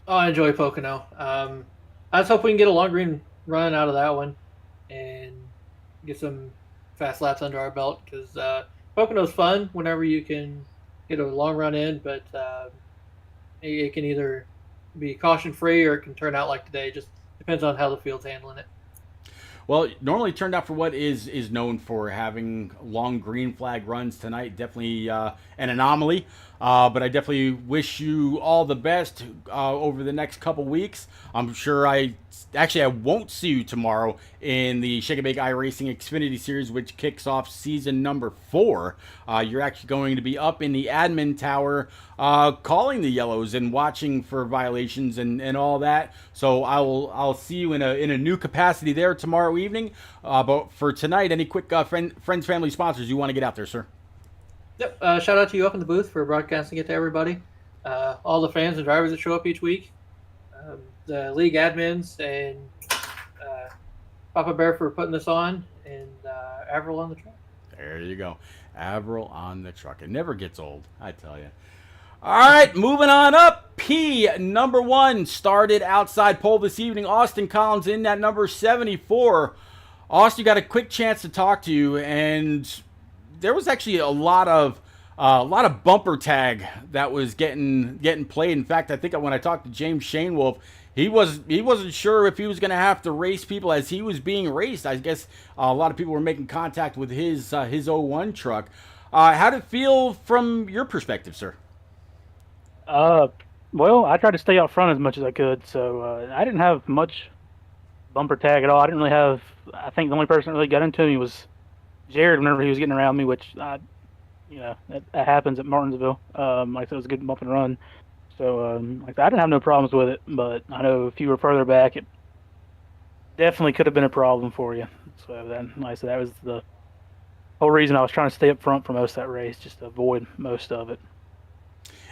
Oh, I enjoy Pocono. I just hope we can get a long green run out of that one and get some fast laps under our belt, because Pocono's fun whenever you can get a long run in, but it can either be caution free or it can turn out like today. Just depends on how the field's handling it. Well, normally turned out for what is known for having long green flag runs tonight. Definitely an anomaly, but I definitely wish you all the best over the next couple weeks. I'm sure I won't see you tomorrow in the Shake and Bake iRacing Xfinity Series, which kicks off season number 4. You're actually going to be up in the admin tower calling the yellows and watching for violations and all that. So I'll see you in a new capacity there tomorrow evening. But for tonight, any quick friends, family, sponsors you want to get out there, sir? Yep. Shout out to you up in the booth for broadcasting it to everybody. All the fans and drivers that show up each week. The league admins and Papa Bear for putting this on, and Avril on the truck. There you go. Avril on the truck. It never gets old, I tell you. All right, moving on up. P number 1 started outside pole this evening. Austin Collins in at number 74. Austin, got a quick chance to talk to you, and there was actually a lot of bumper tag that was getting played. In fact, I think when I talked to James Shanewolf, he wasn't sure if he was going to have to race people as he was being raced. I guess a lot of people were making contact with his 01 truck. How did it feel from your perspective, sir? Well, I tried to stay out front as much as I could, so I didn't have much bumper tag at all. I didn't really have. I think the only person that really got into me was Jared whenever he was getting around me, which that happens at Martinsville. Like I said, it was a good bump and run. So I didn't have no problems with it, but I know if you were further back, it definitely could have been a problem for you. So then, like I said, that was the whole reason I was trying to stay up front for most of that race, just to avoid most of it.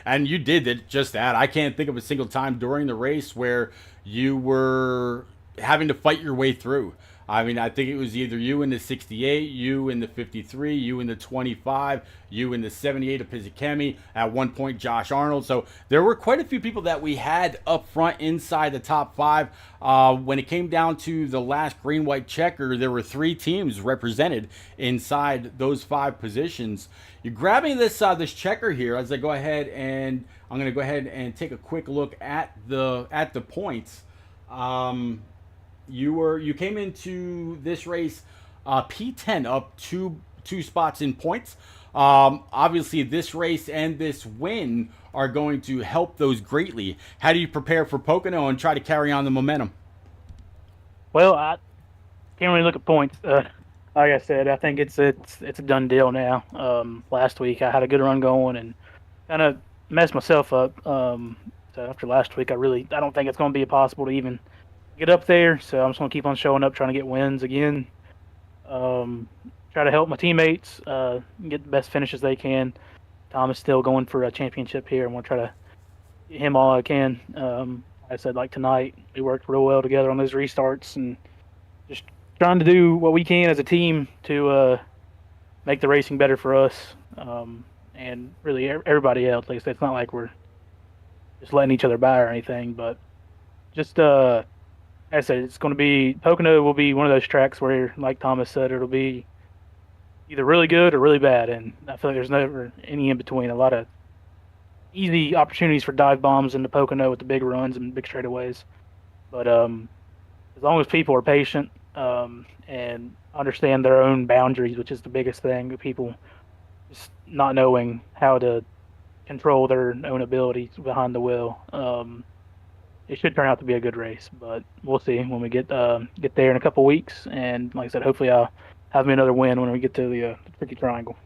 And you did just that. I can't think of a single time during the race where you were having to fight your way through. I mean, I think it was either you in the 68, you in the 53, you in the 25, you in the 78 of Pizzikemi, at one point Josh Arnold. So there were quite a few people that we had up front inside the top 5. When it came down to the last green-white checker, there were 3 teams represented inside those 5 positions. You're grabbing this checker here as I go ahead, and I'm going to go ahead and take a quick look at the points. You came into this race P10 up two spots in points. Obviously, this race and this win are going to help those greatly. How do you prepare for Pocono and try to carry on the momentum? Well, I can't really look at points. Like I said, I think it's a done deal now. Last week I had a good run going and kind of messed myself up. So after last week, I don't think it's going to be possible to even get up there. So I'm just going to keep on showing up, trying to get wins again. Try to help my teammates get the best finishes they can. Tom is still going for a championship here. I want to try to get him all I can. Like I said, like tonight, we worked real well together on those restarts and just trying to do what we can as a team to make the racing better for us and really everybody else. Like I said, it's not like we're just letting each other by or anything, but just I said it's going to be Pocono will be one of those tracks where, like Thomas said, it'll be either really good or really bad, and I feel like there's never any in between. A lot of easy opportunities for dive bombs in the Pocono with the big runs and big straightaways, but as long as people are patient and understand their own boundaries, which is the biggest thing, people just not knowing how to control their own abilities behind the wheel. It should turn out to be a good race, but we'll see when we get there in a couple weeks. And like I said, hopefully I'll have me another win when we get to the Tricky Triangle.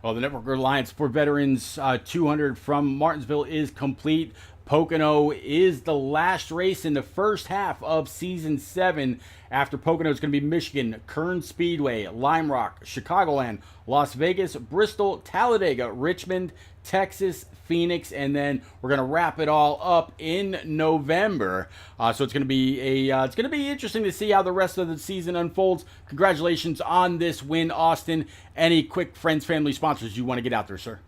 Well, the Network Alliance for Veterans 200 from Martinsville is complete. Pocono is the last race in the first half of Season 7. After Pocono, it's going to be Michigan, Kern Speedway, Lime Rock, Chicagoland, Las Vegas, Bristol, Talladega, Richmond, Texas, Phoenix, and then we're going to wrap it all up in November. So it's going to be interesting to see how the rest of the season unfolds. Congratulations on this win, Austin. Any quick friends, family, sponsors you want to get out there, sir?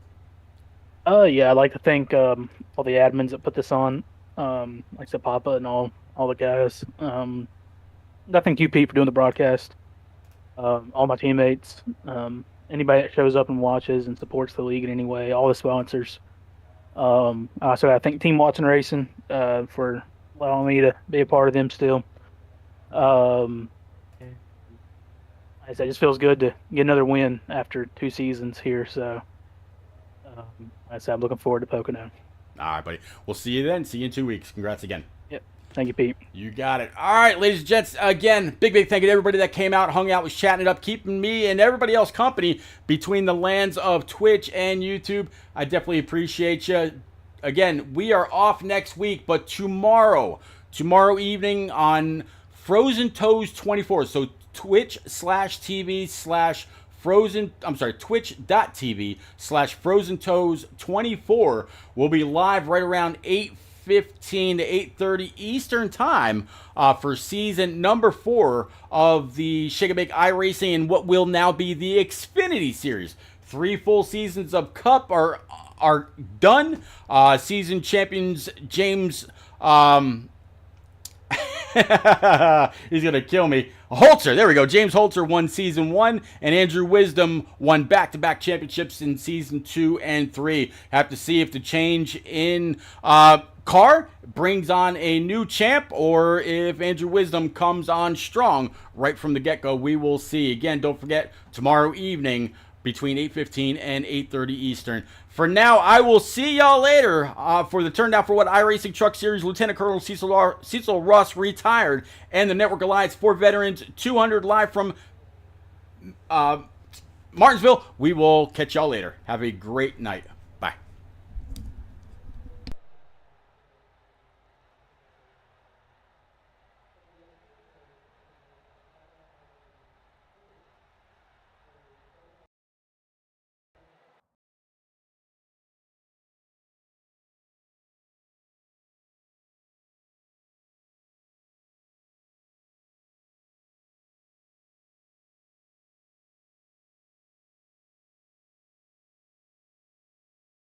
Yeah, I'd like to thank all the admins that put this on, like I said, Papa and all the guys. I thank you, Pete, for doing the broadcast. All my teammates, anybody that shows up and watches and supports the league in any way, all the sponsors. So I thank Team Watson Racing for allowing me to be a part of them still. Like I said, it just feels good to get another win after 2 seasons here. So like I said, I'm looking forward to Pocono. All right, buddy. We'll see you then. See you in 2 weeks. Congrats again. Yep. Thank you, Pete. You got it. All right, ladies and gents, again, big thank you to everybody that came out, hung out, was chatting it up, keeping me and everybody else company between the lands of Twitch and YouTube. I definitely appreciate you. Again, we are off next week, but tomorrow evening on Frozen Toes 24, so twitch.tv/Frozen Toes 24 will be live right around 8:15 to 8:30 Eastern time for season number 4 of the Shake and Bake iRacing and what will now be the Xfinity Series. 3 full seasons of Cup are done. Season champions James he's gonna kill me. Holzer, there we go. James Holzer won season 1, and Andrew Wisdom won back-to-back championships in season 2 and 3. Have to see if the change in car brings on a new champ or if Andrew Wisdom comes on strong right from the get-go. We will see. Again, don't forget, tomorrow evening between 8:15 and 8:30 Eastern. For now, I will see y'all later for the Turned Out for What iRacing Truck Series. Lieutenant Colonel Cecil Ross retired, and the Network Alliance for Veterans 200 live from Martinsville. We will catch y'all later. Have a great night.